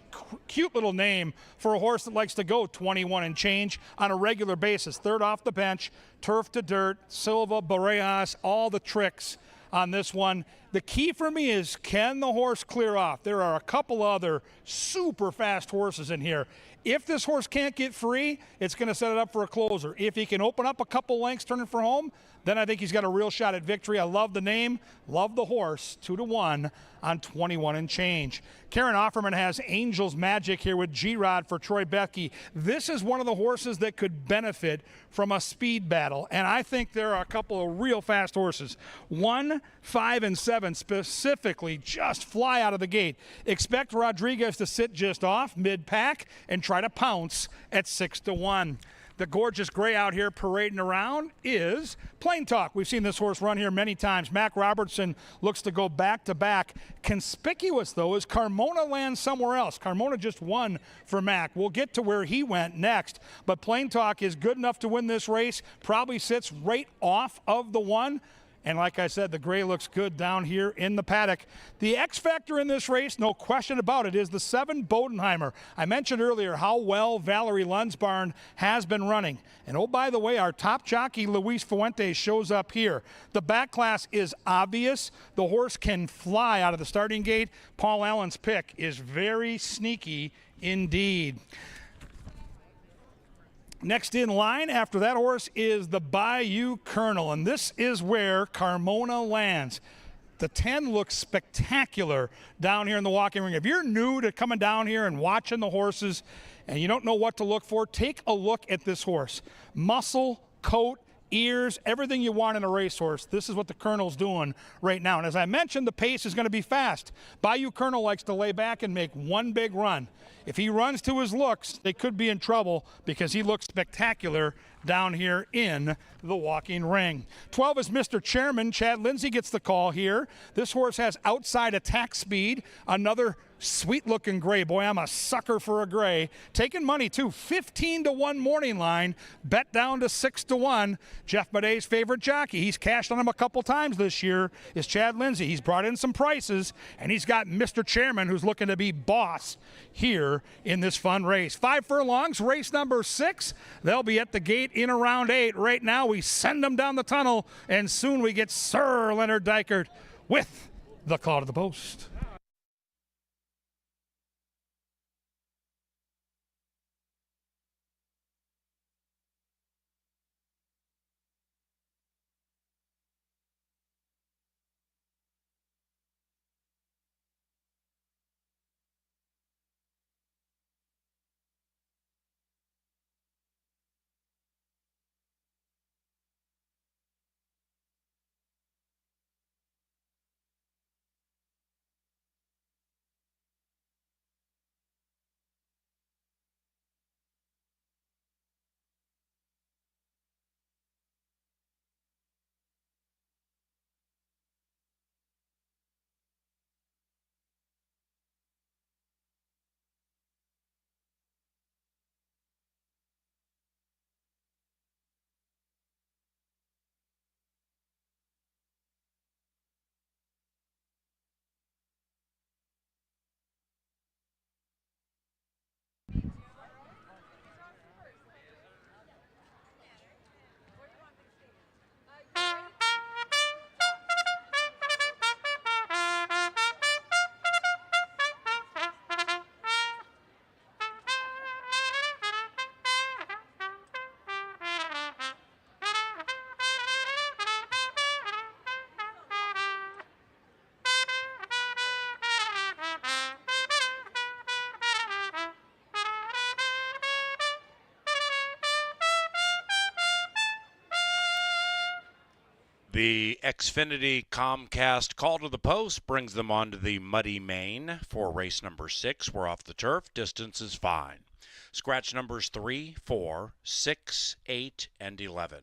Cute little name for a horse that likes to go 21 and change on a regular basis. Third off the bench, turf to dirt, Silva, Barrejas, all the tricks on this one. The key for me is, can the horse clear off? There are a couple other super fast horses in here. If this horse can't get free, it's going to set it up for a closer. If he can open up a couple lengths, turning for home, then I think he's got a real shot at victory. I love the name, love the horse, 2-1 on 21 and change. Karen Offerman has Angel's Magic here with G-Rod for Troy Bethke. This is one of the horses that could benefit from a speed battle, and I think there are a couple of real fast horses. 1, 5, and 7 specifically just fly out of the gate. Expect Rodriguez to sit just off mid-pack and try to pounce at 6-1. The gorgeous gray out here parading around is Plain Talk. We've seen this horse run here many times. Mac Robertson looks to go back-to-back. Conspicuous, though, is Carmona lands somewhere else. Carmona just won for Mac. We'll get to where he went next. But Plain Talk is good enough to win this race. Probably sits right off of the 1. And like I said, the gray looks good down here in the paddock. The X factor in this race, no question about it, is the 7 Bodenheimer. I mentioned earlier how well Valerie Lunsbarn has been running. And oh, by the way, our top jockey, Luis Fuentes, shows up here. The back class is obvious. The horse can fly out of the starting gate. Paul Allen's pick is very sneaky indeed. Next in line after that horse is the Bayou Colonel, and this is where Carmona lands. The 10 looks spectacular down here in the walking ring. If you're new to coming down here and watching the horses and you don't know what to look for, take a look at this horse. Muscle, coat, ears, everything you want in a racehorse. This is what the Colonel's doing right now. And as I mentioned, the pace is going to be fast. Bayou Colonel likes to lay back and make one big run. If he runs to his looks, they could be in trouble because he looks spectacular down here in the walking ring. 12 is Mr. Chairman. Chad Lindsay gets the call here. This horse has outside attack speed. Another sweet-looking gray. Boy, I'm a sucker for a gray. Taking money, too. 15-1 morning line. Bet down to 6-1. Jeff Maday's favorite jockey. He's cashed on him a couple times this year is Chad Lindsay. He's brought in some prices, and he's got Mr. Chairman who's looking to be boss here in this fun race. 5 furlongs, race number 6. They'll be at the gate in around 8. Right now, we send them down the tunnel, and soon we get Sir Leonard Dykert with the call to the post. The Xfinity Comcast call to the post brings them onto the muddy main for race number 6. We're off the turf. Distance is fine. Scratch numbers 3, 4, 6, 8, and 11.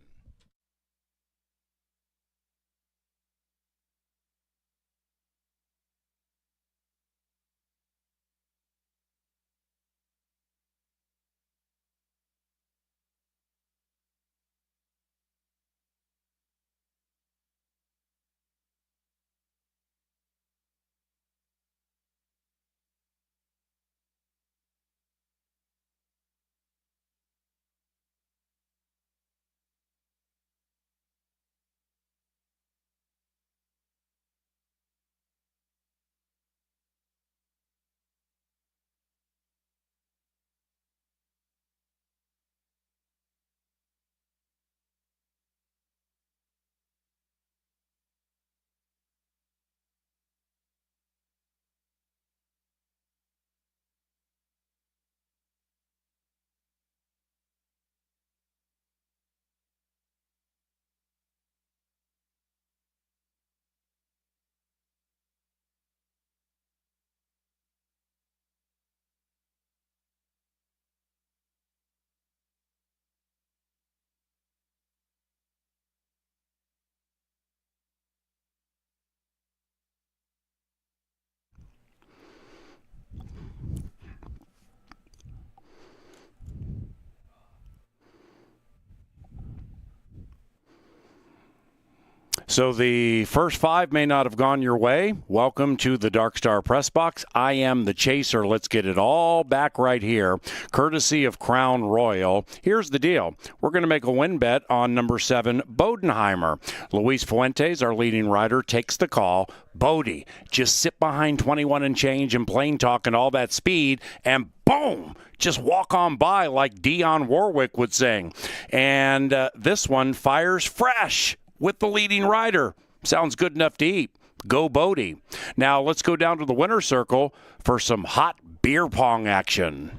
So the first 5 may not have gone your way. Welcome to the Dark Star Press Box. I am the chaser. Let's get it all back right here, courtesy of Crown Royal. Here's the deal. We're going to make a win bet on number 7, Bodenheimer. Luis Fuentes, our leading rider, takes the call. Bodie, just sit behind 21 and change and plain talk and all that speed, and boom, just walk on by like Dionne Warwick would sing. And this one fires fresh with the leading rider. Sounds good enough to eat. Go Bodie. Now let's go down to the winner's circle for some hot beer pong action.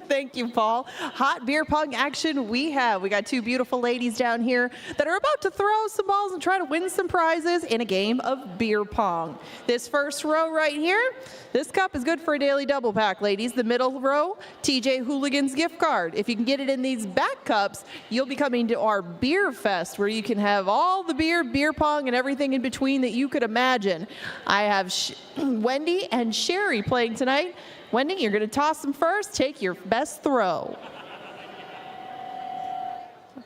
Thank you, Paul. Hot beer pong action we have. We got 2 beautiful ladies down here that are about to throw some balls and try to win some prizes in a game of beer pong. This first row right here, this cup is good for a daily double pack, ladies. The middle row, TJ Hooligans gift card. If you can get it in these back cups, you'll be coming to our beer fest where you can have all the beer pong, and everything in between that you could imagine. I have Wendy and Sherry playing tonight. Wendy, you're going to toss them first. Take your best throw.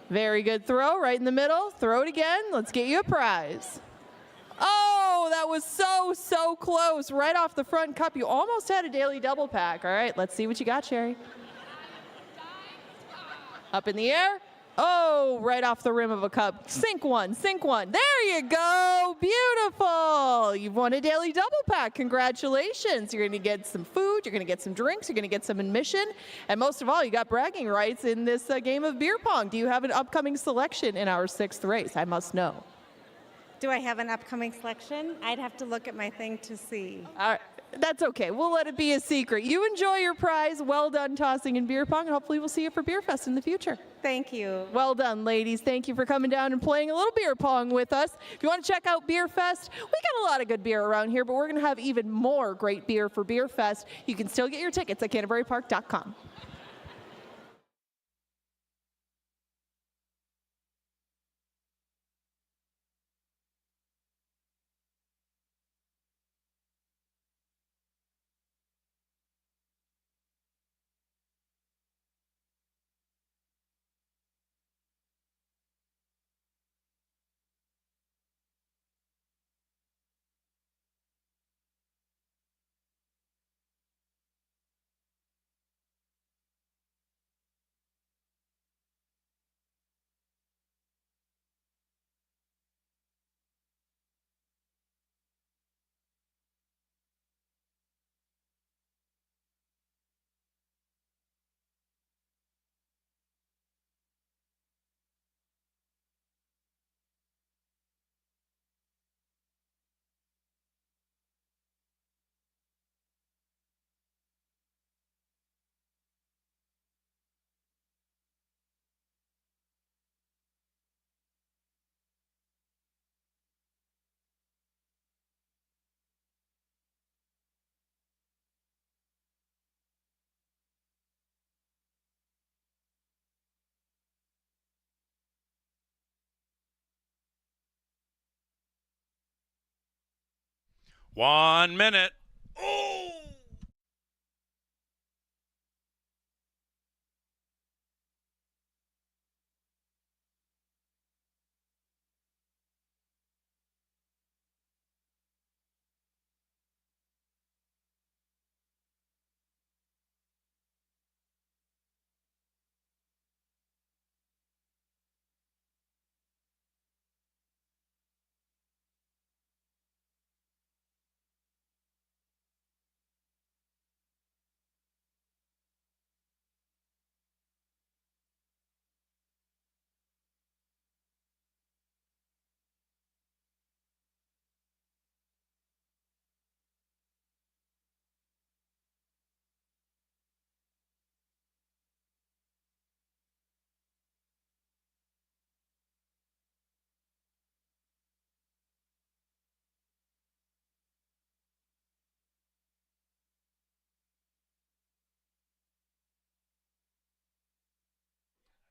Very good throw, right in the middle. Throw it again. Let's get you a prize. Oh, that was so close. Right off the front cup. You almost had a daily double pack. All right, let's see what you got, Sherry. Up in the air. Oh, right off the rim of a cup. Sink one, sink one. There you go. Beautiful. You've won a daily double pack. Congratulations. You're going to get some food. You're going to get some drinks. You're going to get some admission. And most of all, you got bragging rights in this game of beer pong. Do you have an upcoming selection in our 6th race? I must know. Do I have an upcoming selection? I'd have to look at my thing to see. All right. That's okay. We'll let it be a secret. You enjoy your prize. Well done tossing in beer pong, and hopefully we'll see you for Beer Fest in the future. Thank you. Well done, ladies. Thank you for coming down and playing a little beer pong with us. If you want to check out Beer Fest, we got a lot of good beer around here, but we're going to have even more great beer for Beer Fest. You can still get your tickets at CanterburyPark.com. 1 minute. Oh!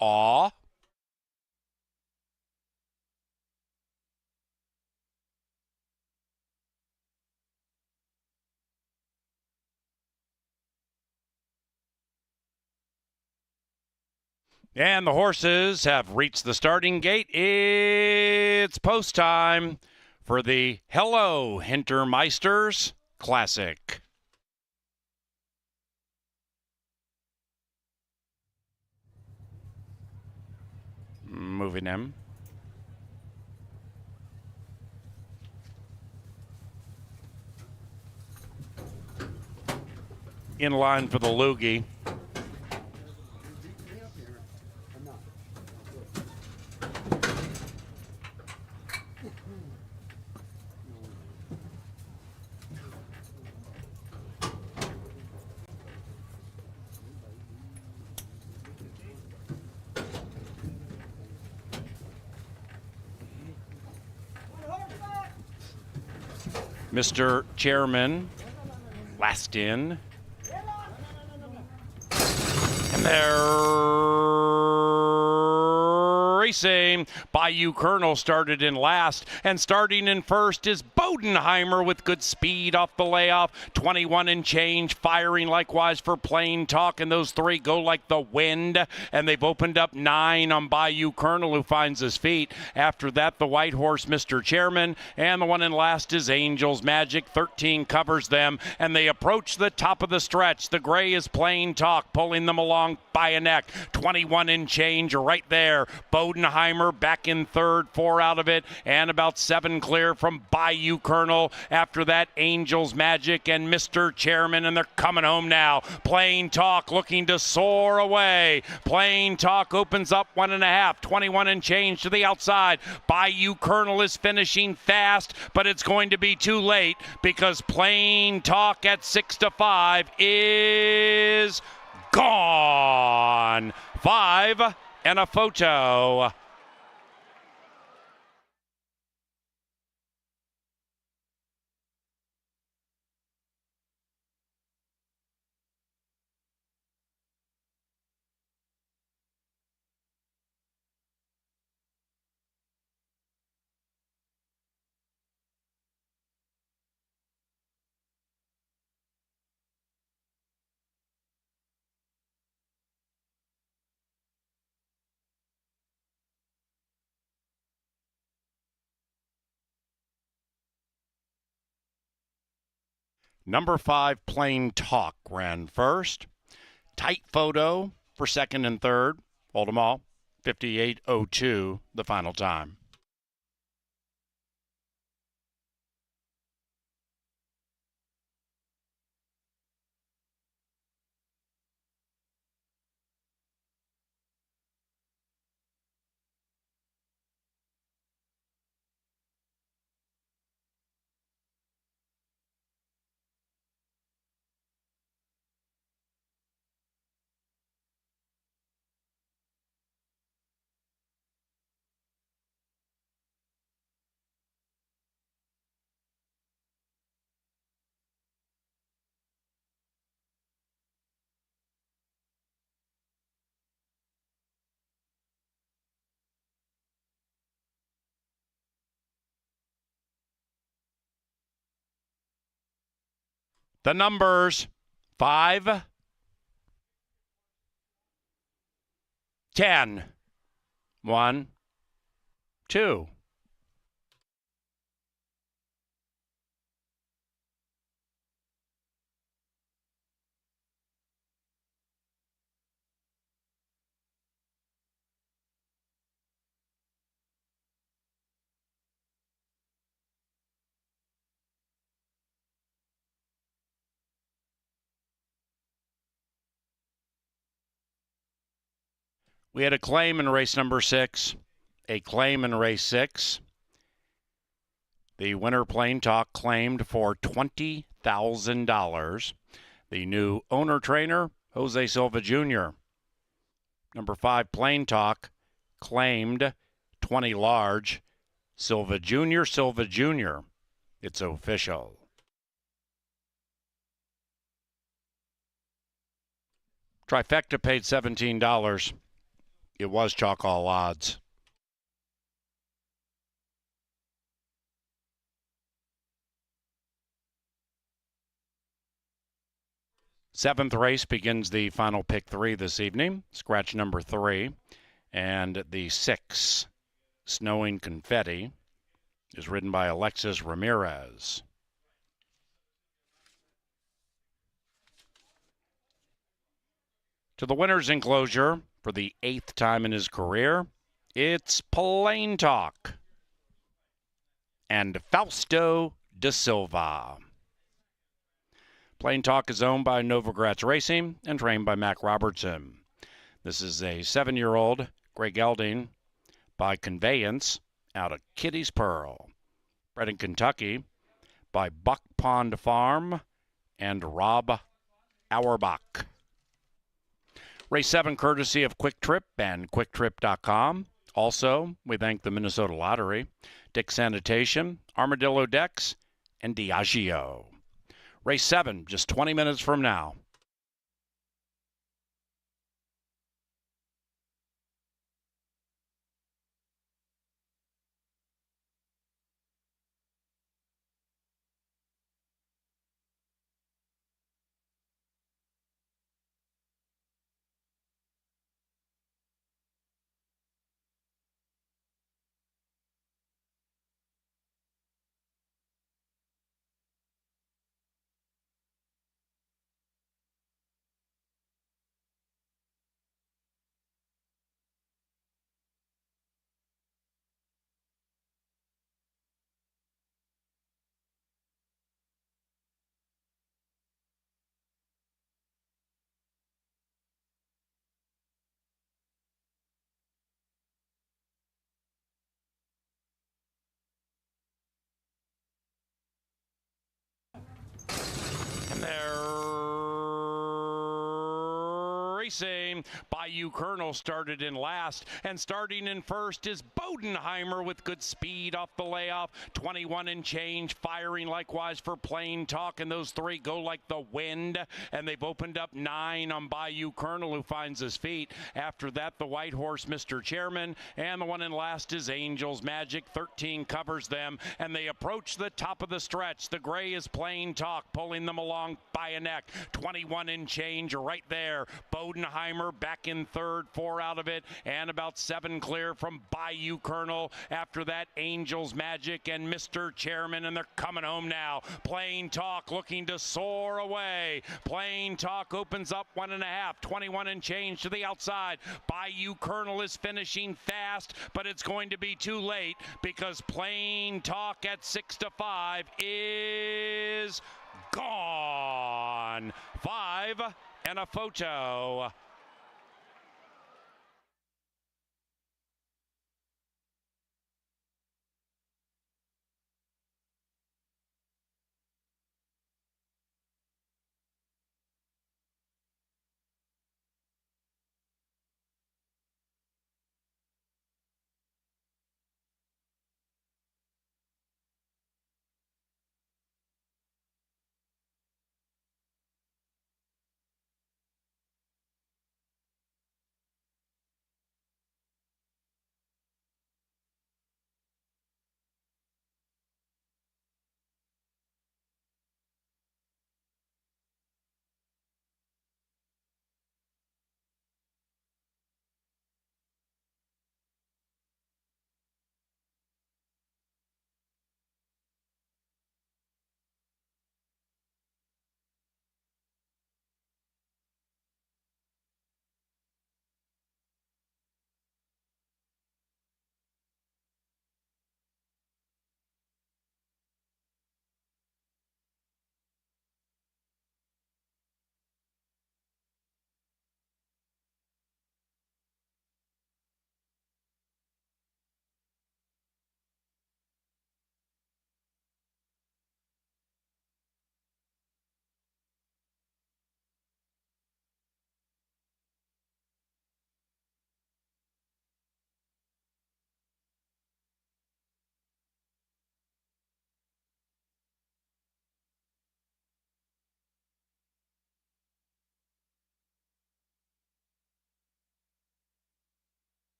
Aw. And the horses have reached the starting gate. It's post time for the Hello Hintermeisters Classic. Moving him. In line for the loogie. Mr. Chairman, last in. And they're racing. Bayou Colonel started in last, and starting in first is Bodenheimer with good speed off the layoff. 21 and change, firing likewise for Plain Talk, and those three go like the wind, and they've opened up 9 on Bayou Colonel, who finds his feet. After that, the white horse, Mr. Chairman, and the one in last is Angel's Magic. 13 covers them, and they approach the top of the stretch. The gray is Plain Talk, pulling them along by a neck. 21 and change right there. Bodenheimer back in third, 4 out of it, and about 7 clear from Bayou Colonel. After that, Angel's Magic and Mr. Chairman, and they're coming home now. Plain Talk looking to soar away. Plain Talk opens up 1.5, 21 and change to the outside. Bayou Colonel is finishing fast, but it's going to be too late because Plain Talk at 6-5 is gone. 5 and a photo. Number 5, Plain Talk ran first. Tight photo for second and third. Hold them all. 58.02 the final time. The numbers 5, 10, 1, 2. We had a claim in race number 6, a claim in race 6. The winner Plain Talk claimed for $20,000. The new owner trainer, Jose Silva Jr. Number 5, Plain Talk, claimed 20 large. Silva Jr., Silva Jr. It's official. Trifecta paid $17. It was chalk all odds. Seventh race begins the final pick 3 this evening. Scratch number 3. And the 6, Snowing Confetti, is ridden by Alexis Ramirez. To the winner's enclosure for the 8th time in his career, it's Plain Talk and Fausto da Silva. Plain Talk is owned by Novogratz Racing and trained by Mac Robertson. This is a 7-year-old Grey Gelding by Conveyance out of Kitty's Pearl. Bred in Kentucky by Buck Pond Farm and Rob Auerbach. Race 7 courtesy of Quick Trip and QuickTrip.com. Also, we thank the Minnesota Lottery, Dick Sanitation, Armadillo Decks, and Diageo. Race 7, just 20 minutes from now. And they're racing. Bayou Colonel started in last, and starting in first is Bodenheimer with good speed off the layoff. 21 and change, firing likewise for Plain Talk, and those 3 go like the wind, and they've opened up 9 on Bayou Colonel, who finds his feet. After that, the white horse, Mr. Chairman, and the one in last is Angel's Magic. 13 covers them, and they approach the top of the stretch. The gray is Plain Talk, pulling them along by a neck. 21 and change right there. Bodenheimer back in third, 4 out of it, and about 7 clear from Bayou Colonel. After that, Angel's Magic and Mr. Chairman, and they're coming home now. Plain Talk looking to soar away. Plain Talk opens up 1.5, 21 and change to the outside. Bayou Colonel is finishing fast, but it's going to be too late because Plain Talk at 6-5 is gone. 5 and a photo.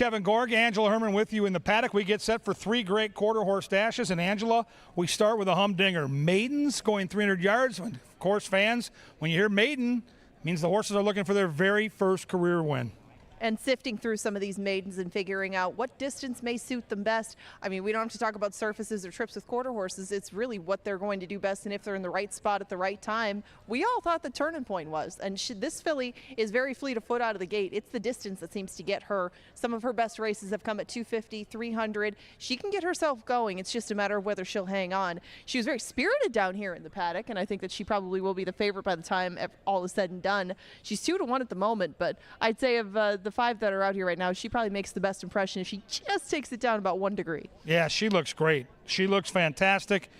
Kevin Gorg, Angela Herman with you in the paddock. We get set for 3 great quarter horse dashes. And Angela, we start with a humdinger. Maidens going 300 yards. Of course, fans, when you hear maiden, it means the horses are looking for their very first career win. And sifting through some of these maidens and figuring out what distance may suit them best. I mean, we don't have to talk about surfaces or trips with quarter horses. It's really what they're going to do best and if they're in the right spot at the right time. We all thought the turning point was. And this filly is very fleet of foot out of the gate. It's the distance that seems to get her. Some of her best races have come at 250, 300. She can get herself going. It's just a matter of whether she'll hang on. She was very spirited down here in the paddock, and I think that she probably will be the favorite by the time all is said and done. She's 2-1 at the moment, but I'd say of the 5 that are out here right now, she probably makes the best impression if she just takes it down about 1 degree. Yeah, she looks great. She looks fantastic.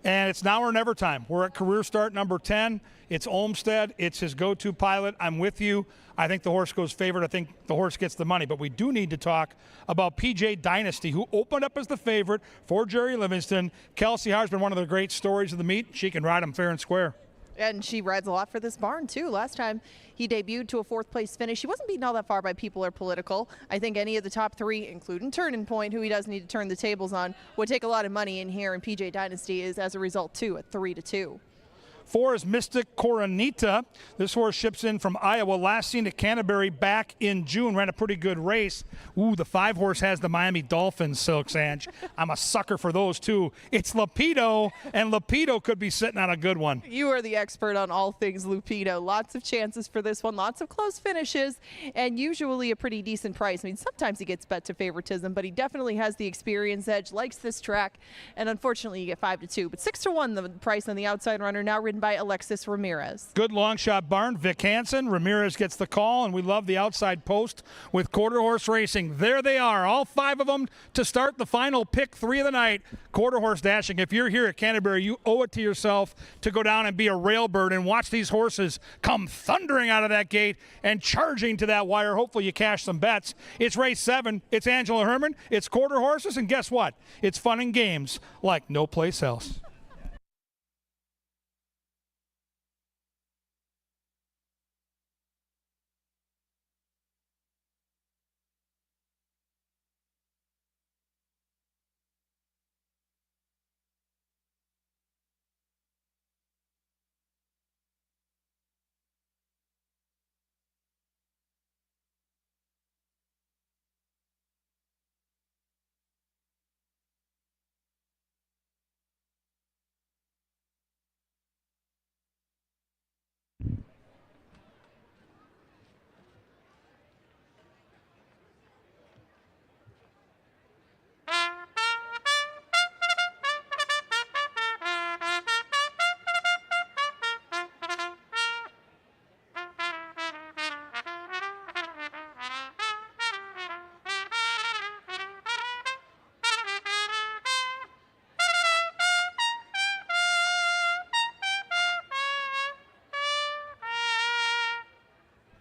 And it's now or never time. We're at career start number 10. It's Olmsted. It's his go-to pilot. I'm with you. I think the horse goes favorite. I think the horse gets the money. But we do need to talk about PJ Dynasty, who opened up as the favorite for Jerry Livingston. Kelsey Har's been one of the great stories of the meet. She can ride him fair and square. And she rides a lot for this barn, too. Last time he debuted to a 4th-place finish. He wasn't beaten all that far by People Are Political. I think any of the top 3, including Turning Point, who he does need to turn the tables on, would take a lot of money in here. And PJ Dynasty is, as a result, too, at 3-2. 4 is Mystic Coronita. This horse ships in from Iowa. Last seen at Canterbury back in June. Ran a pretty good race. Ooh, the 5 horse has the Miami Dolphins, Silks Ange. I'm a sucker for those too. It's Lapido, and Lapido could be sitting on a good one. You are the expert on all things Lupido. Lots of chances for this one. Lots of close finishes, and usually a pretty decent price. I mean, sometimes he gets bet to favoritism, but he definitely has the experience edge, likes this track, and unfortunately you get 5-2. But 6-1 the price on the outside runner, now ridden by Alexis Ramirez. Good long shot barn. Vic Hansen. Ramirez gets the call, and we love the outside post with quarter horse racing. There they are, all 5 of them to start the final pick 3 of the night. Quarter horse dashing. If you're here at Canterbury, you owe it to yourself to go down and be a railbird and watch these horses come thundering out of that gate and charging to that wire. Hopefully you cash some bets. It's race 7. It's Angela Herman. It's quarter horses, and guess what? It's fun and games like no place else.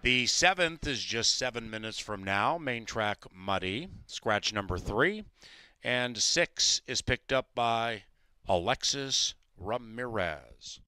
The 7th is just 7 minutes from now. Main track muddy, scratch number 3. And 6 is picked up by Alexis Ramirez.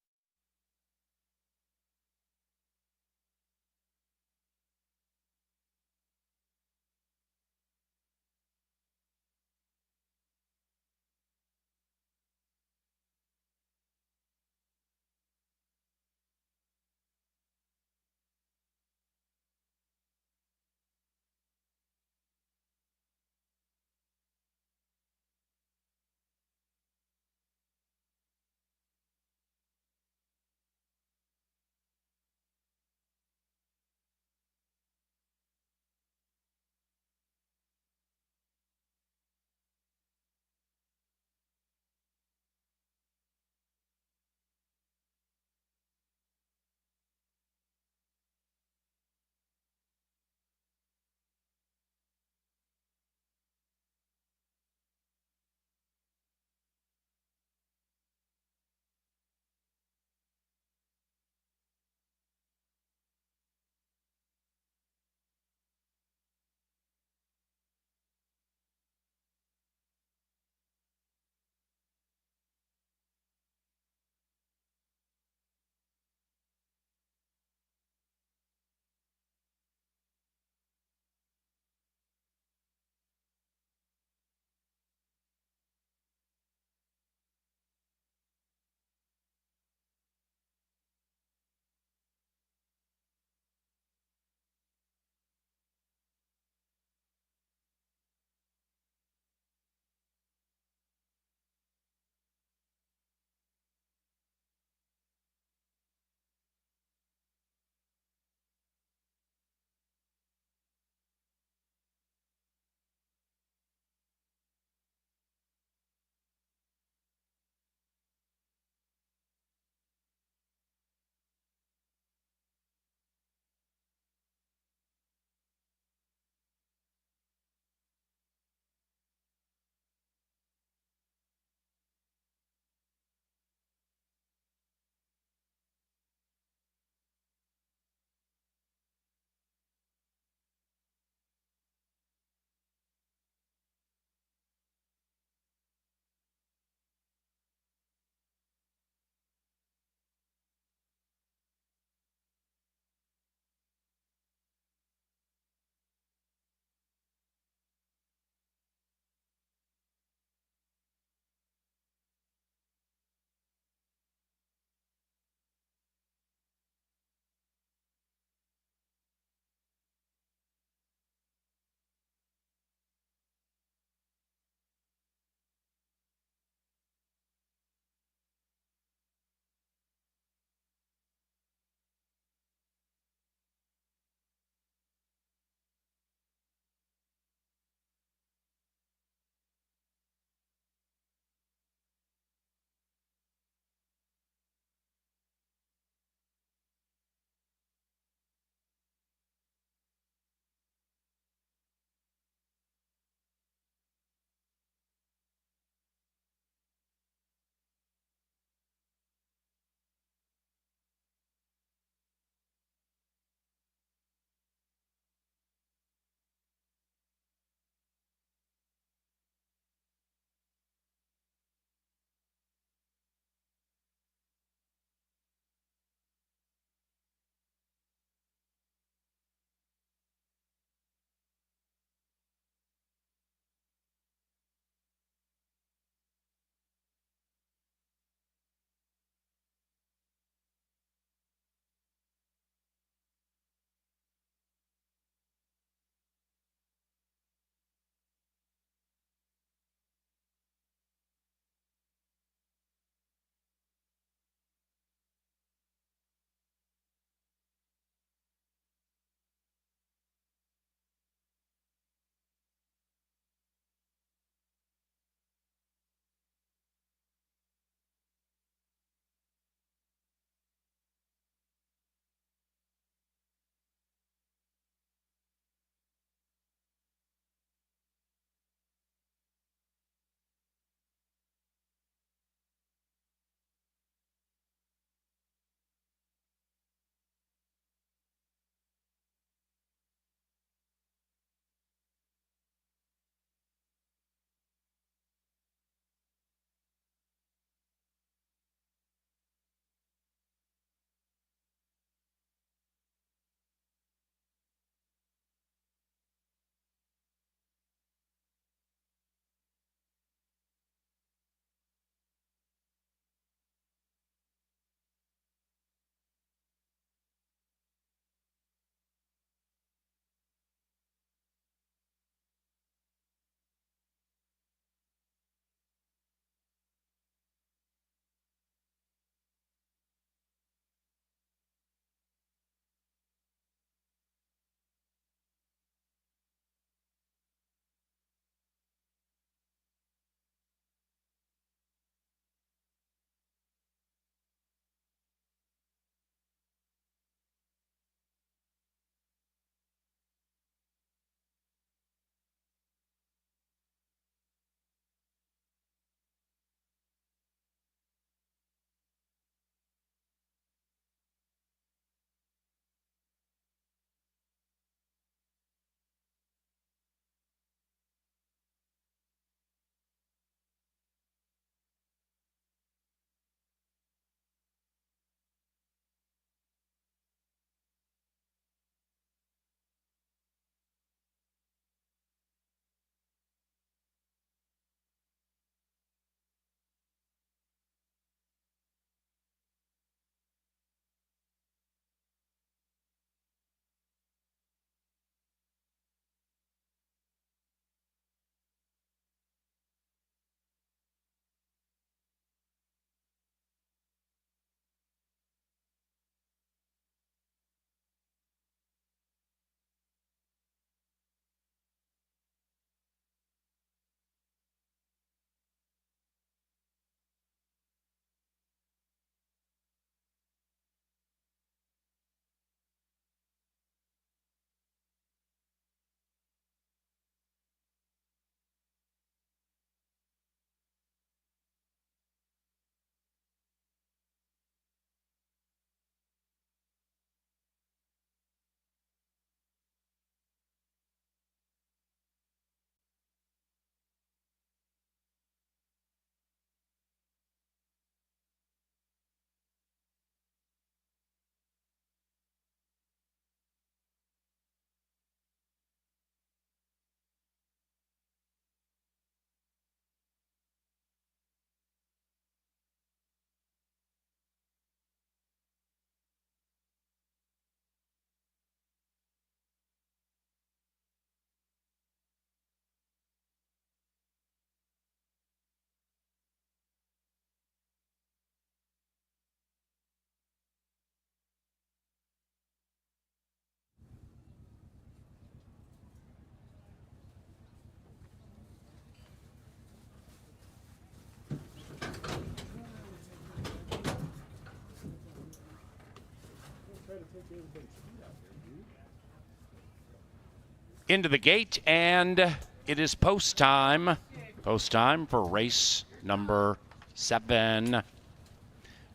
Into the gate, and it is post time. Post time for race number 7.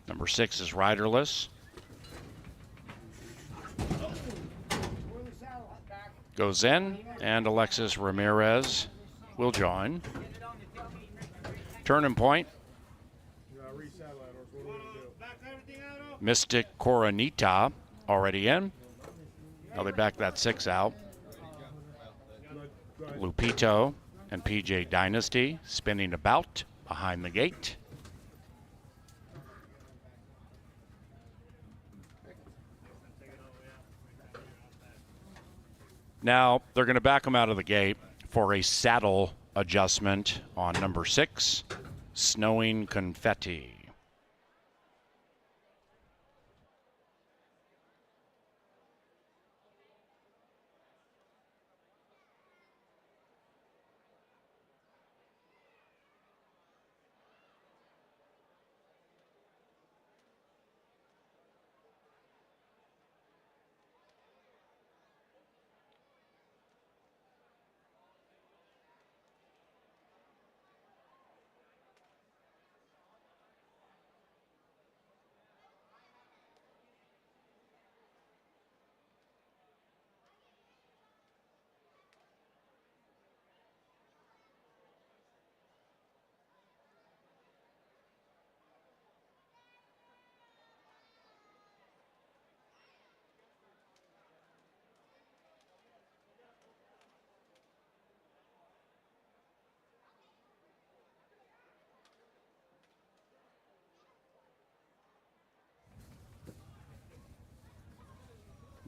Number 6 is riderless. Goes in, and Alexis Ramirez will join. Turning point. Mystic Coronita already in. Now they back that 6 out. Lupito and PJ Dynasty spinning about behind the gate. Now they're going to back them out of the gate for a saddle adjustment on number 6, Snowing Confetti.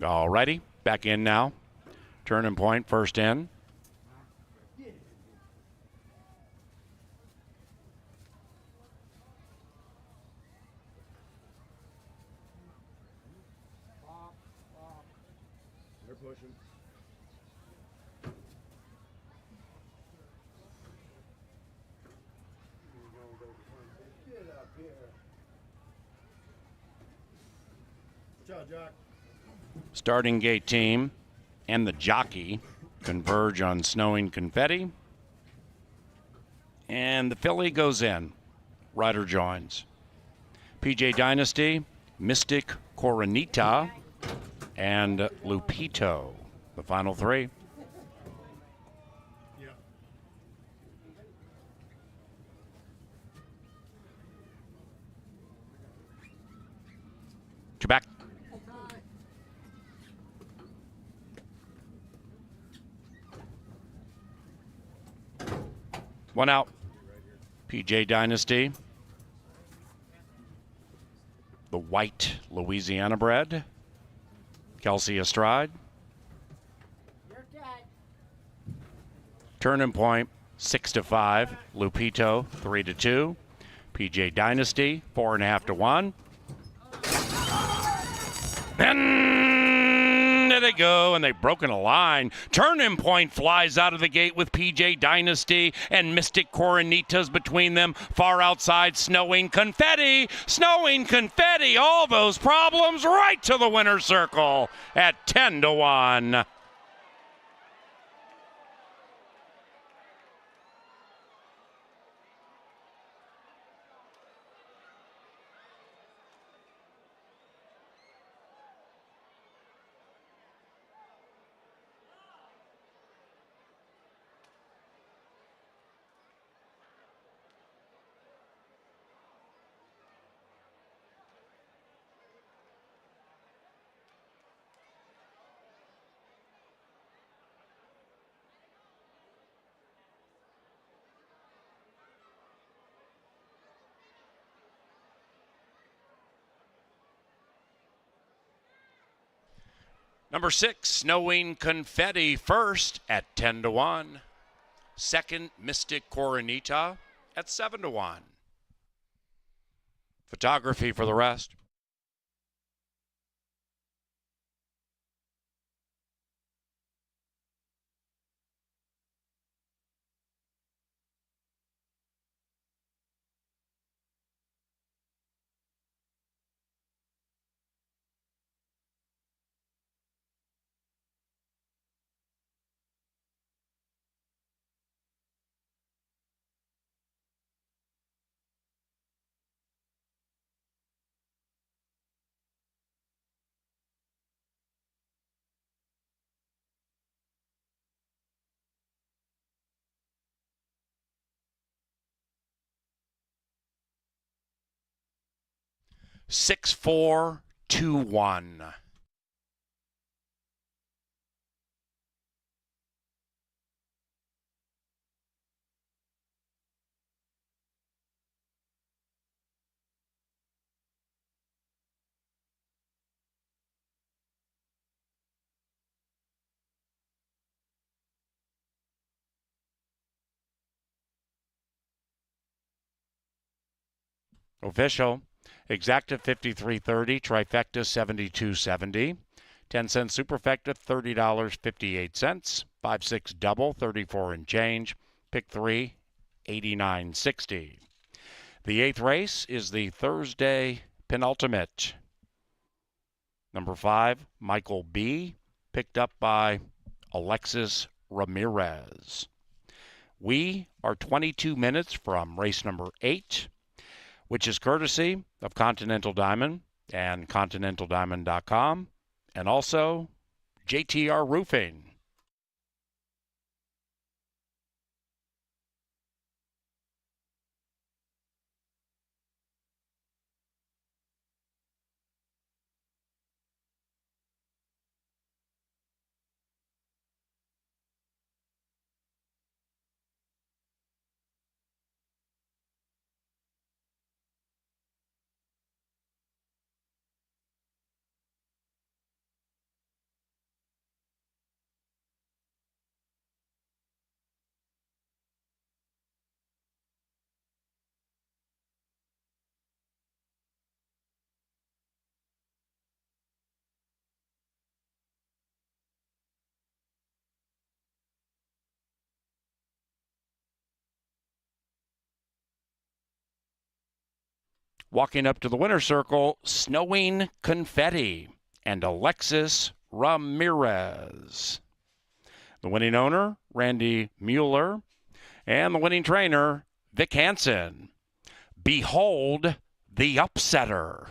All righty, back in now. Turning point, first in. They're pushing. Get up here. Watch out, Jack. Starting gate team and the jockey converge on Snowing Confetti. And the filly goes in. Rider joins. PJ Dynasty, Mystic Coronita, and Lupito. The final 3. Quebec. One out. PJ Dynasty. The white Louisiana bred. Kelsey Estrade. Turning point, 6-5. Lupito, 3-2. PJ Dynasty, 4.5 to 1. And there they go, and they've broken a line. Turning point flies out of the gate with PJ Dynasty and Mystic Coronitas between them. Far outside, Snowing Confetti. Snowing Confetti, all those problems right to the winner's circle at 10 to 1. Number 6, Snowing Confetti, first at 10 to 1. Second, Mystic Coronita at 7 to 1. Photography for the rest. 6421. Official. Exacta 53.30, trifecta 72.70, 10-cent superfecta $30.58, 5-6 double 34 and change, pick 3 89.60. The 8th race is the Thursday penultimate. Number 5, Michael B, picked up by Alexis Ramirez. We are 22 minutes from race number 8, which is courtesy of Continental Diamond and ContinentalDiamond.com, and also JTR Roofing. Walking up to the winner's circle, Snowing Confetti and Alexis Ramirez. The winning owner, Randy Mueller, and the winning trainer, Vic Hansen. Behold the upsetter.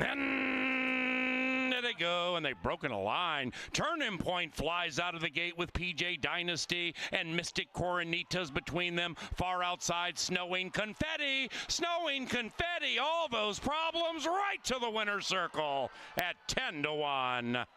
And there they go, and they've broken a line. Turning Point flies out of the gate with PJ Dynasty and Mystic Coronitas between them. Far outside, Snowing Confetti. Snowing Confetti, all those problems right to the winner's circle at 10-1.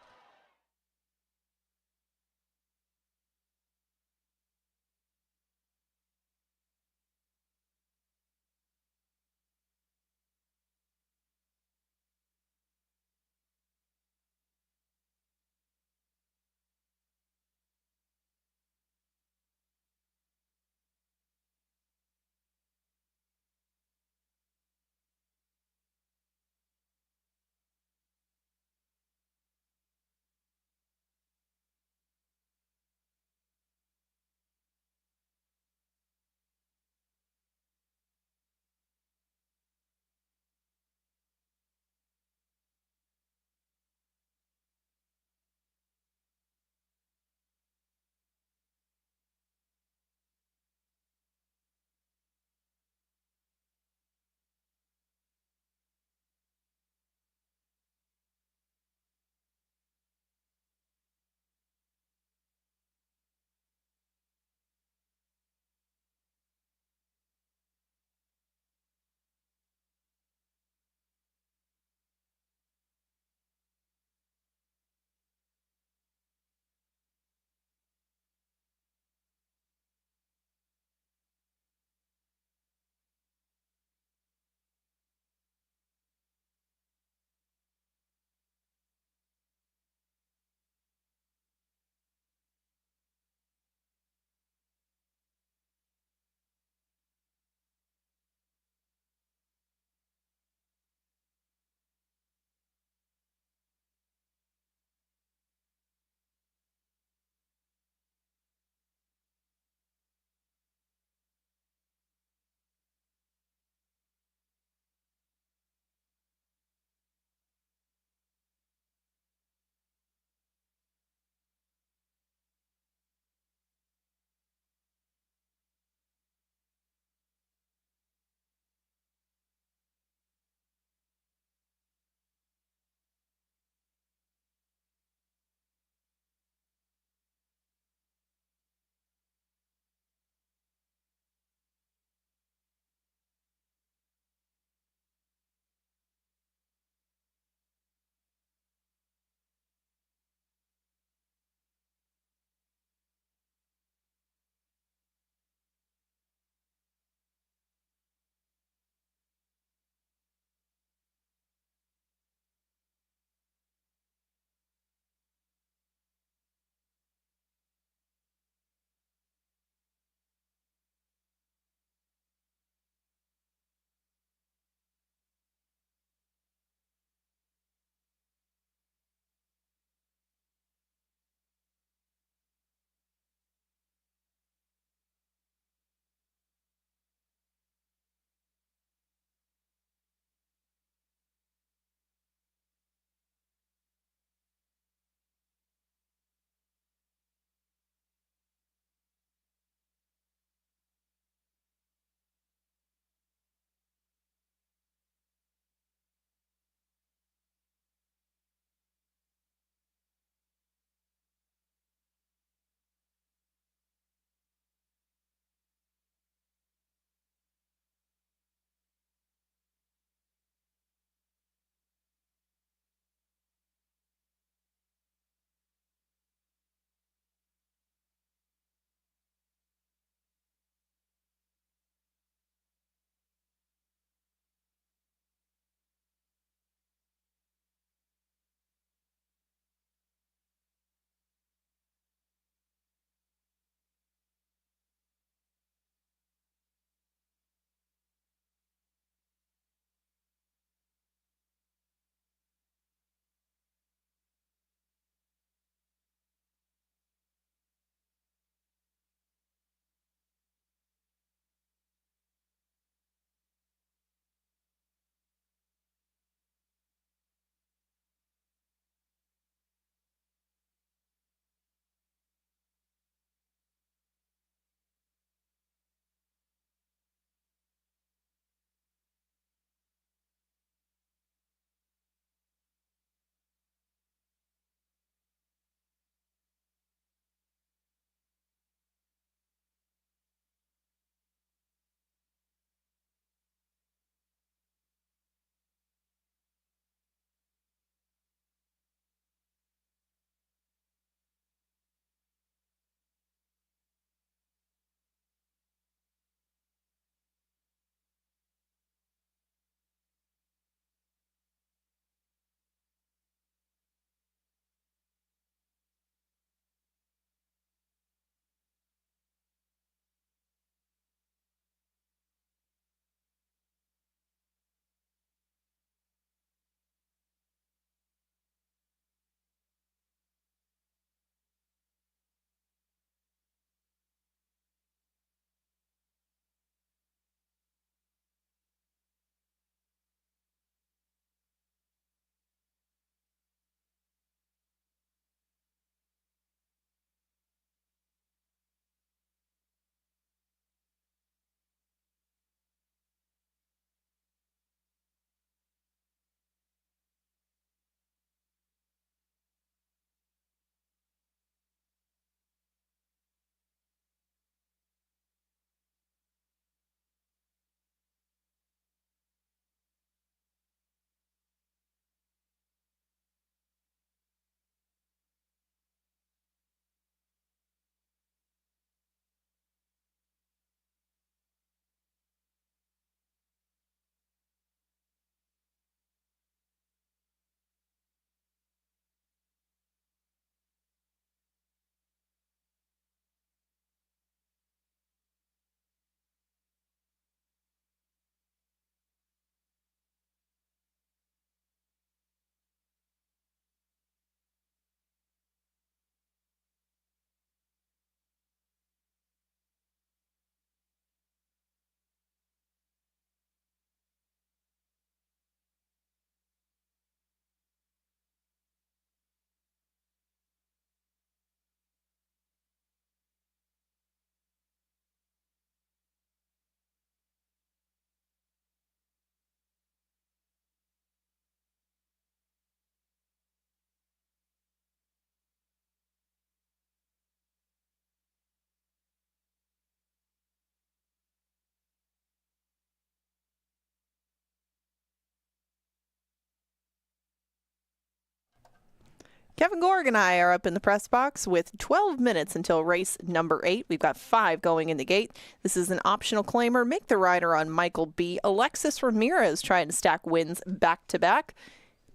Kevin Gorg and I are up in the press box with 12 minutes until race number 8. We've got 5 going in the gate. This is an optional claimer. Make the rider on Michael B. Alexis Ramirez trying to stack wins back-to-back.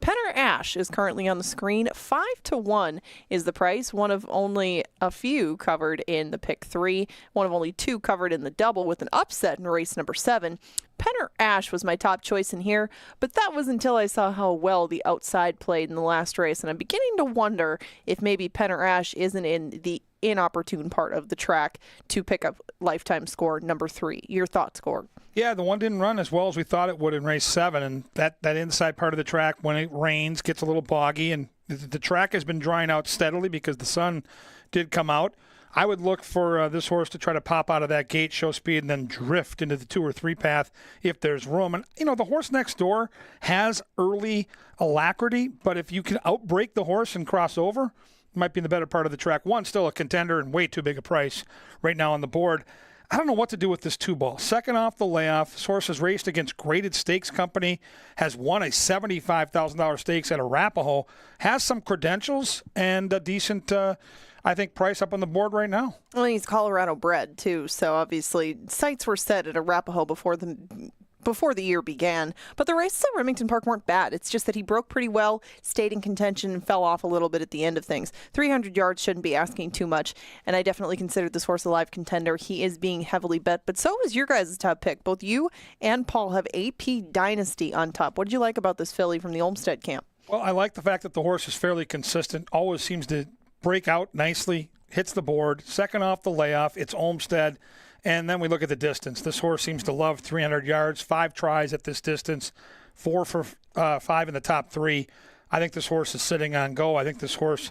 Penner Ash is currently on the screen. 5-1 is the price. One of only a few covered in the pick 3. One of only 2 covered in the double with an upset in race number 7. Penner Ash was my top choice in here, but that was until I saw how well the outside played in the last race, and I'm beginning to wonder if maybe Penner Ash isn't in the inopportune part of the track to pick up lifetime score number 3. Your thoughts, Gorg? Yeah, the one didn't run as well as we thought it would in race 7, and that inside part of the track, when it rains, gets a little boggy, and the track has been drying out steadily because the sun did come out. I would look for this horse to try to pop out of that gate, show speed, and then drift into the 2 or 3 path if there's room. And, the horse next door has early alacrity, but if you can outbreak the horse and cross over, might be in the better part of the track. One, still a contender and way too big a price right now on the board. I don't know what to do with this 2-ball. Second off the layoff, this horse has raced against Graded Stakes Company, has won a $75,000 stakes at Arapahoe, has some credentials and a decent, I think, price up on the board right now. Well, he's Colorado bred, too, so obviously sights were set at Arapahoe before the year began, but the races at Remington Park weren't bad. It's just that he broke pretty well, stayed in contention, and fell off a little bit at the end of things. 300 yards shouldn't be asking too much, and I definitely consider this horse a live contender. He is being heavily bet, but so is your guys' top pick. Both you and Paul have AP Dynasty on top. What did you like about this filly from the Olmsted camp? Well, I like the fact that the horse is fairly consistent, always seems to break out nicely, hits the board. Second off the layoff, it's Olmsted. And then we look at the distance. This horse seems to love 300 yards, 5 tries at this distance, 4 for 5 in the top 3. I think this horse is sitting on go. I think this horse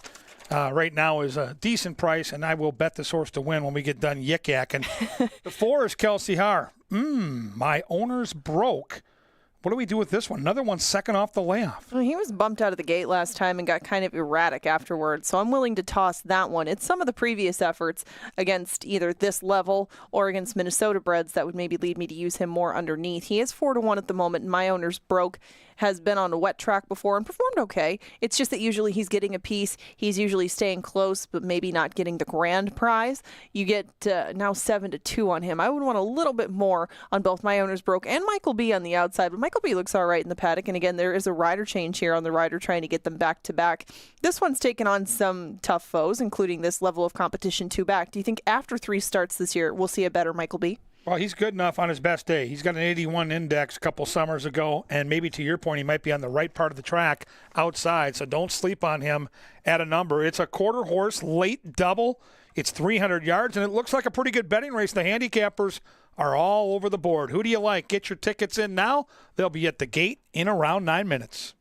right now is a decent price, and I will bet this horse to win when we get done yik-yakking. The 4 is Kelsey Haar. My owner's broke. What do we do with this one? Another one second off the layoff. Well, he was bumped out of the gate last time and got kind of erratic afterwards, so I'm willing to toss that one. It's some of the previous efforts against either this level or against Minnesota breds that would maybe lead me to use him more underneath. He is 4-1 at the moment, and my owner's broke. Has been on a wet track before and performed okay. It's just that usually he's getting a piece. He's usually staying close, but maybe not getting the grand prize. You get now 7-2 on him. I would want a little bit more on both my owner's broke and Michael B on the outside, but Michael B looks all right in the paddock. And again, there is a rider change here on the rider trying to get them back to back. This one's taken on some tough foes, including this level of competition 2 back. Do you think after 3 starts this year, we'll see a better Michael B? Well, he's good enough on his best day. He's got an 81 index a couple summers ago, and maybe to your point, he might be on the right part of the track outside, so don't sleep on him at a number. It's a quarter horse, late double. It's 300 yards, and it looks like a pretty good betting race. The handicappers are all over the board. Who do you like? Get your tickets in now. They'll be at the gate in around 9 minutes.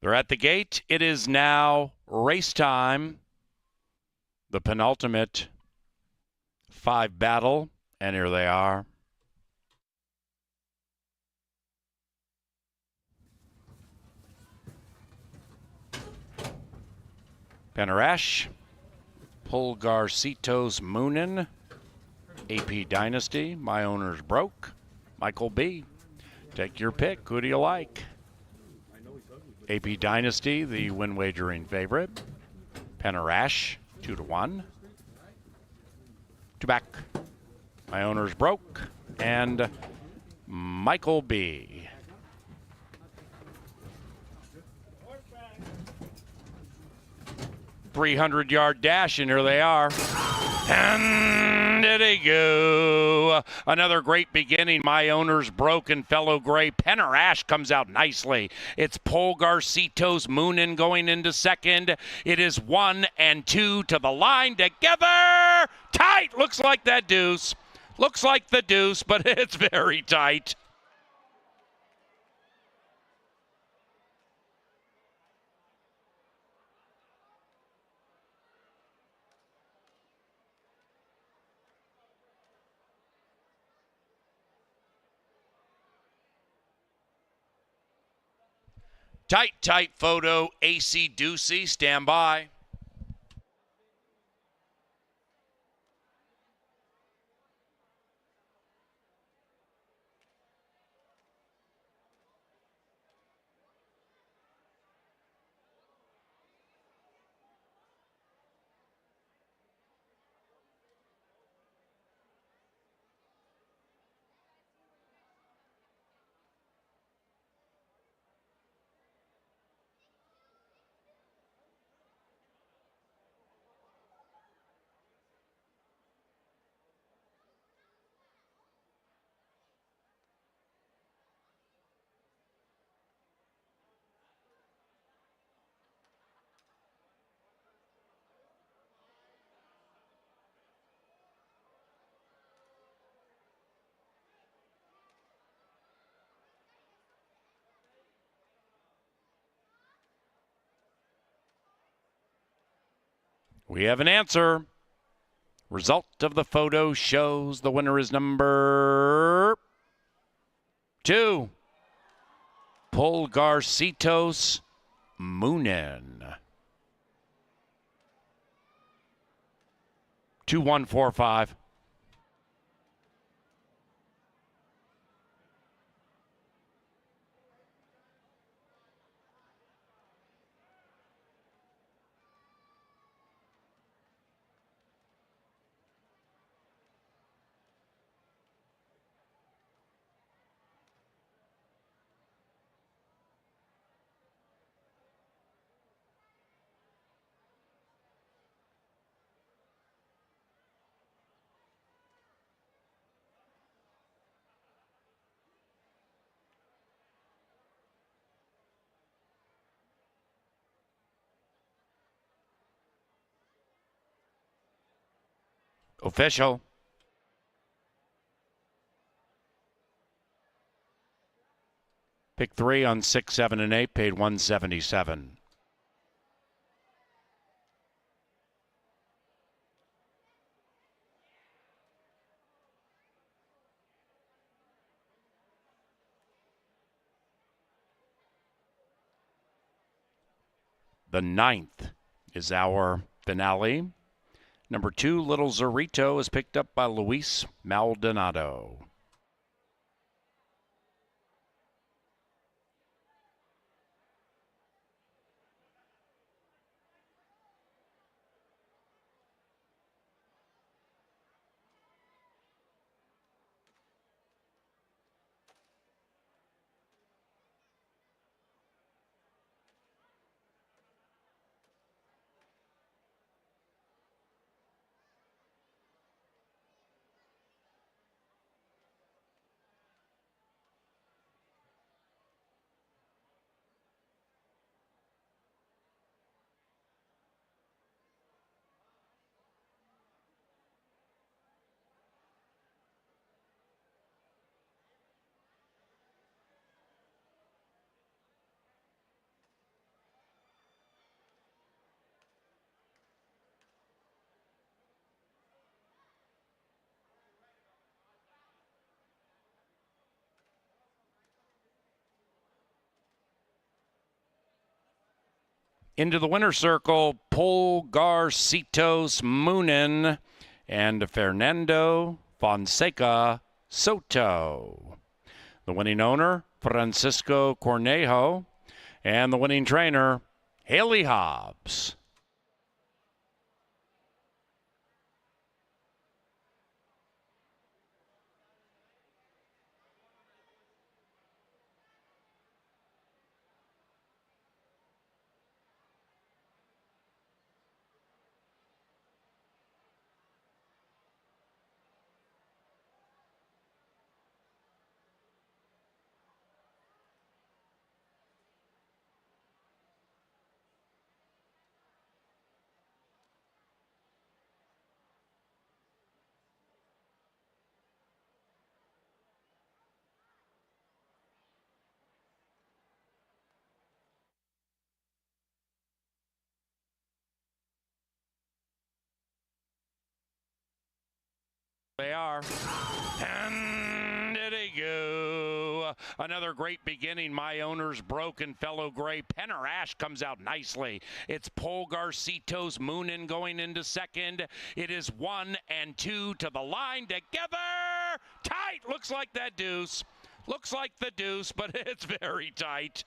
They're at the gate. It is now race time. The penultimate 5 battle, and here they are. Penarash, Pulgarcitos Moonin, AP Dynasty, My Owner's Broke, Michael B. Take your pick. Who do you like? AP Dynasty, the win wagering favorite. Penarash, 2-1. 2 back. My Owner's Broke, and Michael B. .300-yard dash, and here they are. And did he go? Another great beginning. My Owner's Broke and Fellow Gray. Penarash comes out nicely. It's Pulgarcitos Moonin going into second. It is 1 and 2 to the line together. Tight. Looks like that deuce. Looks like the deuce, but it's very tight. Tight photo. AC Ducey, stand by. We have an answer. Result of the photo shows the winner is number 2. Pulgarcitos Moonin. 2145. Official. Pick 3 on 6, 7, and 8, paid 177. The 9th is our finale. Number 2, Little Zorrito, is picked up by Luis Maldonado. Into the winner's circle, Polgarcitos Moonin and Fernando Fonseca Soto. The winning owner, Francisco Cornejo, and the winning trainer, Haley Hobbs. They are. And did he go? Another great beginning. My owner's broken fellow gray. Penner Ash comes out nicely. It's Polgarcitos Moonin going into second. It is 1 and 2 to the line together. Tight. Looks like that deuce. Looks like the deuce, but it's very tight.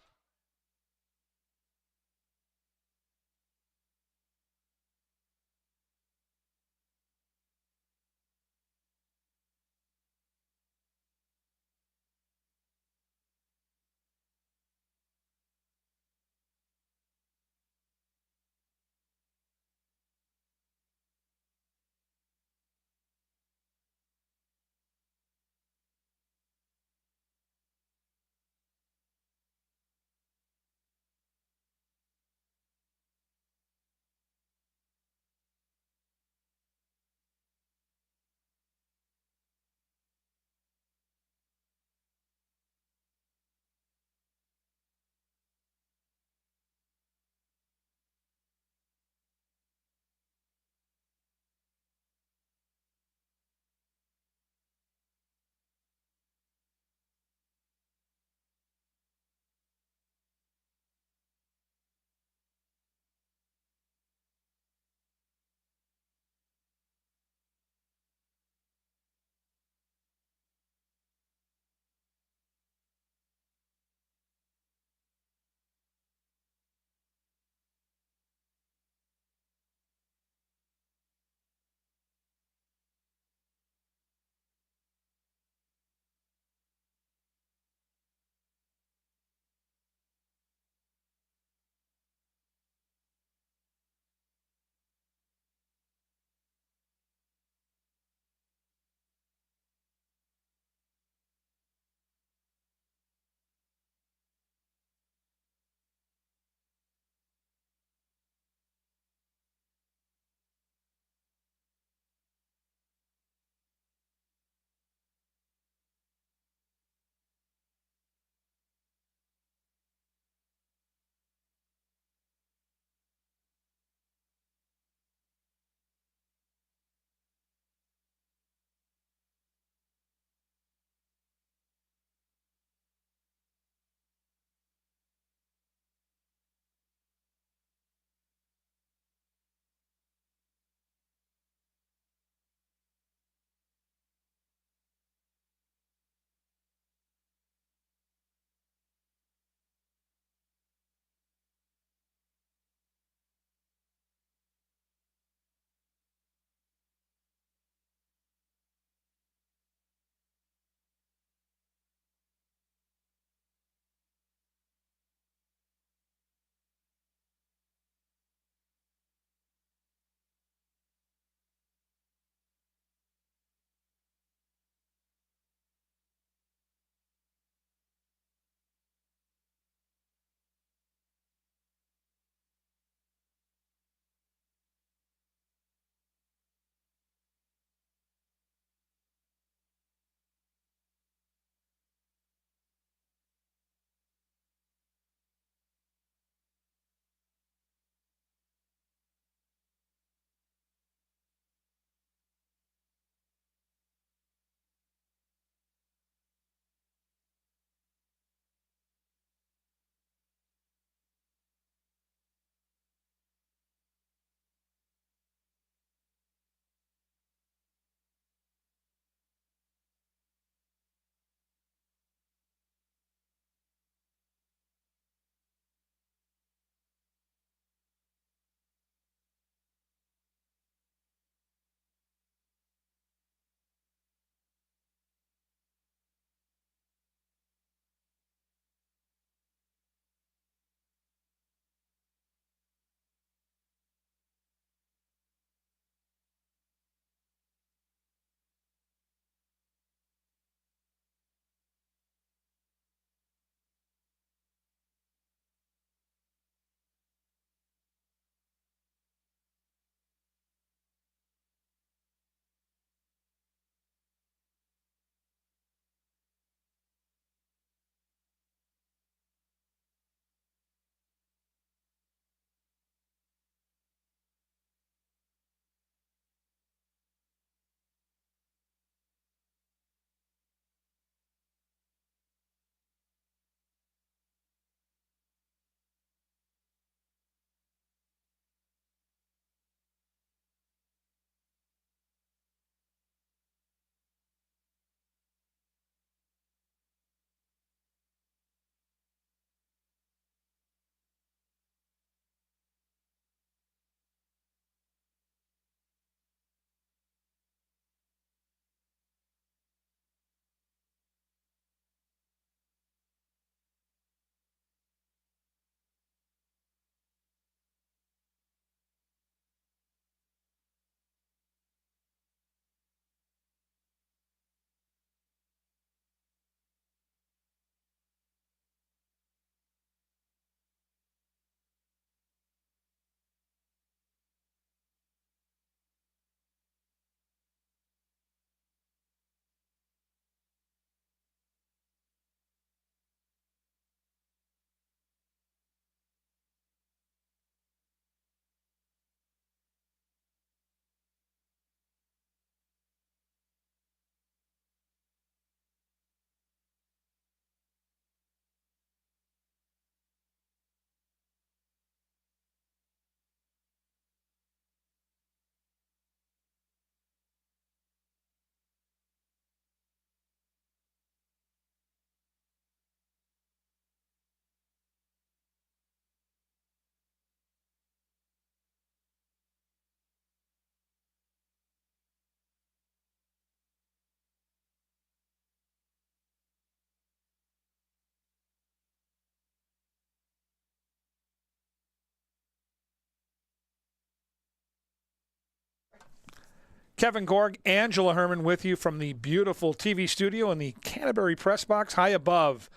Kevin Gorg, Angela Herman with you from the beautiful TV studio in the Canterbury press box high above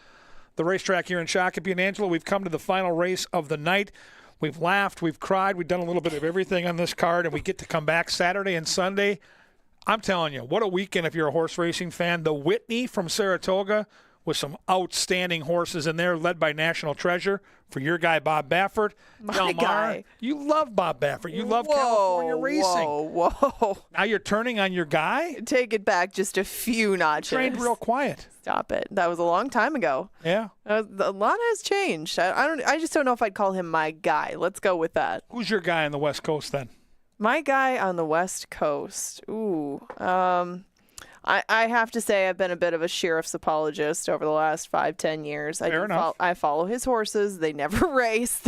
the racetrack here in Shakopee. And Angela, we've come to the final race of the night. We've laughed, we've cried, we've done a little bit of everything on this card, and we get to come back Saturday and Sunday. I'm telling you, what a weekend if you're a horse racing fan. The Whitney from Saratoga with some outstanding horses in there, led by National Treasure for your guy, Bob Baffert. My guy. You love Bob Baffert. You love California racing. Whoa. Now you're turning on your guy? Take it back just a few notches. Trained real quiet. Stop it. That was a long time ago. Yeah. A lot has changed. I just don't know if I'd call him my guy. Let's go with that. Who's your guy on the West Coast then? My guy on the West Coast. Ooh. I have to say I've been a bit of a sheriff's apologist over the last 5-10 years. Fair enough. I follow his horses. They never race.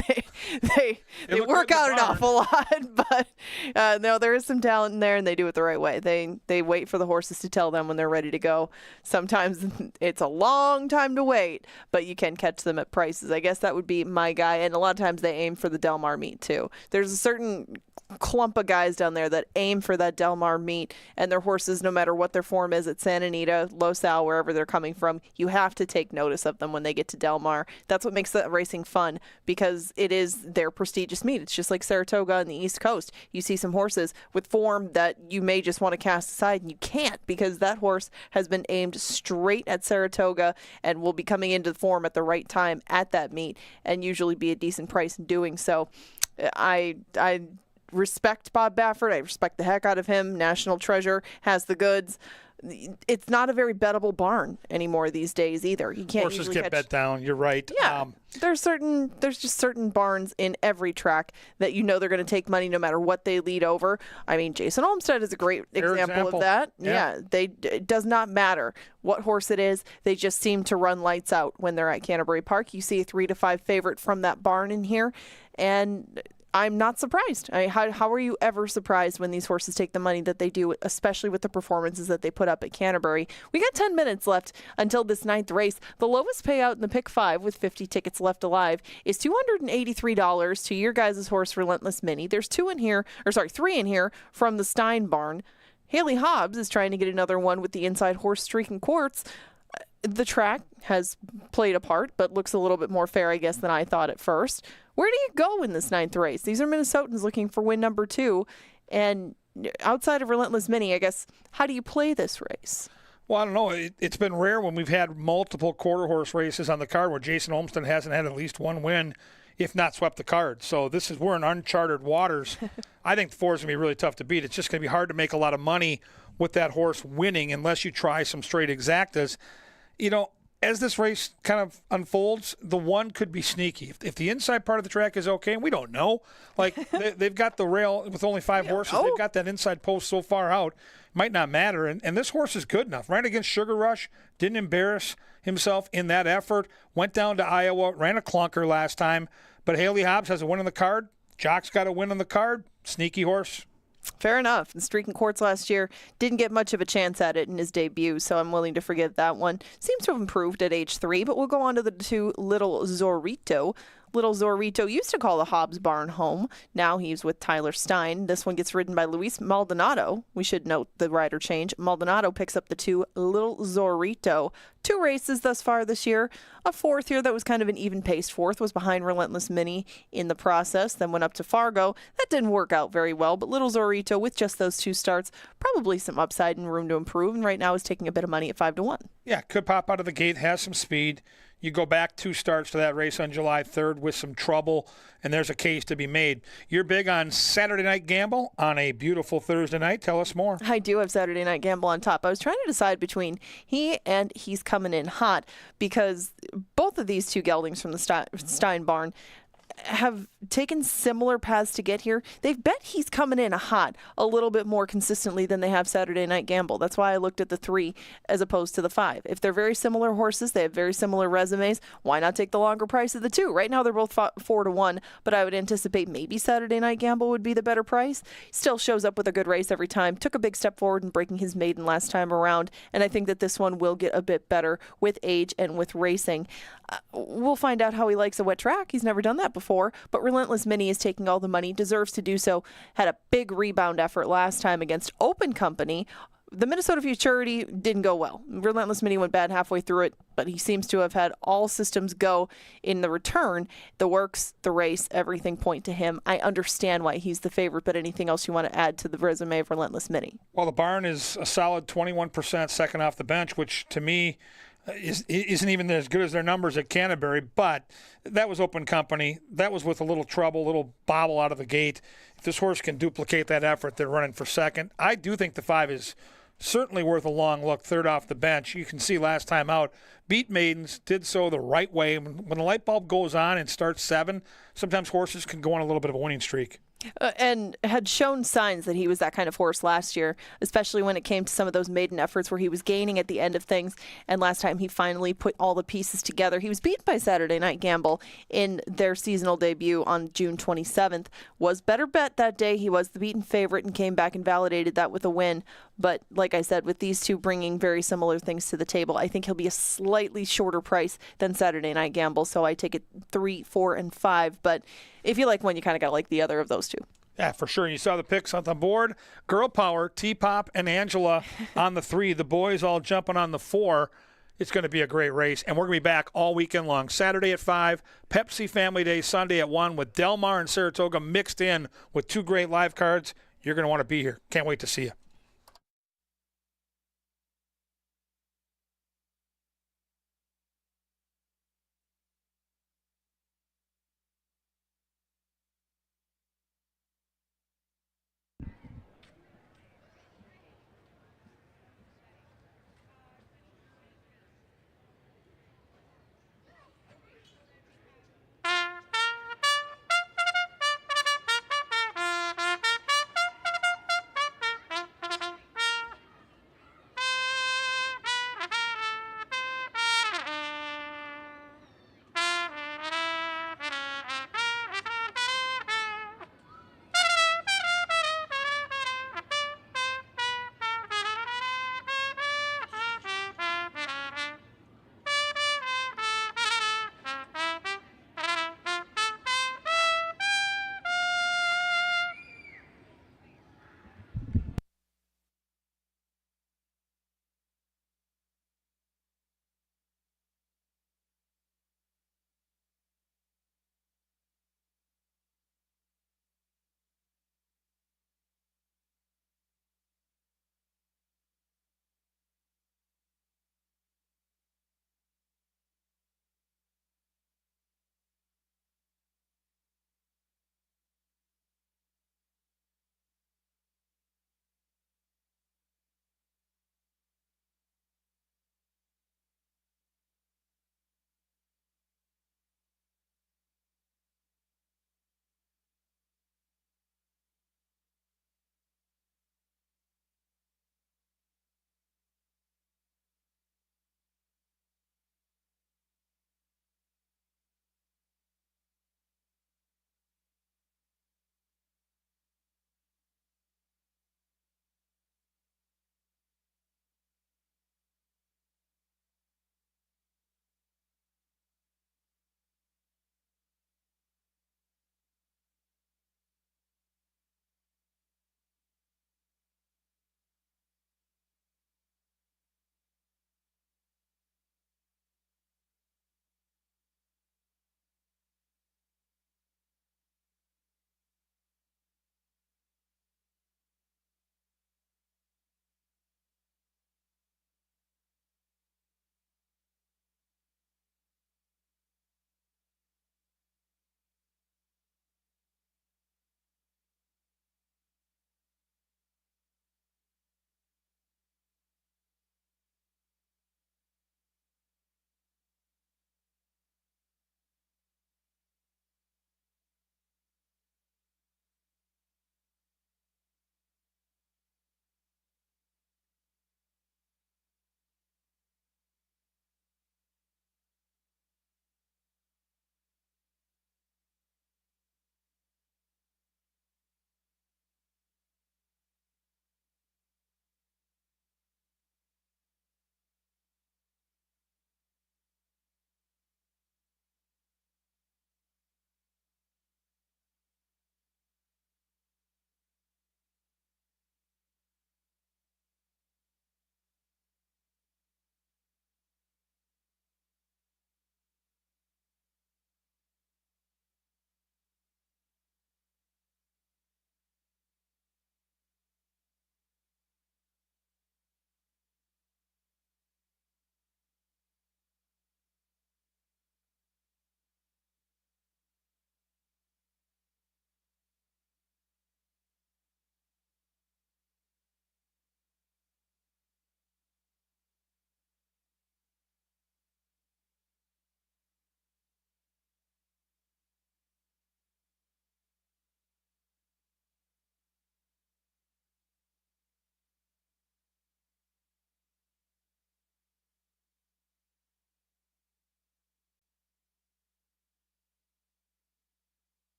They work out an awful lot, but no, there is some talent in there, and they do it the right way. They wait for the horses to tell them when they're ready to go. Sometimes it's a long time to wait, but you can catch them at prices. I guess that would be my guy, and a lot of times they aim for the Del Mar meet too. There's a certain clump of guys down there that aim for that Del Mar meet, and their horses, no matter what their form is at Santa Anita, Los Al, wherever they're coming from, you have to take notice of them when they get to Del Mar. That's what makes the racing fun, because it is their prestigious meet. It's just like Saratoga on the East Coast. You see some horses with form that you may just want to cast aside, and you can't, because that horse has been aimed straight at Saratoga and will be coming into the form at the right time at that meet, and usually be a decent price in doing so. I respect Bob Baffert. I respect the heck out of him. National Treasure has the goods. It's not a very bettable barn anymore these days either. You can't Horses usually get bet down. You're right. Yeah, there's just certain barns in every track that you know they're going to take money no matter what they lead over. I mean, Jason Olmsted is a great example of that. Yeah, it does not matter what horse it is. They just seem to run lights out when they're at Canterbury Park. You see a 3-5 favorite from that barn in here, and I'm not surprised. How are you ever surprised when these horses take the money that they do, especially with the performances that they put up at Canterbury? We got 10 minutes left until this 9th race. The lowest payout in the pick 5 with 50 tickets left alive is $283 to your guys' horse, Relentless Mini. There's 3 in here from the Stein barn. Haley Hobbs is trying to get another one with the inside horse Streak and Quartz. The track has played a part, but looks a little bit more fair, I guess, than I thought at first. Where do you go in this 9th race? These are Minnesotans looking for win number 2. And outside of Relentless Mini, I guess, how do you play this race? Well, I don't know. It's been rare when we've had multiple quarter horse races on the card where Jason Olmsted hasn't had at least one win, if not swept the card. So we're in uncharted waters. I think the 4 is going to be really tough to beat. It's just going to be hard to make a lot of money with that horse winning unless you try some straight exactas. You know, as this race kind of unfolds, the 1 could be sneaky. If the inside part of the track is okay, and we don't know. Like, they've got the rail with only 5 horses. Know. They've got that inside post so far out. Might not matter. And this horse is good enough. Ran against Sugar Rush. Didn't embarrass himself in that effort. Went down to Iowa. Ran a clunker last time. But Haley Hobbs has a win on the card. Jock's got a win on the card. Sneaky horse. Fair enough. The Streak and Quartz last year didn't get much of a chance at it in his debut, so I'm willing to forgive that one. Seems to have improved at age 3, but we'll go on to the 2 Little Zorrito. Little Zorrito used to call the Hobbs barn home. Now he's with Tyler Stein. This one gets ridden by Luis Maldonado. We should note the rider change. Maldonado picks up the 2 Little Zorrito. 2 races thus far this year. A 4th here that was kind of an even-paced 4th was behind Relentless Mini in the process, then went up to Fargo. That didn't work out very well, but Little Zorrito, with just those 2 starts, probably some upside and room to improve, and right now is taking a bit of money at 5-1. Yeah, could pop out of the gate, has some speed. You go back 2 starts to that race on July 3rd with some trouble, and there's a case to be made. You're big on Saturday Night Gamble on a beautiful Thursday night. Tell us more. I do have Saturday Night Gamble on top. I was trying to decide between he and He's Coming In Hot, because both of these 2 geldings from the Stein barn have taken similar paths to get here. They've bet He's Coming In Hot a little bit more consistently than they have Saturday Night Gamble. That's why I looked at the 3 as opposed to the 5. If they're very similar horses, they have very similar resumes, why not take the longer price of the 2? Right now they're both 4-1, but I would anticipate maybe Saturday Night Gamble would be the better price. Still shows up with a good race every time. Took a big step forward in breaking his maiden last time around, and I think that this one will get a bit better with age and with racing. We'll find out how he likes a wet track. He's never done that before. 4, but Relentless Mini is taking all the money, deserves to do so. Had a big rebound effort last time against Open Company. The Minnesota Futurity didn't go well. Relentless Mini went bad halfway through it, but he seems to have had all systems go in the return. The works, the race, everything point to him. I understand why he's the favorite, but anything else you want to add to the resume of Relentless Mini? Well, the barn is a solid 21% second off the bench, which to me isn't even as good as their numbers at Canterbury, but that was Open Company. That was with a little trouble, a little bobble out of the gate. If this horse can duplicate that effort, they're running for second. I do think the 5 is certainly worth a long look, third off the bench. You can see last time out, Beat Maidens did so the right way. When the light bulb goes on and starts 7, sometimes horses can go on a little bit of a winning streak. And had shown signs that he was that kind of horse last year, especially when it came to some of those maiden efforts where he was gaining at the end of things. And last time he finally put all the pieces together. He was beaten by Saturday Night Gamble in their seasonal debut on June 27th. Was better bet that day. He was the beaten favorite and came back and validated that with a win. But like I said, with these two bringing very similar things to the table, I think he'll be a slightly shorter price than Saturday Night Gamble. So I take it 3, 4, and 5. But if you like one, you kind of got to like the other of those two. Yeah, for sure. You saw the picks on the board. Girl Power, T-Pop, and Angela on the 3. The boys all jumping on the 4. It's going to be a great race. And we're going to be back all weekend long. Saturday at 5, Pepsi Family Day, Sunday at 1, with Del Mar and Saratoga mixed in with 2 great live cards. You're going to want to be here. Can't wait to see you.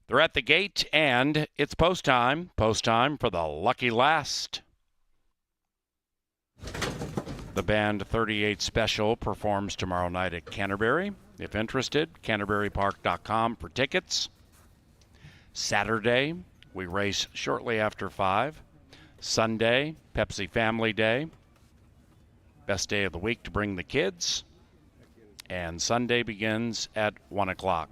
They're at the gate, and it's post time. Post time for the lucky last. The band 38 Special performs tomorrow night at Canterbury. If interested, canterburypark.com for tickets. Saturday, we race shortly after 5. Sunday, Pepsi Family Day. Best day of the week to bring the kids. And Sunday begins at 1 o'clock.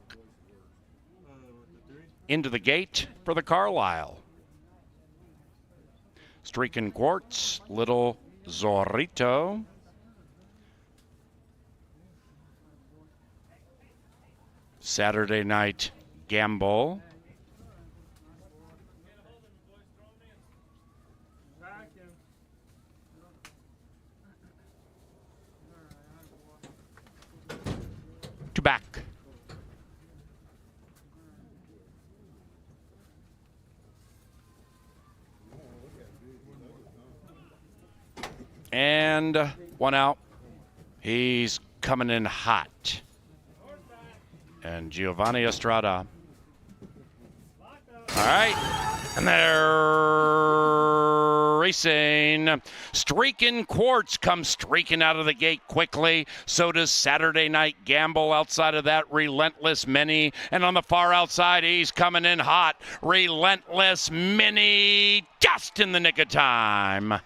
Into the gate for the Carlisle. Streakin' Quartz, Little Zorrito. Saturday night Gamble. To back. And one out. He's coming in hot. And Giovanni Estrada. All right. And they're racing. Streakin' Quartz comes streaking out of the gate quickly. So does Saturday Night Gamble. Outside of that, Relentless Mini. And on the far outside, he's coming in hot. Relentless Mini just in the nick of time.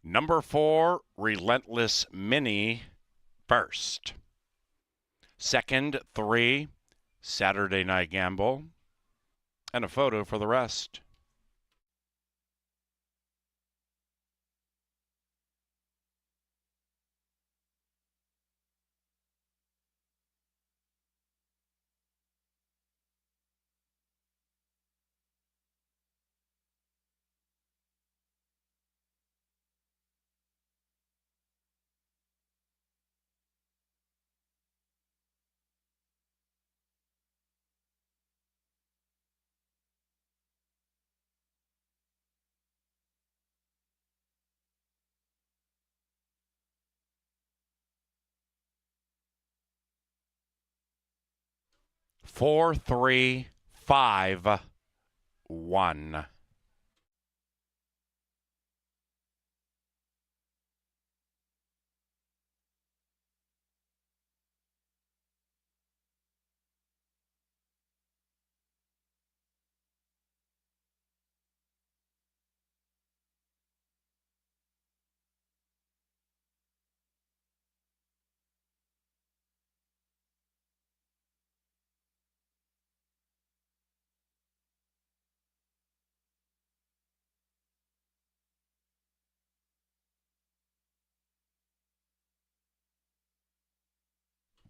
Number 4, Relentless Mini, first. Second, 3, Saturday Night Gamble. And a photo for the rest. Four, 3, 5, 1.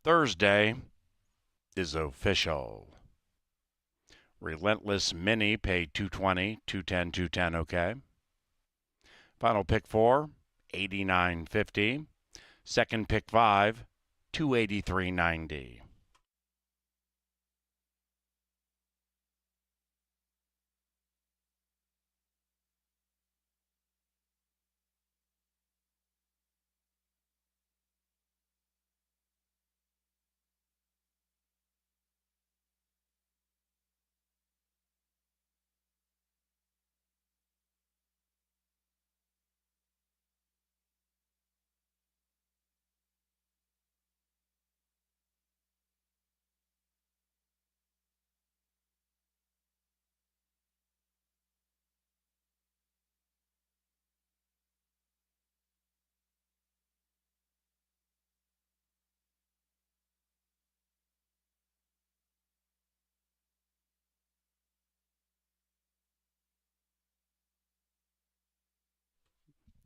Thursday is official. Relentless Mini paid $220, $210, $210, okay. Final pick 4, $89.50. Second pick 5, $283.90.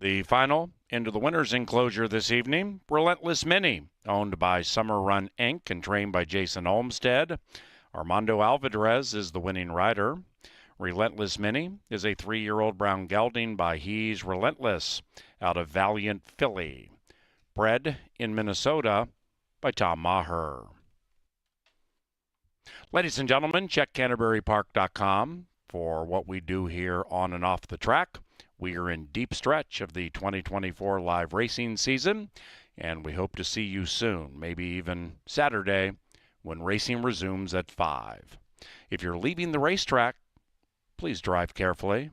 The final into the winner's enclosure this evening, Relentless Mini, owned by Summer Run Inc. and trained by Jason Olmstead. Armando Alvarez is the winning rider. Relentless Mini is a 3-year-old brown gelding by He's Relentless out of Valiant Philly. Bred in Minnesota by Tom Maher. Ladies and gentlemen, check CanterburyPark.com for what we do here on and off the track. We are in deep stretch of the 2024 live racing season, and we hope to see you soon, maybe even Saturday, when racing resumes at 5. If you're leaving the racetrack, please drive carefully.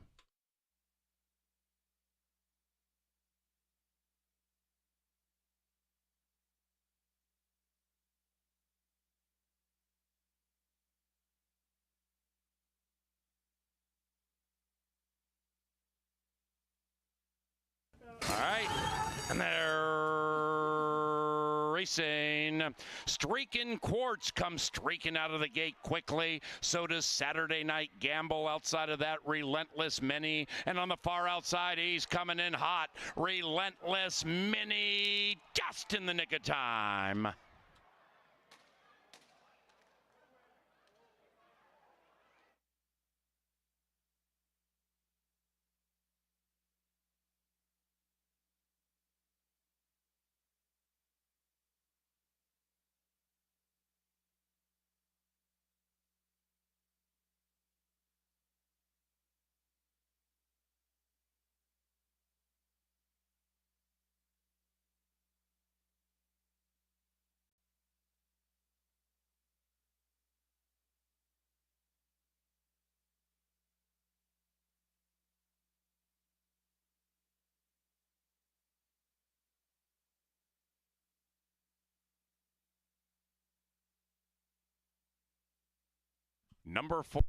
All right, and they're racing. Streaking Quartz comes streaking out of the gate quickly. So does Saturday Night Gamble outside of that. Relentless Mini. And on the far outside, he's coming in hot. Relentless Mini just in the nick of time. Number 4.